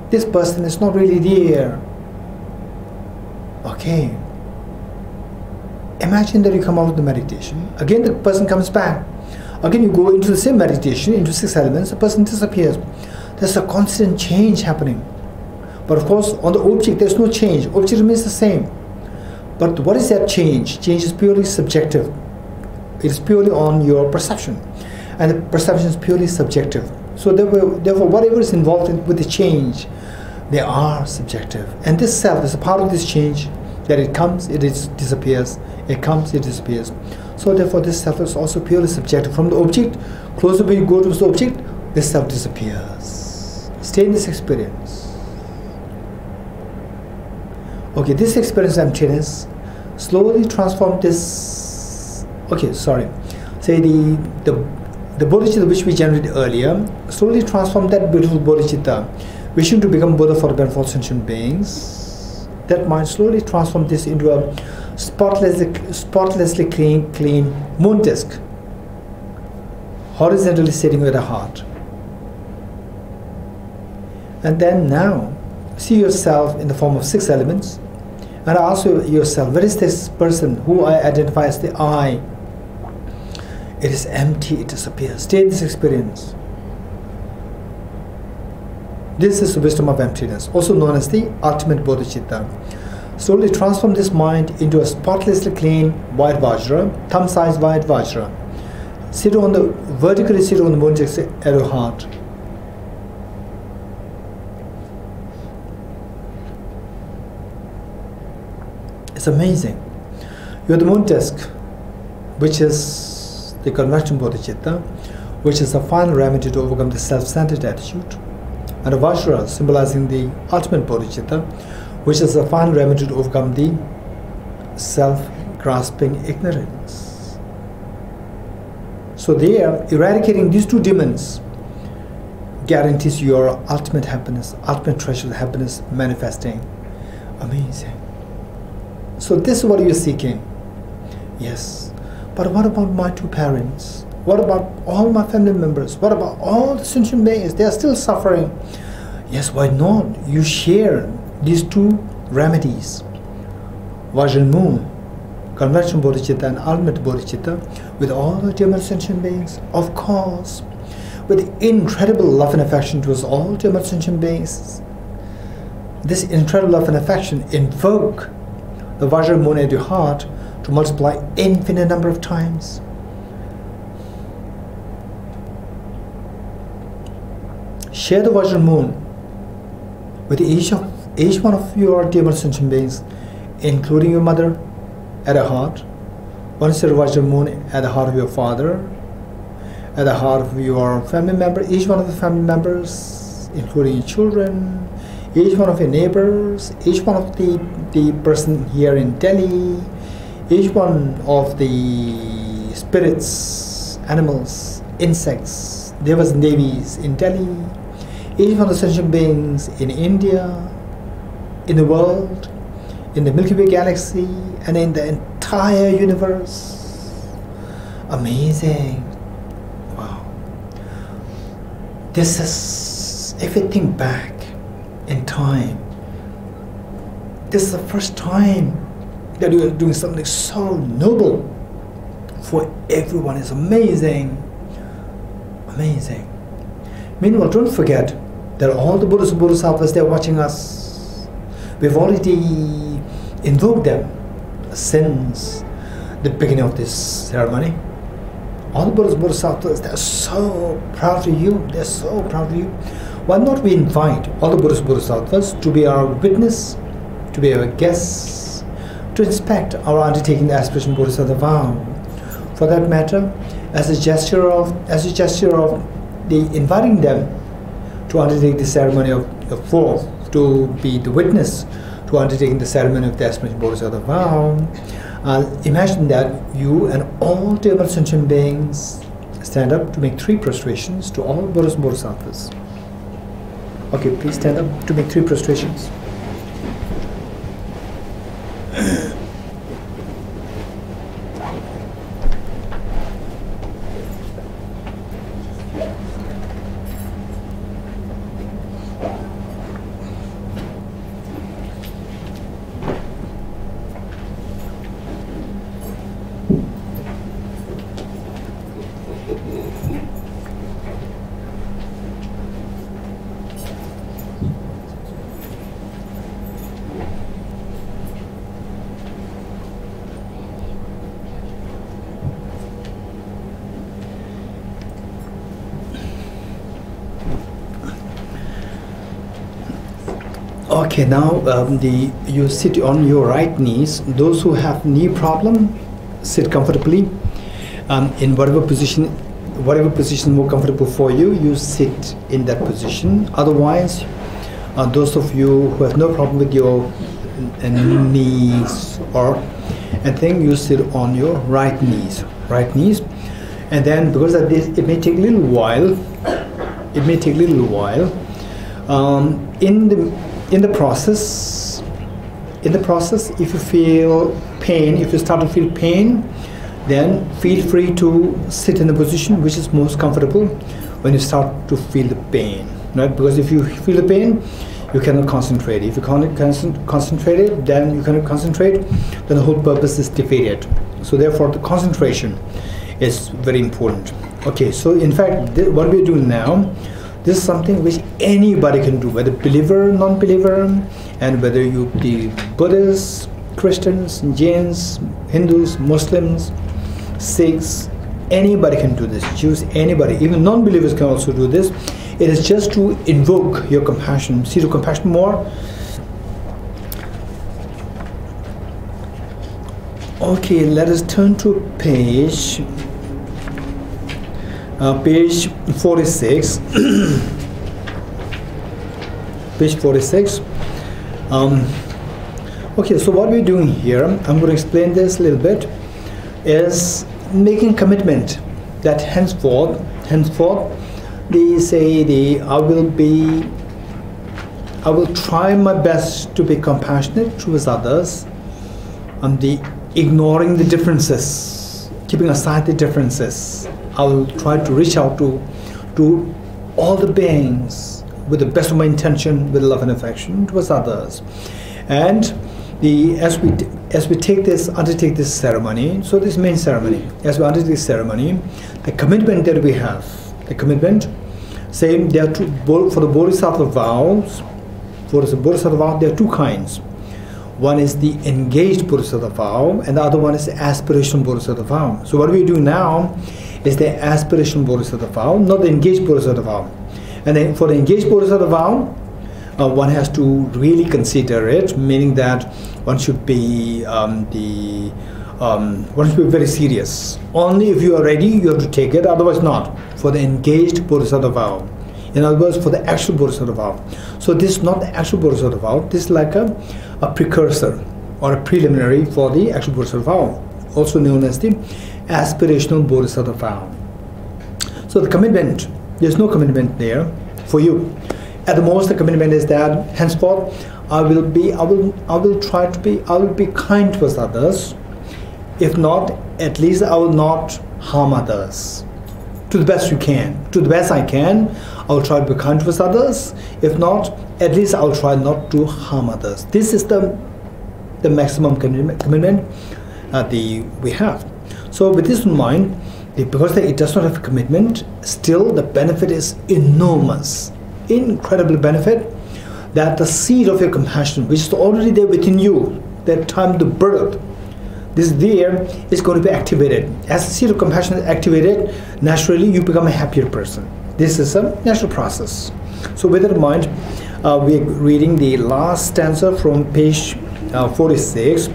This person is not really there. Okay. Imagine that you come out of the meditation. Again, the person comes back. Again, you go into the same meditation, into 6 elements, the person disappears. There's a constant change happening. But of course, on the object, there's no change. Object remains the same. But what is that change? Change is purely subjective. It is purely on your perception. And the perception is purely subjective. So therefore whatever is involved with the change, they are subjective. And this self is a part of this change, that it comes, it disappears. It comes, it disappears. So therefore this self is also purely subjective. From the object, closer you go to the object, this self disappears. Stay in this experience. Okay, this experience of emptiness, slowly transform this. Okay, sorry. Say the Bodhicitta which we generated earlier, slowly transform that beautiful Bodhicitta, wishing to become Buddha for the benefit of sentient beings. That mind slowly transform this into a spotlessly clean moon disk, horizontally sitting with a heart. And then now, see yourself in the form of 6 elements, and ask yourself, where is this person who I identify as the I? It is empty, it disappears. Stay in this experience. This is the wisdom of emptiness, also known as the ultimate Bodhicitta. Slowly transform this mind into a spotlessly clean white Vajra, thumb-sized white Vajra. Vertically sit on the moon disk at your heart. It's amazing. You are the moon disk, which is the convention Bodhicitta, which is the final remedy to overcome the self-centered attitude, and a Vajra symbolizing the ultimate Bodhicitta, which is the final remedy to overcome the self-grasping ignorance. So there, eradicating these 2 demons guarantees your ultimate happiness, ultimate treasure happiness manifesting. Amazing. So this is what you're seeking. Yes. But what about my 2 parents? What about all my family members? What about all the sentient beings? They are still suffering. Yes, why not? You share these 2 remedies, Vajra Moon, conventional Bodhicitta and ultimate Bodhicitta, with all the dear sentient beings, of course, with incredible love and affection towards all dear sentient beings. This incredible love and affection invoke the Vajra Moon at your heart to multiply infinite number of times. Share the Vajra Moon with each one of your dear sentient beings, including your mother at her heart. One is the Vajra Moon at the heart of your father, at the heart of your family member, each one of the family members, including your children, each one of your neighbors, each one of the person here in Delhi, each one of the spirits, animals, insects, devas and devis in Delhi, each one of the sentient beings in India, in the world, in the Milky Way galaxy, and in the entire universe. Amazing. Wow. This is, if you think back in time, this is the first time that you are doing something so noble for everyone. It's amazing. Amazing. Meanwhile, don't forget that all the Buddhas and Bodhisattvas, they're watching us. We've already invoked them since the beginning of this ceremony. All the Buddhas and Bodhisattvas, they're so proud of you. They're so proud of you. Why not we invite all the Buddhas and Bodhisattvas to be our witness, to be our guests, to inspect our undertaking the Aspirational Bodhisattva vow. For that matter, as a gesture of the inviting them to undertake the ceremony of to be the witness to undertaking the ceremony of the Aspirational Bodhisattva vow. Imagine that you and all the sentient beings stand up to make 3 prostrations to all Buddhas and Bodhisattvas. Okay, please stand up to make 3 prostrations. Okay, now you sit on your right knees. Those who have knee problem, sit comfortably. In whatever position more comfortable for you, you sit in that position. Otherwise, those of you who have no problem with your knees or anything, you sit on your right knees. And then because of this, it may take a little while. In the process, if you feel pain, if you start to feel pain, then feel free to sit in a position which is most comfortable when you start to feel the pain, right? Because if you feel the pain, you cannot concentrate. If you can't concentrate, then the whole purpose is defeated. So therefore, the concentration is very important. Okay, so in fact, what we're doing now, this is something which anybody can do, whether believer, non-believer, and whether you be Buddhists, Christians, Jains, Hindus, Muslims, Sikhs, anybody can do this. Jews, anybody, even non-believers can also do this. It is just to invoke your compassion, see the compassion more. Okay, let us turn to page 46. Page 46. Okay, so what we're doing here, I'm going to explain this a little bit, is making commitment that henceforth, they say I will try my best to be compassionate towards others, ignoring the differences, keeping aside the differences. I will try to reach out to all the beings with the best of my intention, with love and affection towards others. And as we undertake this ceremony, so this main ceremony, as we undertake this ceremony, the commitment that we have, same, there are for the Bodhisattva vows, there are two kinds. One is the engaged Bodhisattva vow, and the other one is the aspirational Bodhisattva vow. So what we do now is the aspirational Bodhisattva vow, not the engaged Bodhisattva vow. And then for the engaged Bodhisattva vow, one has to really consider it, meaning that one should be very serious. Only if you are ready, you have to take it, otherwise not. For the engaged Bodhisattva vow. In other words, for the actual Bodhisattva vow. So this is not the actual Bodhisattva vow, this is like a precursor or a preliminary for the actual Bodhisattva vow, also known as the aspirational Bodhisattva vow. So the commitment, there's no commitment there for you. At the most, the commitment is that henceforth I will be kind towards others. If not, at least I will not harm others. To the best you can. To the best I can, I will try to be kind towards others. If not, at least I will try not to harm others. This is the maximum commitment we have. So with this in mind, because it does not have a commitment, still the benefit is enormous. Incredible benefit, that the seed of your compassion, which is already there within you, that time to birth, this there is going to be activated. As the seed of compassion is activated, naturally you become a happier person. This is a natural process. So with that in mind, we are reading the last stanza from page 46,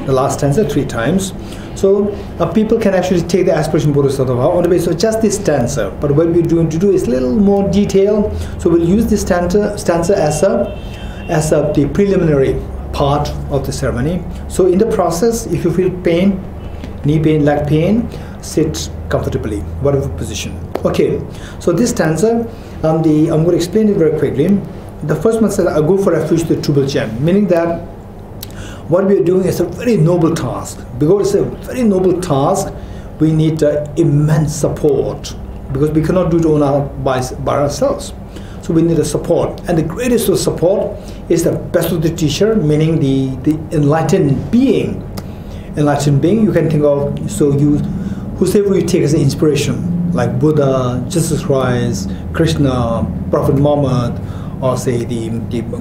the last stanza 3 times. So people can actually take the aspiration Bodhisattva vow on the basis of just this stanza. But what we're going to do is a little more detail. So we'll use this stanza as the preliminary part of the ceremony. So in the process, if you feel pain, knee pain, leg pain, sit comfortably, whatever position. Okay, so this stanza, I'm going to explain it very quickly. The first one says, I go for refuge to the Triple Gem, meaning that what we are doing is a very noble task. Because it's a very noble task, we need immense support, because we cannot do it by ourselves. So we need a support, and the greatest of support is the best of the teacher, meaning the enlightened being. Enlightened being, you can think of, whosoever you take as an inspiration, like Buddha, Jesus Christ, Krishna, Prophet Muhammad, or say the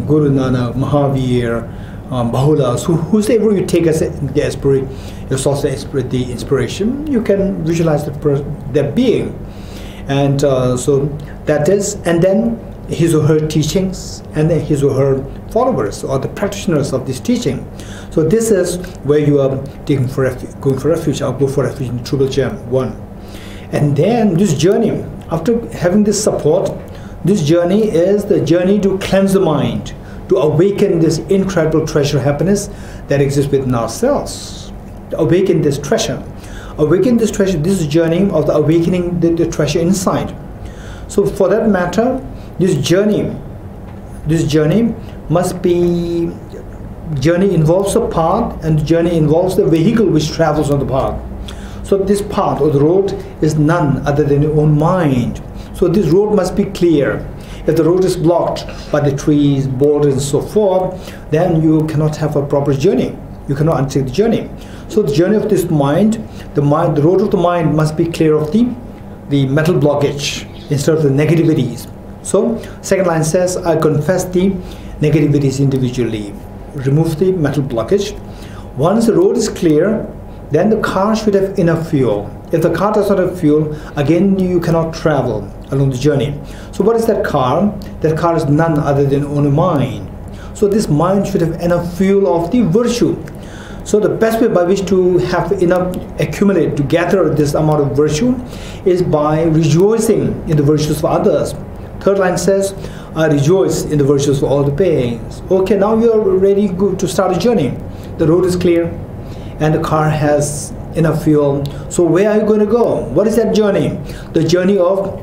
Guru Nanak, Mahavir, Bahula, so whosoever you take as the source of the inspiration, you can visualize their being. And so that is, and then his or her teachings and his or her followers or the practitioners of this teaching. So this is where you are taking for going for refuge. I'll go for refuge in Triple Gem 1. And then this journey, after having this support, this journey is the journey to cleanse the mind, to awaken this incredible treasure happiness that exists within ourselves. To awaken this treasure. Awaken this treasure, this is the journey of the awakening the treasure inside. So for that matter, this journey must be, journey involves the path, and the journey involves the vehicle which travels on the path. So this path or the road is none other than your own mind. So this road must be clear. If the road is blocked by the trees, boulders and so forth, then you cannot have a proper journey. You cannot undertake the journey. So the journey of this mind, the road of the mind must be clear of the mental blockage instead of the negativities. So second line says, I confess the negativities individually. Remove the mental blockage. Once the road is clear, then the car should have enough fuel. If the car does not have fuel, again you cannot travel along the journey. So what is that car? That car is none other than only mind. So this mind should have enough fuel of the virtue. So the best way by which to have enough accumulate, to gather this amount of virtue, is by rejoicing in the virtues of others. Third line says, I rejoice in the virtues of all the beings. Okay, now you are ready to start a journey. The road is clear and the car has enough fuel. So where are you going to go? What is that journey? The journey of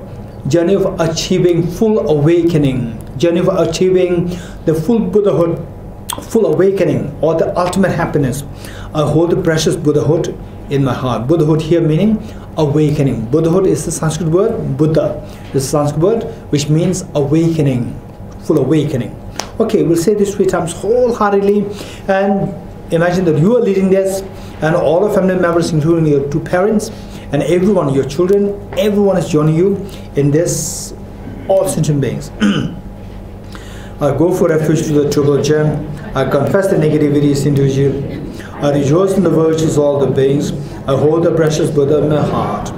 achieving full awakening, journey of achieving the full Buddhahood, full awakening, or the ultimate happiness. I hold the precious Buddhahood in my heart. Buddhahood here meaning awakening. Buddhahood is the Sanskrit word Buddha. This Sanskrit word which means awakening, full awakening. Okay, we'll say this 3 times wholeheartedly, and imagine that you are leading this, and all the family members, including your 2 parents, and everyone, your children, everyone is joining you in this, all sentient beings. I go for refuge to the Triple Gem. I confess the negativities individually. I rejoice in the virtues of all the beings. I hold the precious Buddha in my heart.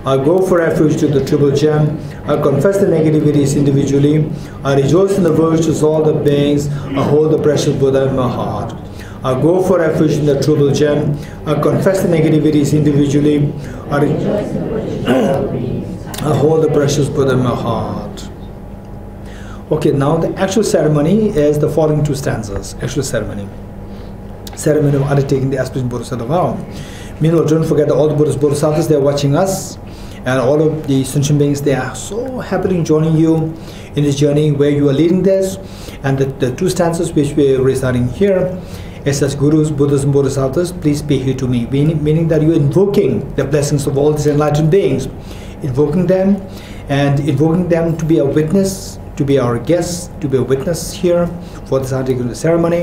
I go for refuge to the Triple Gem. I confess the negativities individually. I rejoice in the virtues of all the beings. I hold the precious Buddha in my heart. I go for refuge in the Triple Gem. I confess the negativities individually. I hold the precious Buddha in my heart. Okay, now the actual ceremony is the following 2 stanzas. Actual ceremony. Ceremony of undertaking the aspiration Bodhisattva vow. Meanwhile, don't forget that all the Buddhist Bodhisattvas, they are watching us, and all of the sentient beings, they are so happily joining you in this journey where you are leading this. And the 2 stanzas which we are reciting here, it says, Gurus, Buddhas and Bodhisattvas, please be here to me. Meaning that you are invoking the blessings of all these enlightened beings. Invoking them, and invoking them to be a witness, to be our guests, to be a witness here for this article ceremony.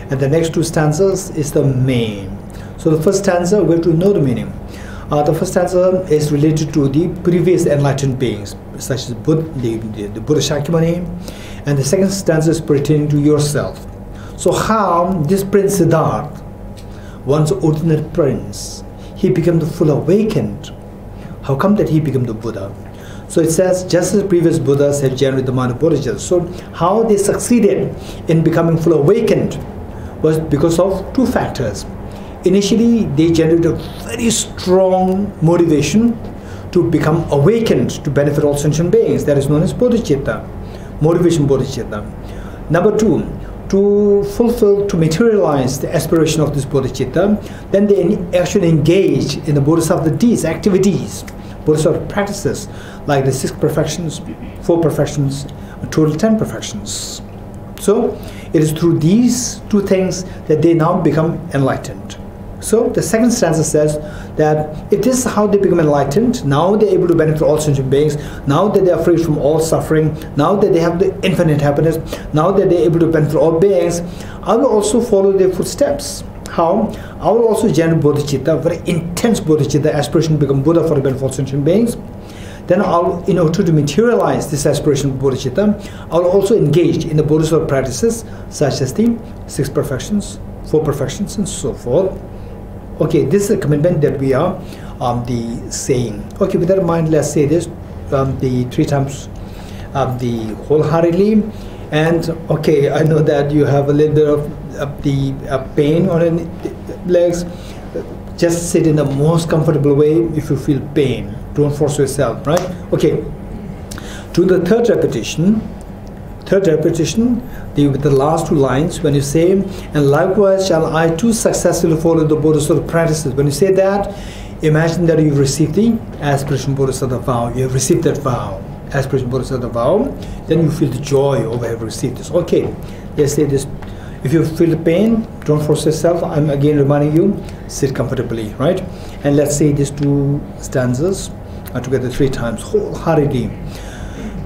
And the next 2 stanzas is the main. So the first stanza, we have to know the meaning. The first stanza is related to the previous enlightened beings, such as the Buddha Shakyamuni, and the second stanza is pertaining to yourself. So how this Prince Siddhartha, once ordinary prince, he became the full awakened. How come that he became the Buddha? So it says, just as previous Buddhas have generated the mind of Bodhicitta. So how they succeeded in becoming full awakened was because of 2 factors. Initially, they generated a very strong motivation to become awakened, to benefit all sentient beings. That is known as Bodhicitta, motivation Bodhicitta. Number 2, to fulfill, to materialize the aspiration of this Bodhicitta, then they actually engage in the Bodhisattva deeds, activities, Bodhisattva practices, like the 6 perfections, 4 perfections, a total 10 perfections. So it is through these 2 things that they now become enlightened. So the second stanza says that it is how they become enlightened. Now they're able to benefit all sentient beings. Now that they are free from all suffering. Now that they have the infinite happiness. Now that they're able to benefit all beings. I will also follow their footsteps. How? I will also generate Bodhicitta, very intense Bodhicitta, aspiration to become Buddha for the benefit of all sentient beings. Then I'll, in order to materialize this aspiration of Bodhicitta, I'll also engage in the Bodhisattva practices such as the 6 perfections, 4 perfections, and so forth. Okay, this is a commitment that we are saying. Okay, with that in mind, let's say this the 3 times the wholeheartedly. And okay, I know that you have a little bit of the pain on the legs. Just sit in the most comfortable way. If you feel pain, don't force yourself, right? Okay. To the third repetition, with the last two lines, when you say, and likewise shall I too successfully follow the Bodhisattva practices. When you say that, imagine that you've received the Aspirational Bodhisattva vow. You have received that vow, Aspirational Bodhisattva vow. Then you feel the joy of having received this. Okay, let's say this. If you feel the pain, don't force yourself. I'm again reminding you, sit comfortably, right? And let's say these two stanzas together 3 times, wholeheartedly.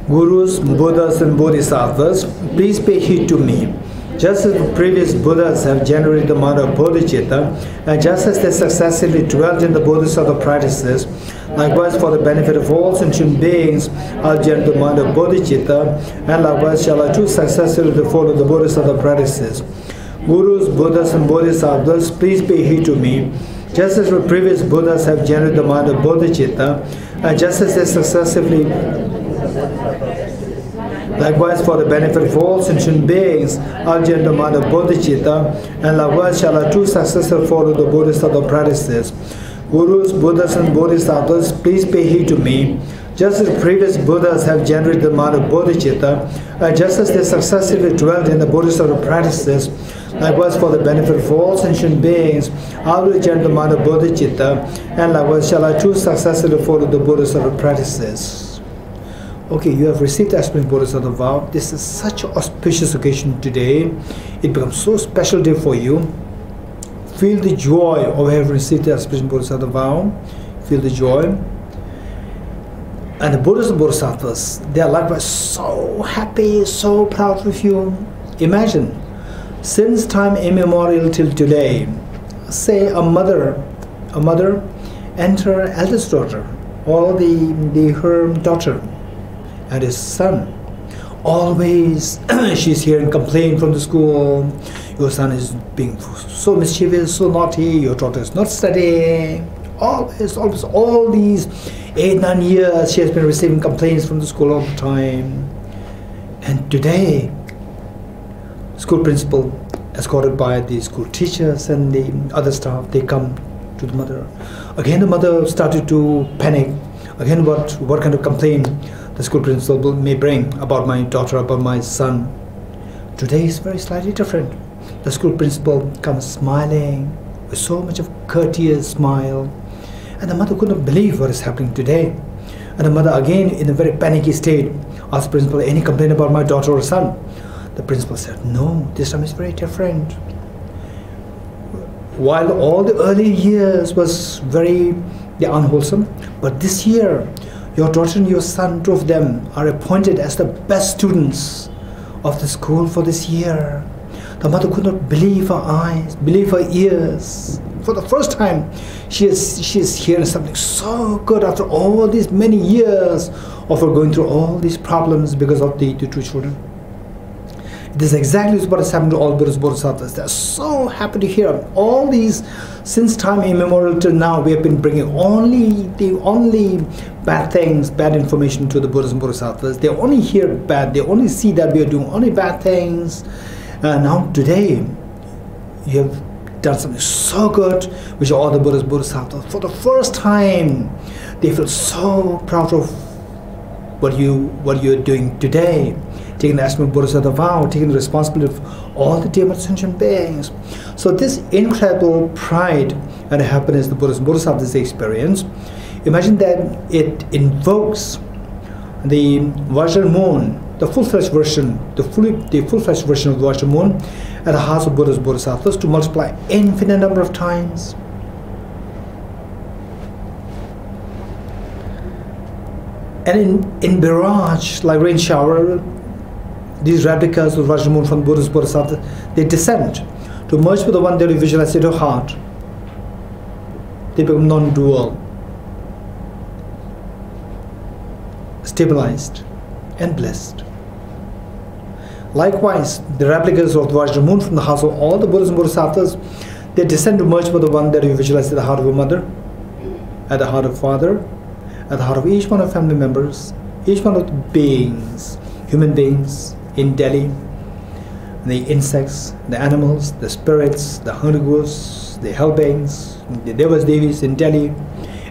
Gurus, Buddhas and Bodhisattvas, please pay heed to me. Just as the previous Buddhas have generated the mind of Bodhicitta, and just as they successfully dwelt in the Bodhisattva practices, likewise for the benefit of all sentient beings, I'll generate the mind of Bodhicitta, and likewise shall I too successfully follow the Bodhisattva practices. Gurus, Buddhas and Bodhisattvas, please pay heed to me. Just as the previous Buddhas have generated the mind of Bodhicitta, and just as they successively likewise for the benefit of all sentient beings, I'll generate the mind of Bodhicitta, and likewise shall I too successfully follow the Bodhisattva practices. Gurus, Buddhas and Bodhisattvas, please pay heed to me. Just as the previous Buddhas have generated the mind of Bodhicitta, and just as they successively dwelt in the Bodhisattva practices, likewise for the benefit of all sentient beings, I will generate the mind of Bodhicitta, and likewise shall I too successfully follow the Bodhisattva practices. Okay, you have received the Aspirational Bodhisattva vow. This is such an auspicious occasion today. It becomes so special day for you. Feel the joy of having received the Aspirational Bodhisattva vow. Feel the joy. And the Buddhas and Bodhisattvas, they are likewise so happy, so proud of you. Imagine, since time immemorial till today, say a mother and her eldest daughter, or her daughter, and his son, always she's hearing complaint from the school. Your son is being so mischievous, so naughty. Your daughter is not studying. Always, all these 8-9 years she has been receiving complaints from the school all the time. And today, school principal, escorted by the school teachers and the other staff, they come to the mother. Again, the mother started to panic. Again, what kind of complaint the school principal may bring about my daughter, about my son. Today is very slightly different. The school principal comes smiling with so much of courteous smile, and the mother could not believe what is happening today. And the mother, again in a very panicky state, asked the principal, any complaint about my daughter or son? The principal said, no, this time is very different. While all the early years was very unwholesome, but this year your daughter and your son, 2 of them, are appointed as the best students of the school for this year. The mother could not believe her eyes, believe her ears. For the first time, she is hearing something so good after all these many years of her going through all these problems because of the 2 children. This is exactly what has happened to all Buddhas, Bodhisattvas. They are so happy to hear all these. Since time immemorial till now, we have been bringing only bad things, bad information to the Buddhas and Bodhisattvas. They only hear bad. They only see that we are doing only bad things. Now today, you have done something so good, which all the Buddhas, Bodhisattvas, for the first time, they feel so proud of what you are doing today. Taking the Aspirational Bodhisattva vow, taking the responsibility of all the dear sentient beings. So this incredible pride and happiness the Buddhas and Bodhisattvas experience, imagine that it invokes the Vajra moon, the full-fledged version, the full-fledged version of the Vajra moon at the hearts of Buddhas and Bodhisattvas to multiply infinite number of times. And in barrage, like rain shower, these replicas of Vajra moon from Buddhas, Bodhisattvas, they descend to merge with the one that you visualize in your heart. They become non-dual, stabilized, and blessed. Likewise, the replicas of the Vajra moon from the hearts of all the Buddhas and Bodhisattvas, they descend to merge with the one that you visualize at the heart of your mother, at the heart of father, at the heart of each one of family members, each one of the beings, human beings in Delhi, the insects, the animals, the spirits, the Holy Ghosts, the hell beings, the Devas Devis in Delhi,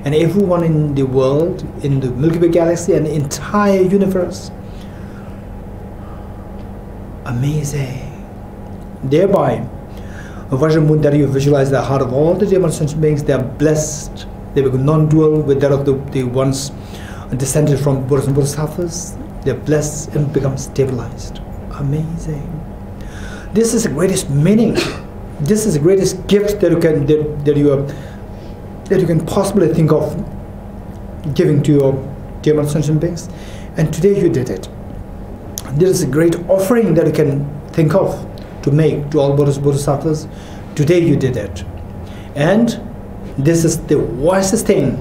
and everyone in the world, in the Milky Way galaxy and the entire universe. Amazing. Thereby, that you visualize the heart of all the demon sentient beings, they are blessed, they become non-dual with that of the ones descended from Buddhas and Bodhisattvas. They are blessed and become stabilized. Amazing. This is the greatest meaning. This is the greatest gift that you can possibly think of giving to your demon sentient beings. And today you did it. This is a great offering that you can think of to make to all Buddhas and Bodhisattvas. Today you did it. And this is the wisest thing,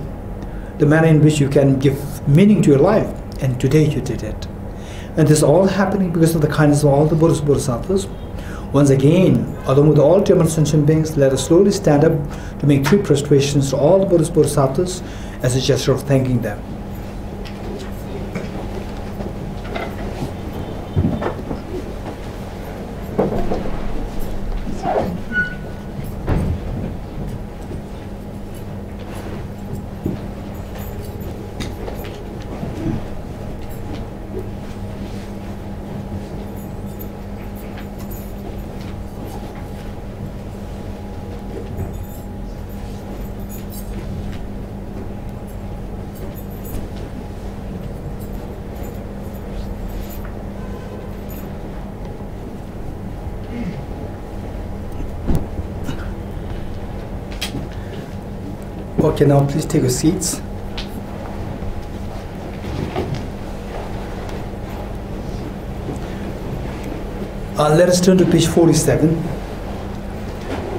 the manner in which you can give meaning to your life. And today you did it. And this is all happening because of the kindness of all the Buddhas and Bodhisattvas. Once again, along with all demon sentient beings, let us slowly stand up to make 3 prostrations to all the Buddhas and Bodhisattvas as a gesture of thanking them. Okay, now please take your seats. Let us turn to page 47.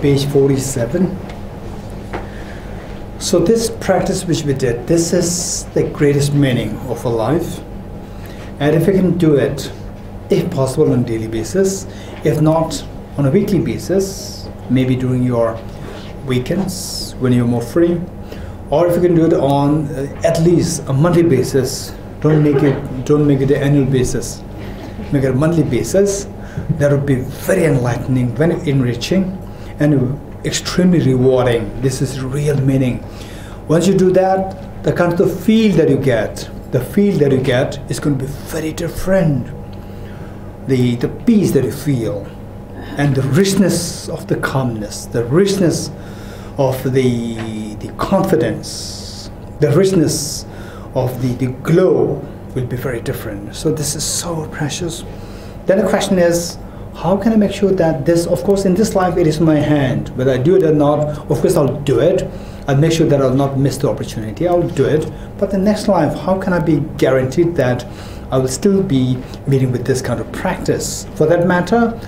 Page 47. So this practice which we did, this is the greatest meaning of a life. And if you can do it, if possible on a daily basis, if not on a weekly basis, maybe during your weekends when you're more free, or if you can do it on at least a monthly basis, don't make it an annual basis, make it a monthly basis. That would be very enlightening, very enriching, and extremely rewarding. This is real meaning. Once you do that, the kind of feel that you get, is going to be very different. The peace that you feel, and the richness of the calmness, the richness of the confidence, the richness of the glow will be very different. So this is so precious. Then the question is, how can I make sure that this, of course in this life it is in my hand, whether I do it or not, of course I'll do it. I'll make sure that I'll not miss the opportunity, I'll do it. But the next life, how can I be guaranteed that I will still be meeting with this kind of practice? For that matter,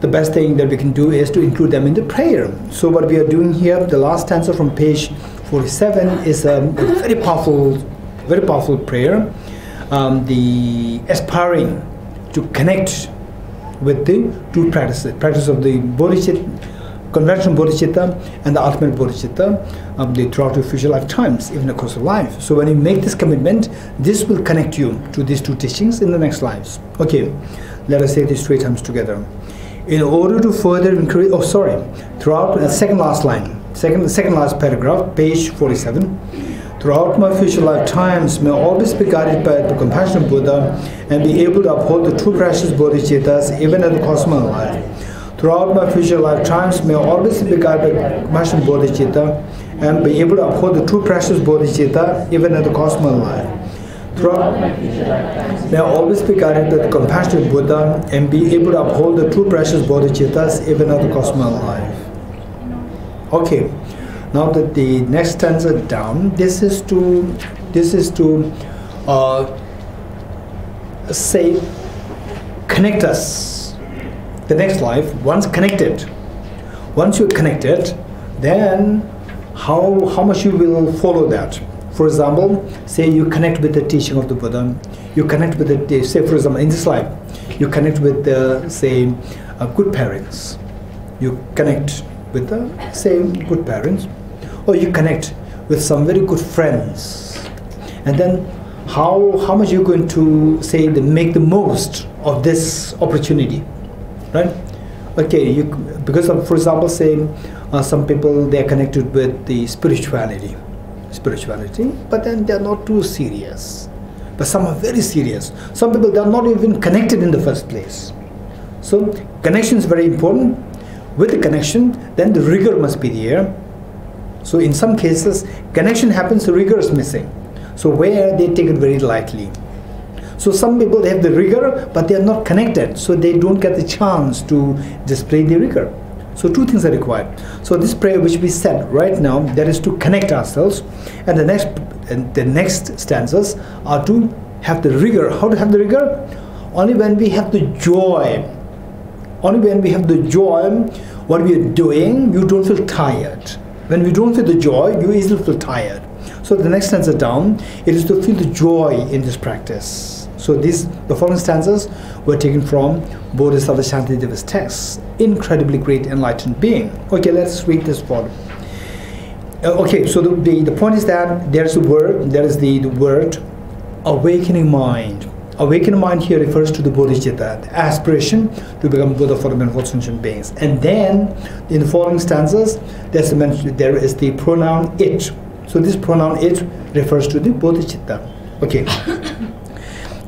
the best thing that we can do is to include them in the prayer. So what we are doing here, the last stanza from page 47 is a very powerful prayer. The aspiring to connect with the 2 practices, practice of the Bodhicitta, conventional Bodhicitta and the ultimate Bodhicitta, throughout your future lifetimes, even the course of life. So when you make this commitment, this will connect you to these 2 teachings in the next lives. Okay, let us say this 3 times together. In order to further increase, throughout the second last line, second last paragraph, page 47. Throughout my future lifetimes, may I always be guided by the compassionate Buddha and be able to uphold the 2 precious Bodhicittas even at the cost of my life. Throughout my future lifetimes, may I always be guided by the compassionate Bodhicitta and be able to uphold the 2 precious Bodhicitta even at the cost of my life. Throughout my future lifetimes, may I always be guided by the compassionate Buddha and be able to uphold the 2 precious Bodhicittas even at the cost of my life. Okay. Now that the next stanza down, this is to say, connect us. The next life, once connected, once you're connected, then how much you will follow that. For example, say you connect with the teaching of the Buddha, you connect with the, say for example, in this life, you connect with the, say, good parents. You connect with the, say, good parents, or you connect with some very good friends. And then how much you're going to say make the most of this opportunity, right? Okay, because of, for example, say some people, they are connected with the spirituality, but then they are not too serious. But some are very serious. Some people, they are not even connected in the first place. So connection is very important. With the connection, then the rigor must be there. So in some cases, connection happens, the rigor is missing. So where they take it very lightly. So some people, they have the rigor, but they are not connected. So they don't get the chance to display the rigor. So two things are required. So this prayer which we said right now, that is to connect ourselves. And the next stanzas are to have the rigor. How to have the rigor? Only when we have the joy. Only when we have the joy, what we are doing, you don't feel tired. When we don't feel the joy, you easily feel tired. So the next stanza down, it is to feel the joy in this practice. So the following stanzas were taken from Bodhisattva Shantideva's text. Incredibly great enlightened being. Okay, let's read this forward. Okay, so the point is that there is a word, there is the word awakening mind. Awakening mind here refers to the Bodhichitta, the aspiration to become Buddha for the manifold sentient beings. And then in the following stanzas, there is the pronoun it. So this pronoun it refers to the Bodhichitta. Okay.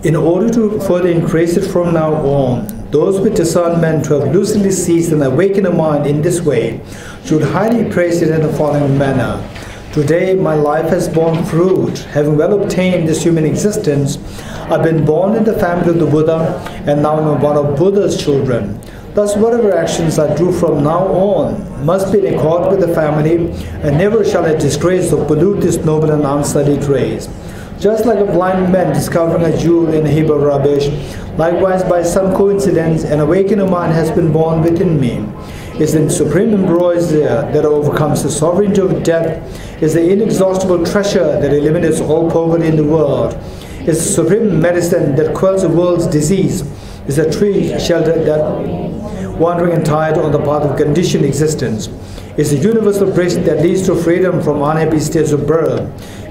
In order to further increase it from now on, those with discernment who have lucidly seized and awakened a mind in this way should highly praise it in the following manner. Today my life has borne fruit. Having well obtained this human existence, I've been born in the family of the Buddha, and now I'm one of Buddha's children. Thus whatever actions I do from now on must be in accord with the family, and never shall I disgrace or pollute this noble and unsullied race. Just like a blind man discovering a jewel in a heap of rubbish, likewise by some coincidence an awakened mind has been born within me. Is the supreme ambrosia that overcomes the sovereignty of death, is the inexhaustible treasure that eliminates all poverty in the world, is the supreme medicine that quells the world's disease, is a tree sheltered that wandering and tired on the path of conditioned existence, is the universal bridge that leads to freedom from unhappy states of birth,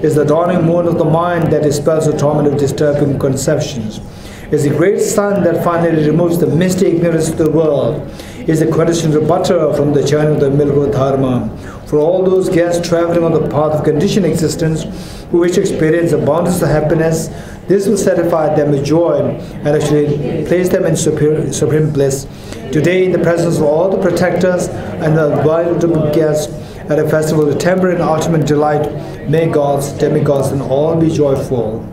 is the dawning moon of the mind that dispels the torment of disturbing conceptions, is the great sun that finally removes the misty ignorance of the world, is the quintessential butter from the churn of the milk of Dharma. For all those guests traveling on the path of conditioned existence who wish to experience abundance of happiness, this will satisfy them with joy and actually place them in supreme bliss. Today, in the presence of all the protectors and the valuable guests at a festival of temporary and ultimate delight, may gods, demigods, and all be joyful.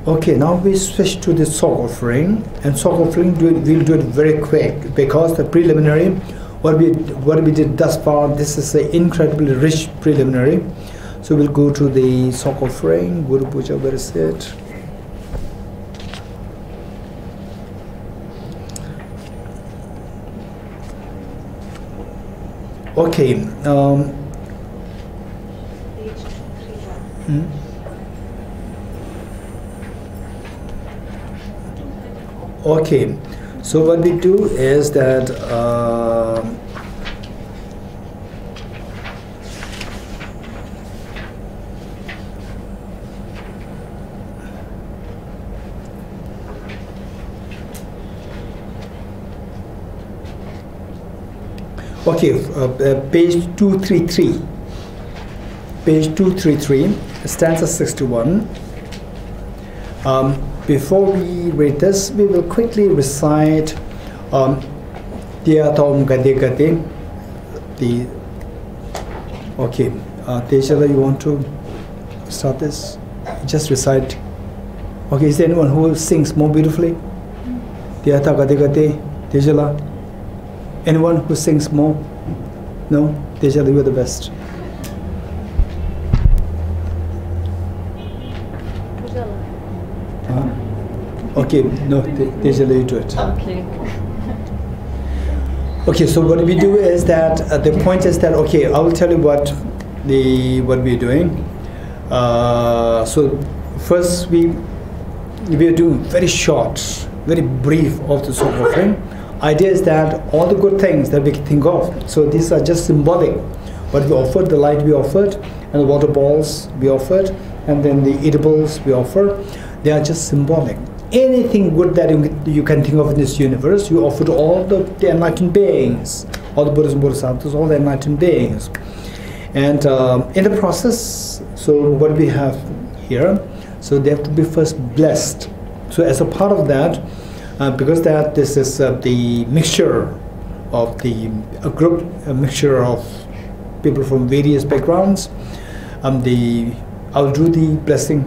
Okay, now we switch to the sock offering, and sock offering we'll do it very quick because the preliminary, what we did thus far, this is an incredibly rich preliminary. So we'll go to the sock offering. Guru Puja, where is it? Okay. Okay, so what we do is that page 233. Page 233, stanza 61. Before we read this, we will quickly recite Tia Tom Gade Gade. Okay, Tejala, you want to start this? Just recite. Okay, is there anyone who sings more beautifully? Tia Ta Gade Gade, Tejala. Anyone who sings more? No? Tejala, you are the best. Okay, no, Tejala, you do it. Okay. Okay, so what we do is that the point is that, okay, I will tell you what we're doing. So first we are doing very short, very brief of the soul offering. Idea is that all the good things that we can think of, so these are just symbolic. What we offered, the light we offered, and the water balls we offered, and then the eatables we offer. They are just symbolic. Anything good that you can think of in this universe, you offer to all the enlightened beings, all the Buddhas and Bodhisattvas, all the enlightened beings. And in the process, so what we have here, so they have to be first blessed. So as a part of that, because that this is the mixture of a mixture of people from various backgrounds, I'll do the blessing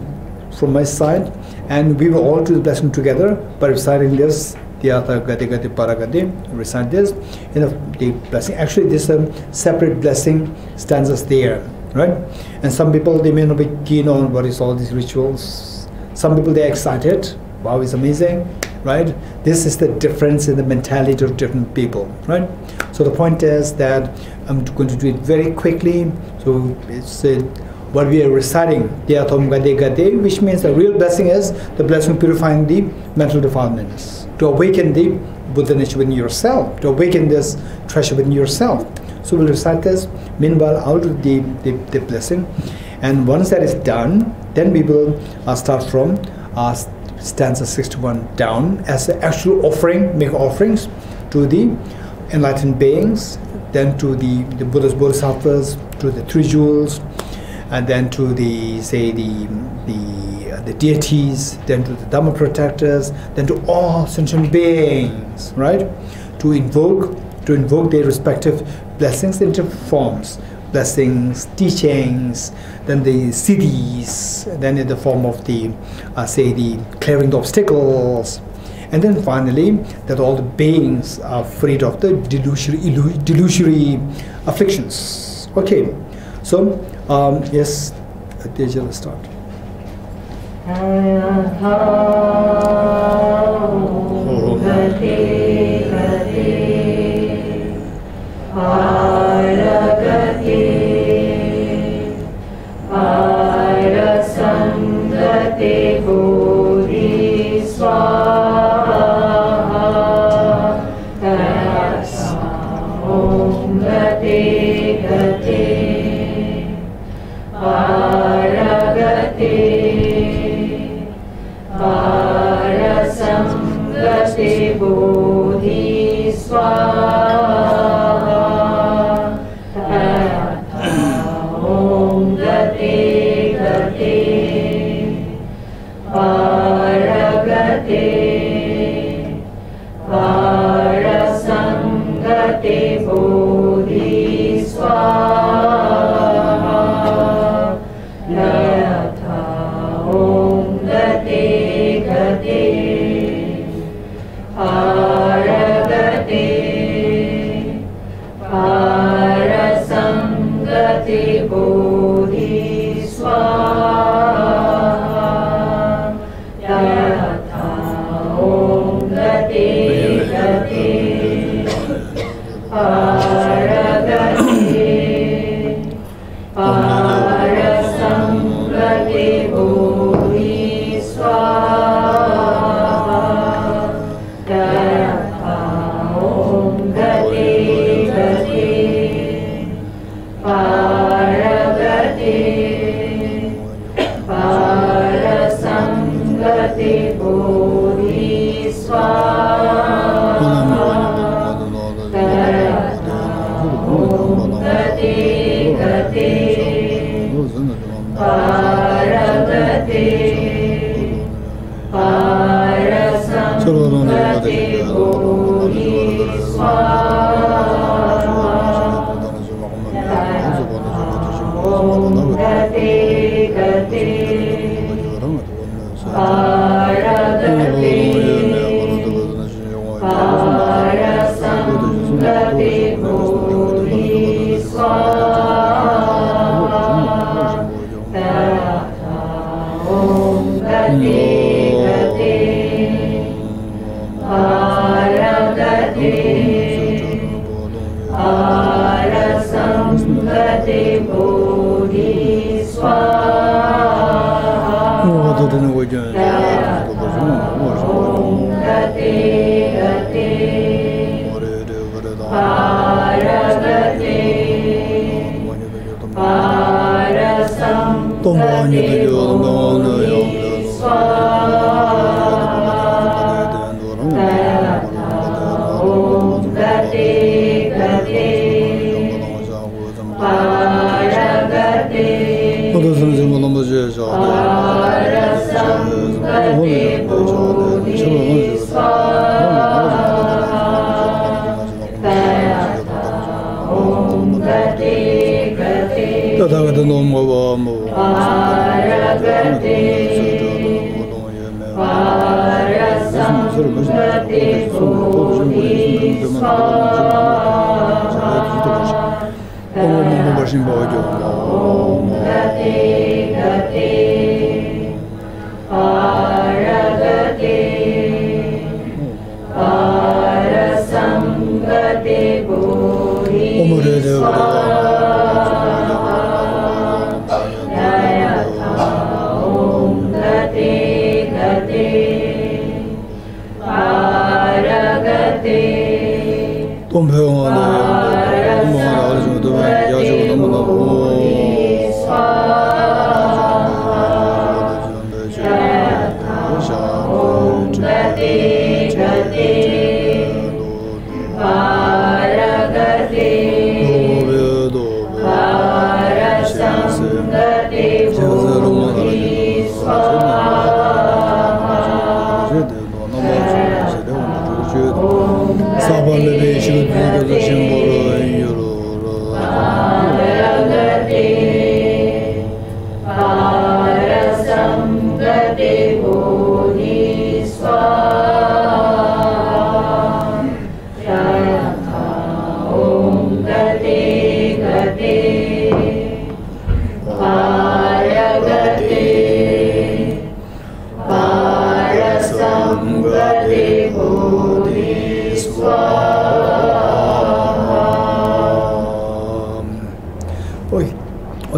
from my side, and we will all do the blessing together by reciting this. Recite this, the blessing. Actually, there's a separate blessing stanzas there, right? And some people, they may not be keen on what is all these rituals. Some people, they're excited. Wow, it's amazing, right? This is the difference in the mentality of different people, right? So the point is that I'm going to do it very quickly. So it's what we are reciting, which means the real blessing is the blessing purifying the mental defilements, to awaken the Buddha nature within yourself, to awaken this treasure within yourself. So we'll recite this. Meanwhile, I'll do the blessing. And once that is done, then we will start from stanza 61 down as the actual offering, make offerings to the enlightened beings, then to the Buddhas, Bodhisattvas, to the three jewels, and then to the deities, then to the Dharma protectors, then to all sentient beings, right? To invoke their respective blessings in different forms. Blessings, teachings, then the siddhis, then in the form of the clearing the obstacles, and then finally that all the beings are freed of the delusory afflictions. Okay, so yes, Teja, let's start.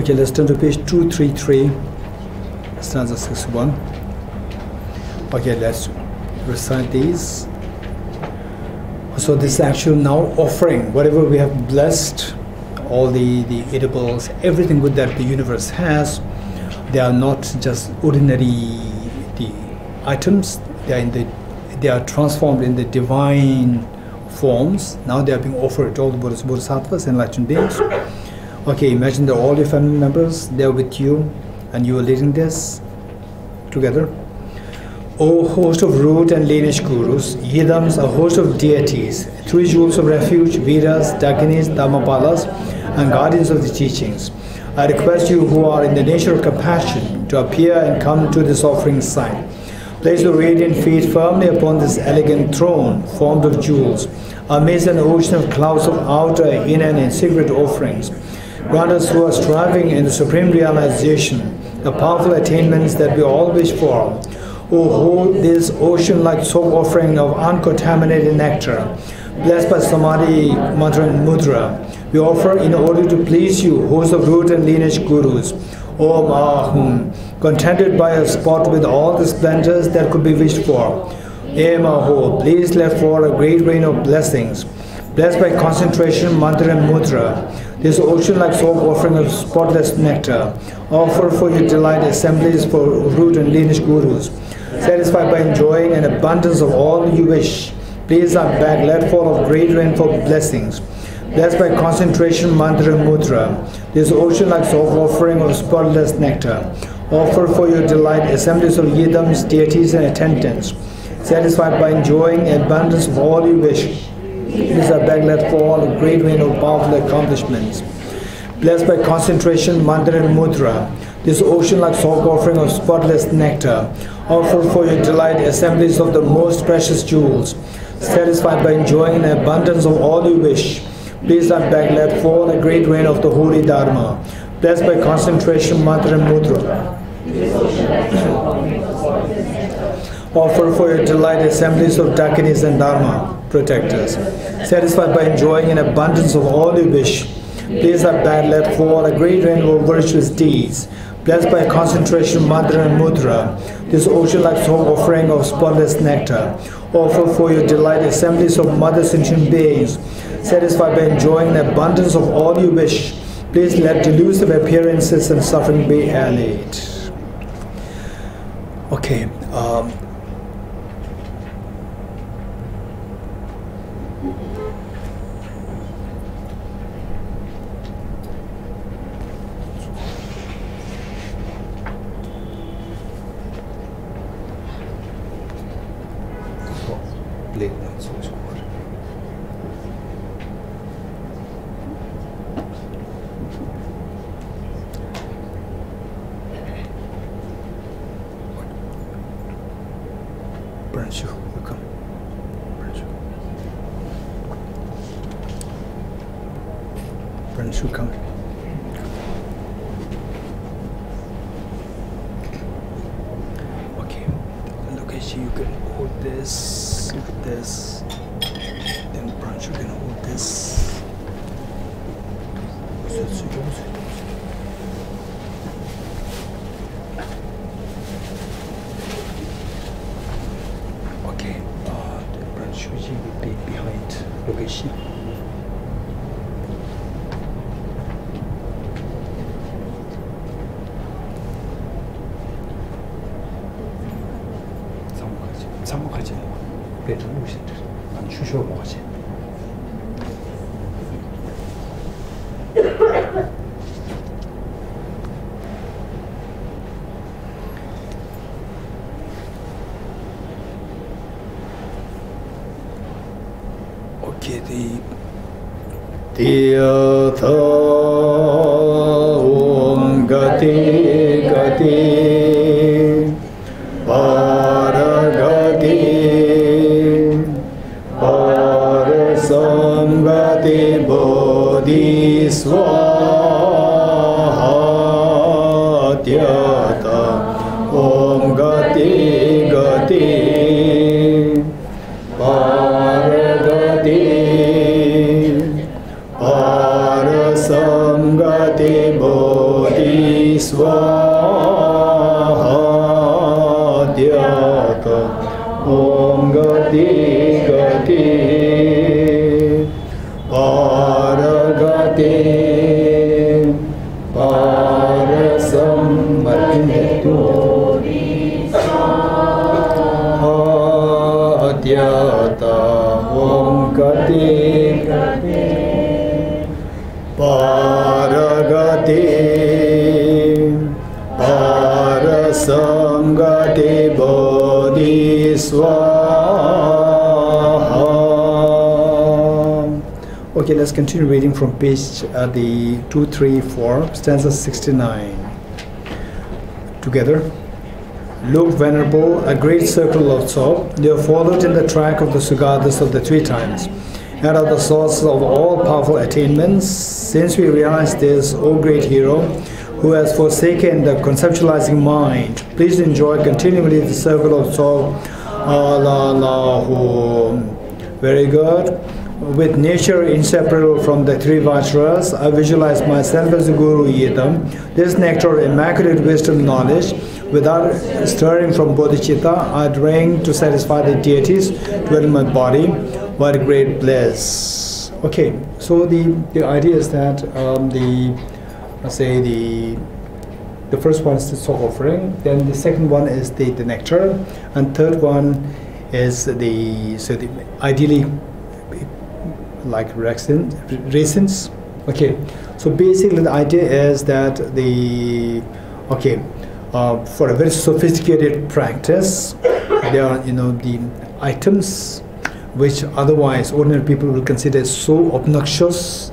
Okay, let's turn to page 233, stanza 61. Okay, let's recite these. So this is actual now offering, whatever we have blessed, all the edibles, everything good that the universe has, they are not just ordinary the items, they are transformed in the divine forms. Now they are being offered to all the Bodhisattvas, enlightened beings. Okay, imagine that all your family members, they are with you and you are leading this together. O host of root and lineage gurus, Yidams, a host of deities, three jewels of refuge, Vedas, Dakinis, Dhammapalas, and guardians of the teachings, I request you who are in the nature of compassion to appear and come to this offering site. Place your radiant feet firmly upon this elegant throne formed of jewels, amidst an ocean of clouds of outer, inner, and secret offerings. Grant us who are striving in the supreme realization, the powerful attainments that we all wish for, who hold this ocean-like soap offering of uncontaminated nectar, blessed by Samadhi, Mantra, and Mudra. We offer in order to please you, host of root and lineage gurus, Om Ahum, contented by a spot with all the splendors that could be wished for. Emaho, please let fall a great rain of blessings, blessed by concentration, mantra, and mudra. This ocean-like soap offering of spotless nectar, offer for your delight assemblies for root and lineage gurus. Satisfied by enjoying an abundance of all you wish, please our back, let fall of great rainfall blessings. Blessed by concentration, mantra, and mudra. This ocean-like soap offering of spotless nectar, offer for your delight assemblies of yidams, deities, and attendants. Satisfied by enjoying an abundance of all you wish, please our back, let fall a great rain of powerful accomplishments. Blessed by concentration, mantra, and mudra. This ocean-like soap offering of spotless nectar, offer for your delight assemblies of the most precious jewels. Satisfied by enjoying an abundance of all you wish, please our back, let fall a great rain of the holy Dharma. Blessed by concentration, mantra, and mudra. Offer for your delight assemblies of Dakinis and Dharma protectors. Satisfied by enjoying an abundance of all you wish, please our back, let fall a great rain of virtuous deeds. Blessed by concentration, mantra, and mudra. This ocean-like soap offering of spotless nectar, offer for your delight assemblies of mother sentient beings. Satisfied by enjoying an abundance of all you wish, please let delusive appearances and suffering be allayed. Okay. Come. Okay, look at you can hold this, with this, then branch you can hold this. Okay, the branch will be behind. Look at you. Okay, the Om Gati Gati Paragati Parasamgati Bodhiswahatyata Om Gati Gati Paragati Parasamgati Bodhiswahatyata Om Gati Gati Paragati Parasamgati Bodhiswahatyata Om Gati Gati Paragati Parasamgati Bodhiswaha. Okay, let's continue reading from page the 234, stanza 69. Together. Look, Venerable, a great circle of thought, you have followed in the track of the Sugathas of the three times, and are the source of all powerful attainments. Since we realize this, O great hero, who has forsaken the conceptualizing mind, please enjoy continually the circle of thought. Allahu. Very good. With nature inseparable from the three Vajras, I visualize myself as a Guru Yidam. This nectar of immaculate wisdom knowledge, without stirring from Bodhicitta, I drink to satisfy the deities dwell in my body. What a great bliss. Okay, so the idea is that the first one is the soul offering, then the second one is the nectar, and third one is the ideally like raisins. Okay, so basically the idea is that for a very sophisticated practice, there are the items which otherwise ordinary people will consider so obnoxious.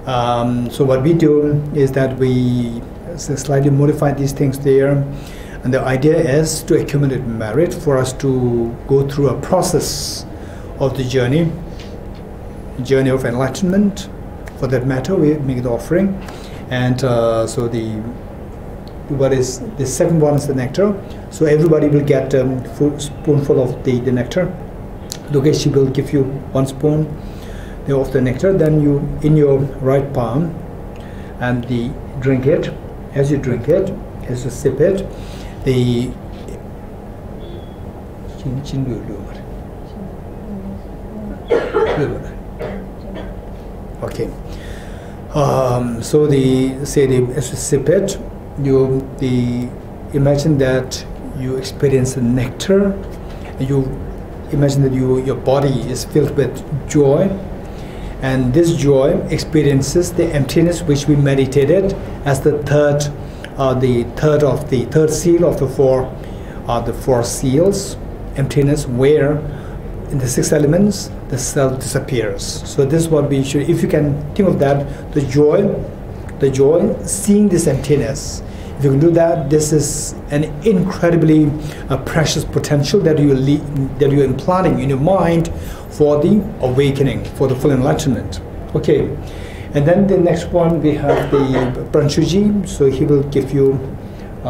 So what we do is that we slightly modify these things there, and the idea is to accumulate merit for us to go through a process of the journey of enlightenment. For that matter, we make the offering, and so the second one is the nectar. So everybody will get a spoonful of the nectar. Lokesh will give you 1 spoon of the nectar. Then you, in your right palm, and drink it. As you drink it, as you sip it, okay. So as you sip it, you imagine that you experience the nectar. You imagine that your body is filled with joy, and this joy experiences the emptiness which we meditated as the third seal of the four seals, emptiness, where in the 6 elements the self disappears. So this is what we should, if you can think of that, the joy seeing this emptiness. If you can do that, this is an incredibly precious potential that you're implanting in your mind for the awakening, for the full enlightenment. Okay, and then the next one we have the Pranchuji. So he will give you,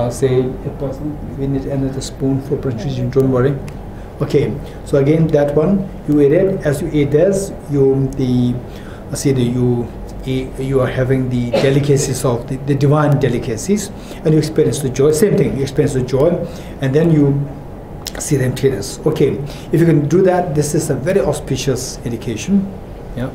say, a person. We need another spoon for Pranchuji. Don't worry. Okay, so again that one you eat it. As you eat this, you are having the delicacies of the divine delicacies, and you experience the joy. Same thing, you experience the joy, and then you see the emptiness. Okay, if you can do that, this is a very auspicious indication. Yeah.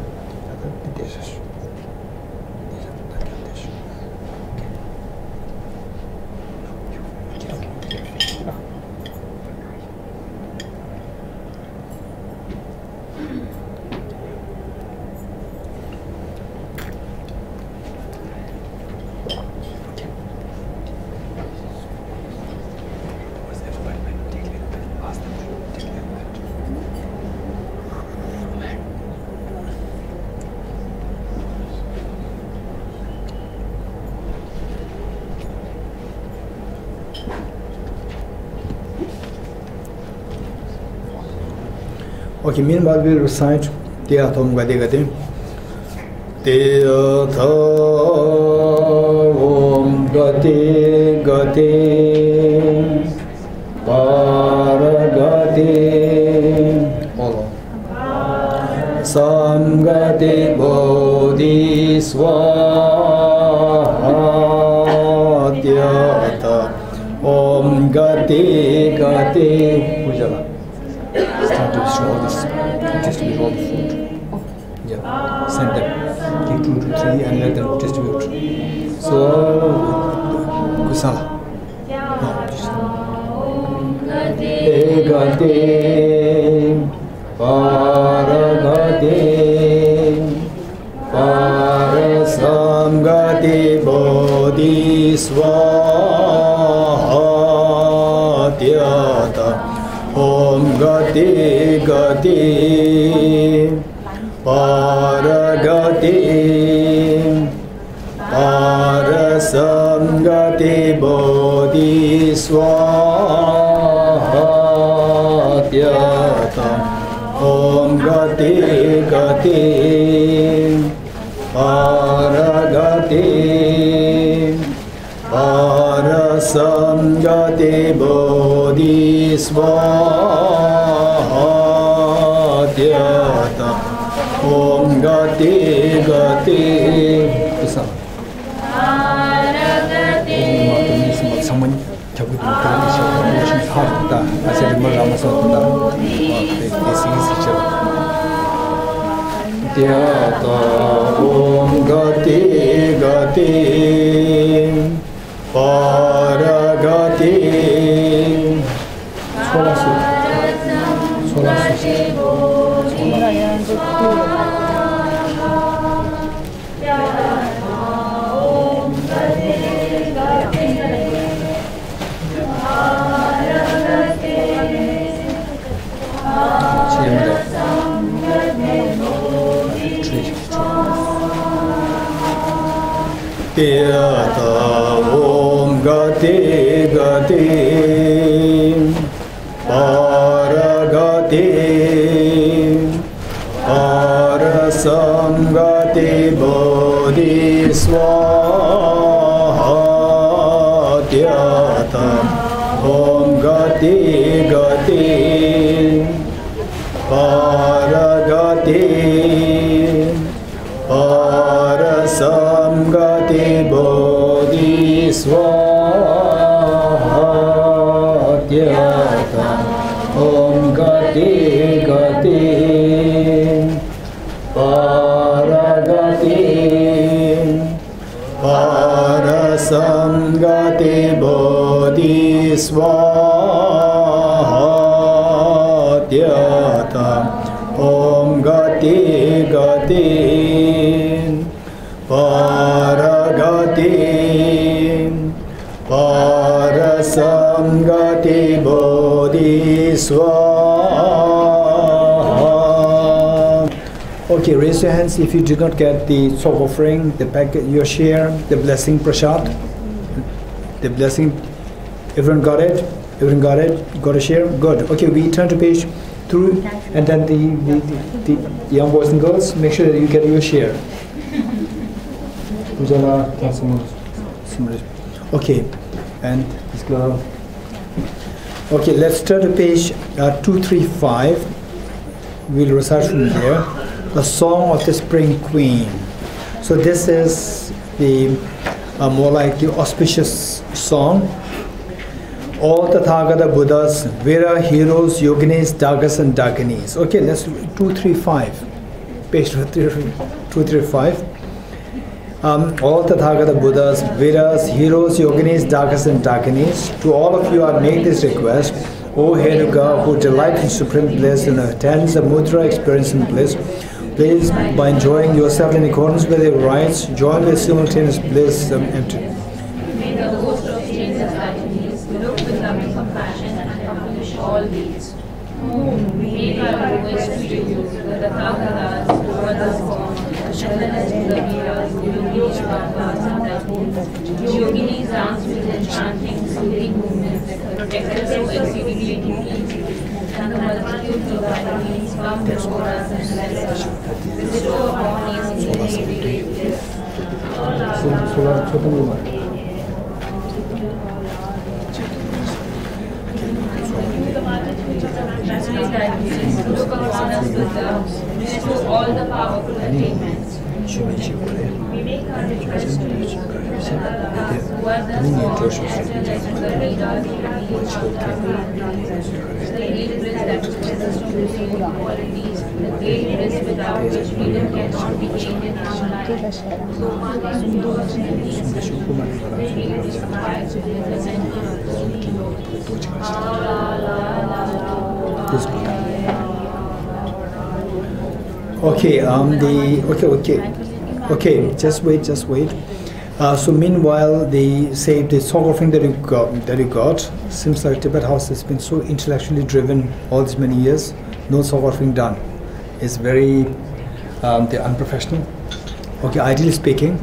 Okay, meanwhile we'll recite Teyatham Gadegate. Teyatham Gate Gate Paragate Samgate Bodhi Swaha Teyatha Om Gate Gate Pujala. Start to destroy all this, distribute all the food. Yeah, send them. Take 2 to 3 and let them distribute. So, Kusala. Egate, Paragate, Parasamgate, Bodhi Swaha Teyatha Om Gati Gati Paragati Parasamgati Bodhi Swaha Teyatha Om Gati Gati Paragati Parasamgati Bodhi Swaha Teyatha Om Gati Gati Kusala. Someone talk with the heart. I said, Lama Sota. Teyatha Om Gati Gati Paragati Solasu Teyatha Om Gati Gati Paragati Parasamgati Bodhi Swaha Teyatha Om Gati Gati Paragati Parasamgati Bodhi Swaha Teyatha Om Gati Gati Paragati Parasamgati Bodhi Swaha Paragatin Parasamgati Bodhiswaha. Okay, raise your hands if you did not get the soul offering, the packet, your share, the blessing prasad. The blessing, everyone got it? Everyone got it? Got a share? Good. Okay, we turn to page 2, and then the young boys and girls, make sure that you get your share. Okay, and let's go. Okay, let's turn to page 235. We'll recite from there. The Song of the Spring Queen. So this is the more like the auspicious song. All Tathagata Buddhas, Vira, heroes, yoginis, dagas and dakinis. Okay, let's 235. Page 235. All Tathagata Buddhas, Viras, heroes, yoginis, dagas and dakinis. To all of you I make this request. O Henuka, who delight in supreme bliss and attends the mudra experience in bliss, please, by enjoying yourself in accordance with your rights, join with simultaneous bliss empty. May the host of chains and agonies look with loving compassion and accomplish all these. Make our lowest to you, the Tathagatas, who are the form, Shalanas to the Viras, Yogis, Bhavas, and Dakinis. Yoginis dance with enchanting, soothing movements, protectors so exceedingly deeply. And the multitude of agonies come before us and bless us. Bestow upon us in the bliss. Look upon us with love, bestow all the powerful attainments. We make our request to you, who are the small as well as the leaders, the great bliss that possesses from the same qualities, the great bliss without which freedom cannot be gained in our life. So one is to us in these sentiments, we aspire to live as an Okay, just wait. So meanwhile, the song offering that you got, seems like Tibet House has been so intellectually driven all these many years. No song offering done. It's very they're unprofessional. Okay, ideally speaking,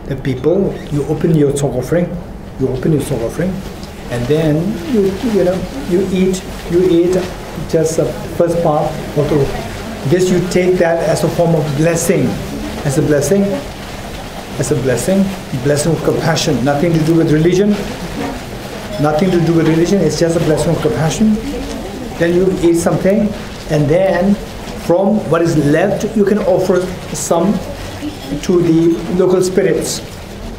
the people, you open your song offering, and then you eat just the first part of this. You take that as a form of blessing, blessing of compassion. Nothing to do with religion. It's just a blessing of compassion. Then you eat something, and then from what is left, you can offer some to the local spirits.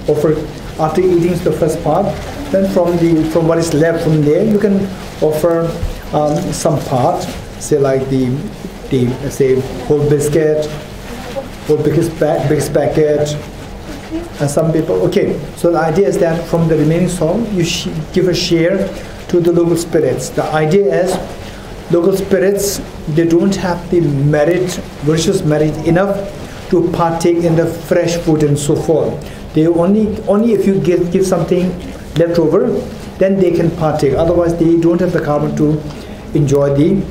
Offer after eating the first part. Then from what is left from there, you can offer some part, say like the say whole biscuit, whole biggest packet, and some people. Okay, so the idea is that from the remaining song, you give a share to the local spirits. The idea is local spirits, they don't have the virtuous merit enough to partake in the fresh food and so forth. They only if you give something left over, then they can partake. Otherwise, they don't have the karma to enjoy the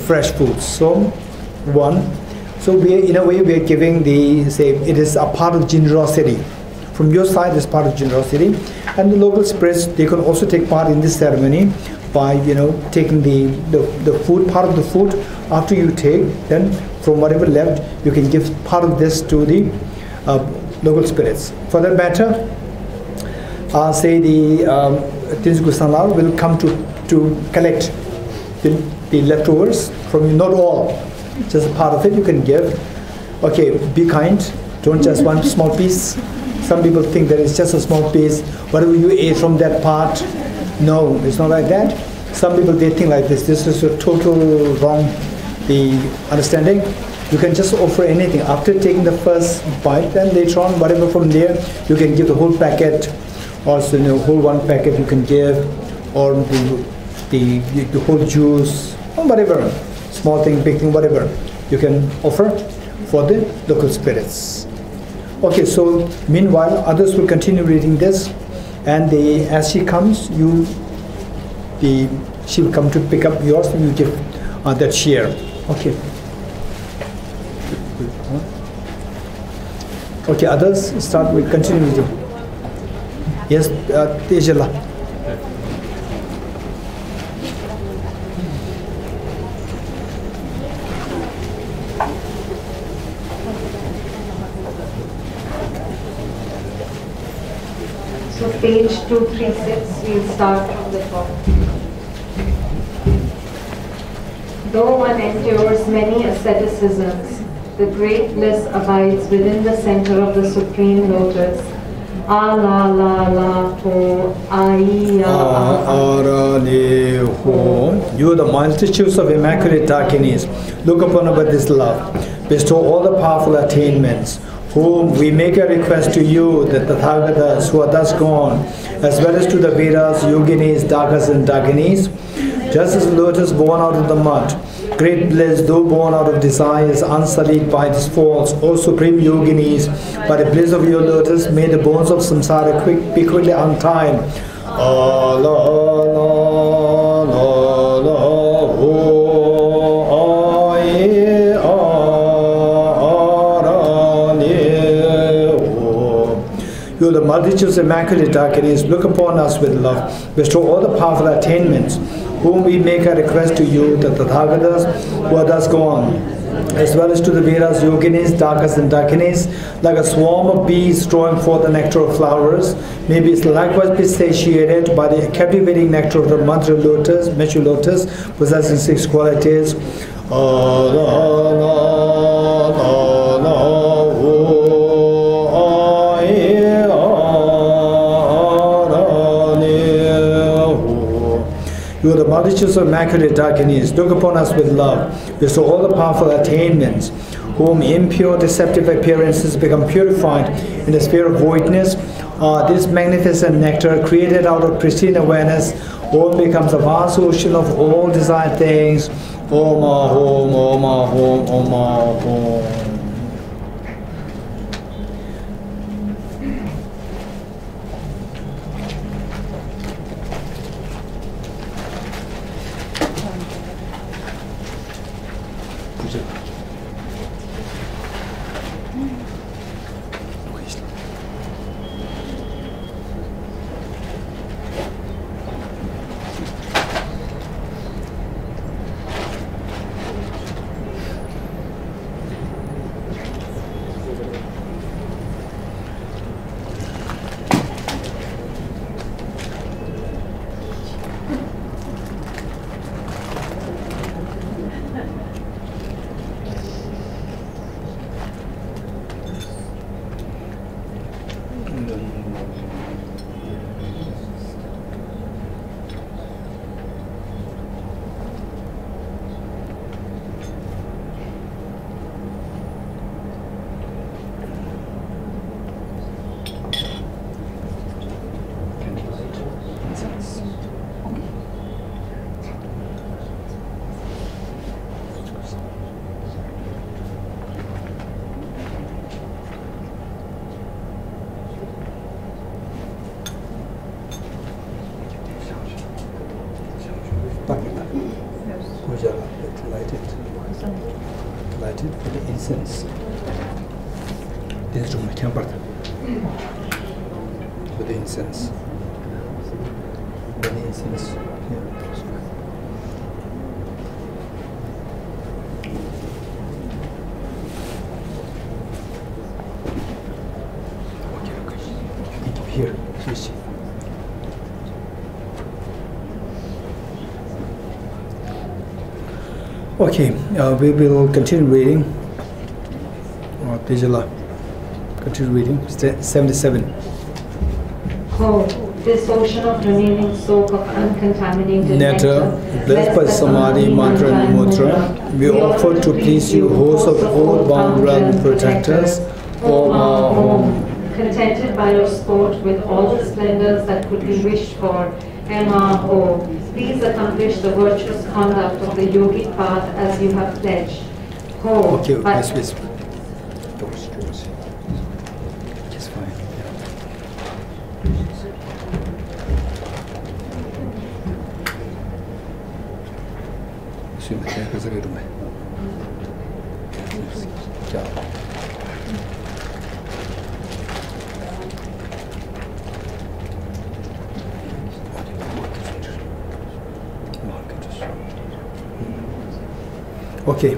fresh foods. So in a way we are giving it is a part of generosity. From your side, it's part of generosity, and the local spirits, they can also take part in this ceremony by taking the food, part of the food. After you take, then from whatever left, you can give part of this to the local spirits. For that matter, say the Tins Gusanlal will come to collect the leftovers from you. Not all, just a part of it you can give. Okay, be kind. Don't just one small piece. Some people think that it's just a small piece. Whatever you ate from that part, no, it's not like that. Some people, they think like this. This is a total wrong understanding. You can just offer anything after taking the first bite. Then later on, whatever from there, you can give the whole packet, or whole one packet you can give, or the whole juice, or whatever, small thing, big thing, whatever you can offer. for the local spirits. Okay, so meanwhile, others will continue reading this, and as she comes, she will come to pick up yours, and you give that share. Okay. Okay, others start with continue reading. Yes, Tejala. So page 236, we'll start from the top. Though one endures many asceticisms, the great bliss abides within the center of the Supreme Lotus. La la la ho, ai Ara le ho. You, the multitudes of immaculate Dakinis, look upon us with this love. Bestow all the powerful attainments, whom we make a request to you, the Tathagatas who are thus gone, as well as to the Vedas, Yoginis, Dakas and Dakinis, just as the lotus born out of the mud, great bliss, though born out of desires, unsullied by this false, O Supreme Yoginis, by the bliss of your lotus, may the bones of samsara be quickly untied. La la la la la ho, ai ara le ho. You, the multitudes of immaculate Dakinis, look upon us with love, bestow all the powerful attainments, whom we make a request to you, the Tathagatas who are thus gone, as well as to the Vedas, Yoginis, Dakas and Dakinis, like a swarm of bees drawing forth the nectar of flowers, may be likewise be satiated by the captivating nectar of the Mantra Lotus, Mechu Lotus, possessing 6 qualities. You, the multitudes of immaculate Dakinis, look upon us with love, bestow all the powerful attainments, whom impure, deceptive appearances become purified in the sphere of voidness. This magnificent nectar, created out of pristine awareness, all becomes a vast ocean of all desired things. Om Ahom, Om Ahom, Om Ahom. Lighted with the incense. This room with the incense. With the incense. Yeah. Here, please. Okay, we will continue reading. Tejala, continue reading. 77. Oh, this ocean of remaining soak of uncontaminated nectar, blessed by Samadhi, Mantra and Mudra, we offer to please you, host of old bound realm protectors, Om Ahom. Contented by your sport with all the splendors that could be wished for, Ho. Please accomplish the virtuous conduct of the yogic path as you have pledged. Ho. Okay, but yes. It's fine. Okay.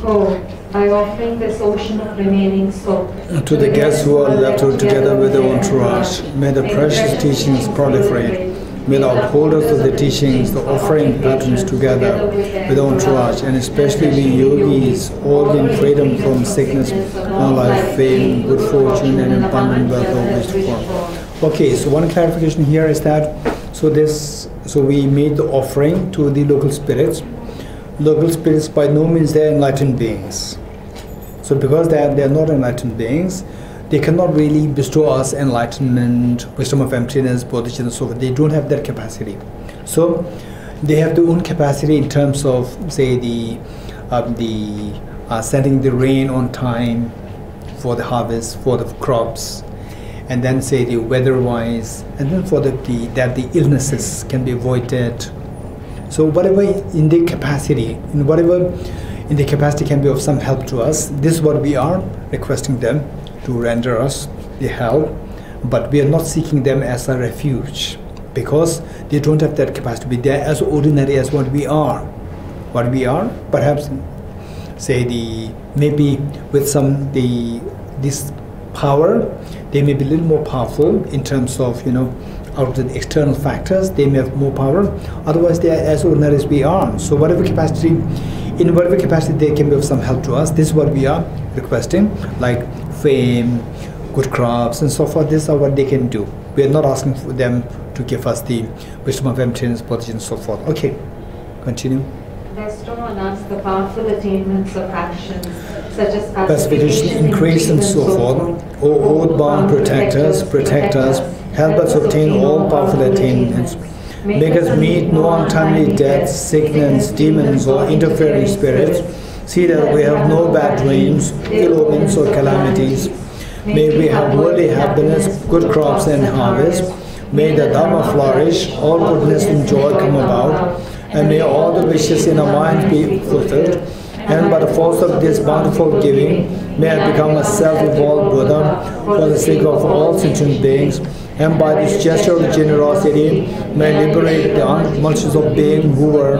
Oh, by offering this ocean of remaining soul To the guests who are left together with their entourage, may the precious teachings proliferate. May the upholders of the teachings, the offering patrons together with their entourage, and especially the yogis, all gain freedom from sickness, long life, fame, good fortune, and abundant wealth of which to form. Okay, so one clarification here is that so we made the offering to the local spirits. Local spirits by no means they are enlightened beings. So because they are not enlightened beings, they cannot really bestow us enlightenment, wisdom of emptiness, bodhicitta, and so forth. They don't have that capacity. So they have their own capacity in terms of, say, the sending the rain on time for the harvest, for the crops, and then say the weather-wise, and then for that the illnesses can be avoided. So whatever in the capacity, can be of some help to us, this is what we are requesting them to render us the help, but we are not seeking them as a refuge because they don't have that capacity to be there as ordinary as what we are. What we are, perhaps, say maybe with this power, they may be a little more powerful in terms of out of the external factors, they may have more power. Otherwise, they are as ordinary as we are. So, in whatever capacity they can be of some help to us. This is what we are requesting, like fame, good crops, and so forth. This is what they can do. We are not asking for them to give us the wisdom of emptiness, bodhicitta, and so forth. Okay, continue. Bestow on us the powerful attainments of actions, such as pacification, increase, and so forth. O oath-bound protectors, protect us. Help us obtain all powerful attainments. Make us meet no untimely deaths, sickness, demons, or interfering spirits. See that we have no bad dreams, ill omens, or calamities. May we have worldly happiness, good crops and harvest. May the Dharma flourish, all goodness and joy come about, and may all the wishes in our minds be fulfilled. And by the force of this bountiful giving, may I become a self-evolved Buddha for the sake of all sentient beings. And by this gesture of generosity, may I liberate the multitudes of beings who were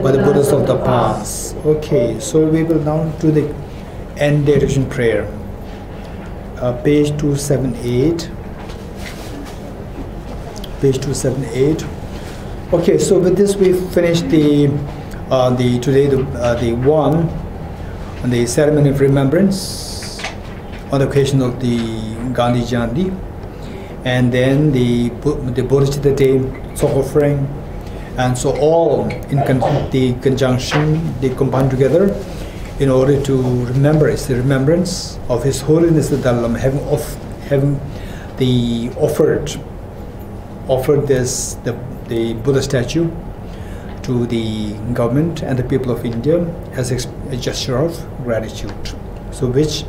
by the Buddhas of the past. Okay, so we will now do the end direction prayer. Page 278. Page 278. Okay, so with this we finished the Ceremony of Remembrance on the occasion of the Gandhi Jayanti, and then the Bodhicitta Day soul offering, and so all in conjunction they combine together in order to remember. It's the remembrance of His Holiness the Dalai Lama having offered the Buddha statue to the government and the people of India as a gesture of gratitude. So which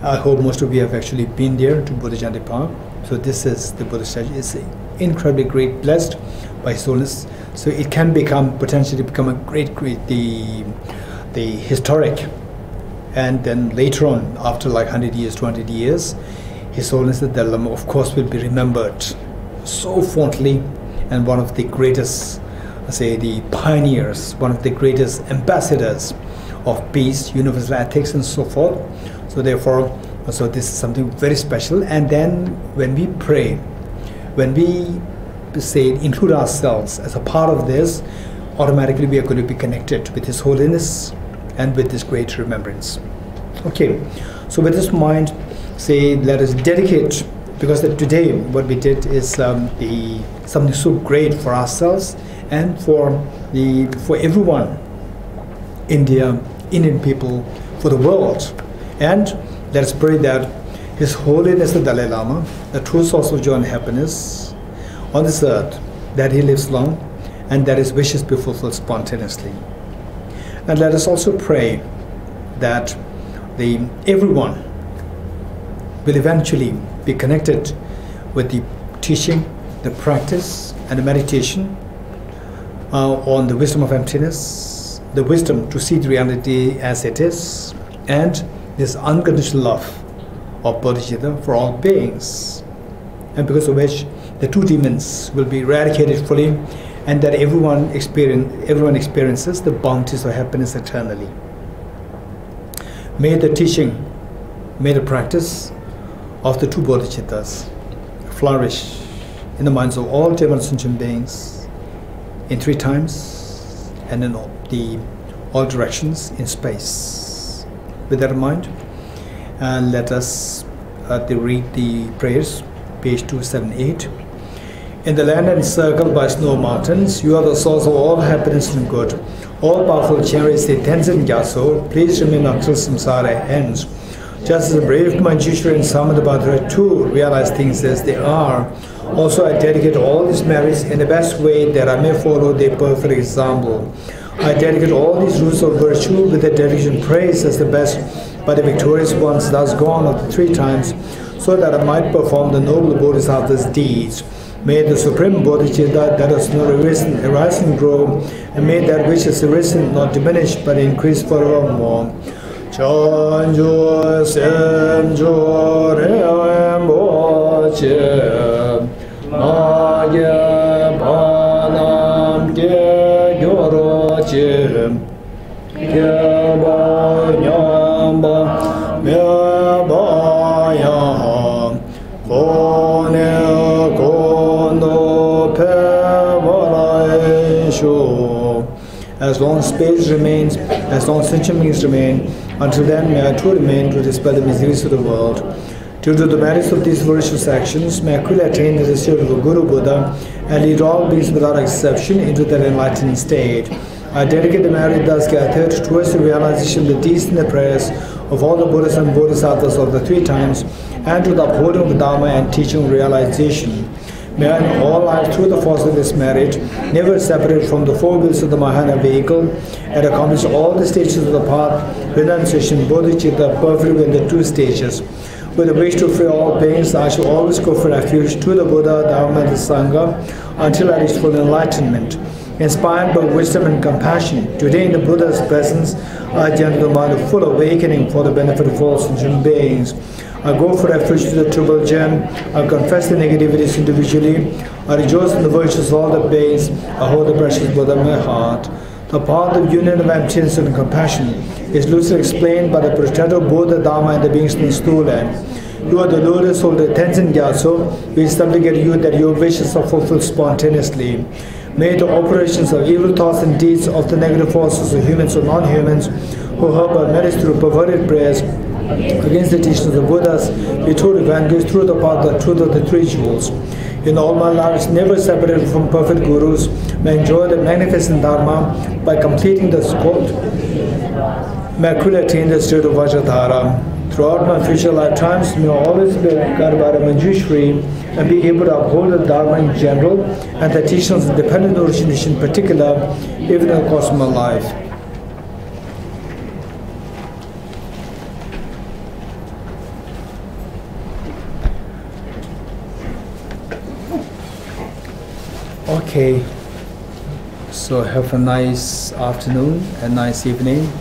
I hope most of you have actually been there to Buddha Jayanti Park. So this is the Buddha statue. It's incredibly great, blessed by His Holiness. So it can potentially become a great the historic, and then later on, after like 100 years, 200 years, His Holiness the Dalai Lama, of course, will be remembered so fondly, and one of the greatest, say, the pioneers, one of the greatest ambassadors of peace, universal ethics, and so forth. So therefore, this is something very special. And then when we pray, when we say include ourselves as a part of this, automatically we are going to be connected with His Holiness and with this great remembrance. Okay, so with this mind, say, let us dedicate, because today what we did is something so great for ourselves and for everyone, India, Indian people, for the world. And let us pray that His Holiness the Dalai Lama, the true source of joy and happiness on this earth, that he lives long and that his wishes be fulfilled spontaneously. And let us also pray that everyone will eventually be connected with the teaching, the practice, and the meditation on the wisdom of emptiness, the wisdom to see the reality as it is, and this unconditional love of Bodhicitta for all beings, and because of which the two demons will be eradicated fully, and that everyone experiences the bounties of happiness eternally. May the teaching, may the practice of the two Bodhicittas flourish in the minds of all Jivan sentient beings in 3 times and in all directions in space. With that in mind, let us read the prayers, page 278. In the land encircled by snow mountains, you are the source of all happiness and good. All powerful cherish the Tenzin Gyatso, please remain until samsara ends. Just as the brave Manjushri and Samadabhadra too realize things as they are, also I dedicate all these merits in the best way that I may follow their perfect example. I dedicate all these roots of virtue with the dedication praise as the best by the victorious ones thus gone of the 3 times, so that I might perform the noble Bodhisattva's deeds. May the Supreme Bodhicitta that has not arisen arise and grow, and may that which is arisen not diminish but increase forevermore. Chanjo semjo rembo che magye panam ge gyoro che gyaba nyamba me ba ya kone kondo pe sho. As long as space remains, as long as sentient beings remain, until then may I too remain to dispel the miseries of the world. Due to the merits of these virtuous actions, may I quickly attain the state of a Guru Buddha and lead all beings without exception into that enlightened state. I dedicate the merit thus gathered towards the realization of the deeds and the prayers of all the Buddhas and Bodhisattvas of the 3 times, and to the upholding of the Dharma and teaching of realization. May I in all life, through the force of this merit, never separate from the 4 wheels of the Mahana vehicle, and accomplish all the stages of the path, renunciation, Bodhicitta, perfectly in the 2 stages. With the wish to free all beings, I shall always go for refuge to the Buddha, Dharma, and the Sangha, until I reach full enlightenment. Inspired by wisdom and compassion, today in the Buddha's presence, I generate the mind of full awakening for the benefit of all sentient beings. I go for refuge to the Triple Gem. I confess the negativities individually. I rejoice in the virtues of all the beings. I hold the precious Buddha in my heart. The path of union of emptiness and compassion is loosely explained by the protector of both the Dharma and the beings in the stool land. You are the lotus of the Tenzin Gyatso. We supplicate you that your wishes are fulfilled spontaneously. May the operations of evil thoughts and deeds of the negative forces of humans or non-humans who help our merits through perverted prayers against the teachings of the Buddhas be totally vanquished through the path of the truth of the 3 jewels. In all my lives, never separated from perfect gurus, may enjoy the magnificent Dharma by completing the scope. May I quickly attain the state of Vajradhara. Throughout my future lifetimes, may I always be guided by the Manjushri and be able to uphold the Dharma in general and the teachings of dependent origination in particular, even in the course of my life. Okay, so have a nice afternoon and nice evening.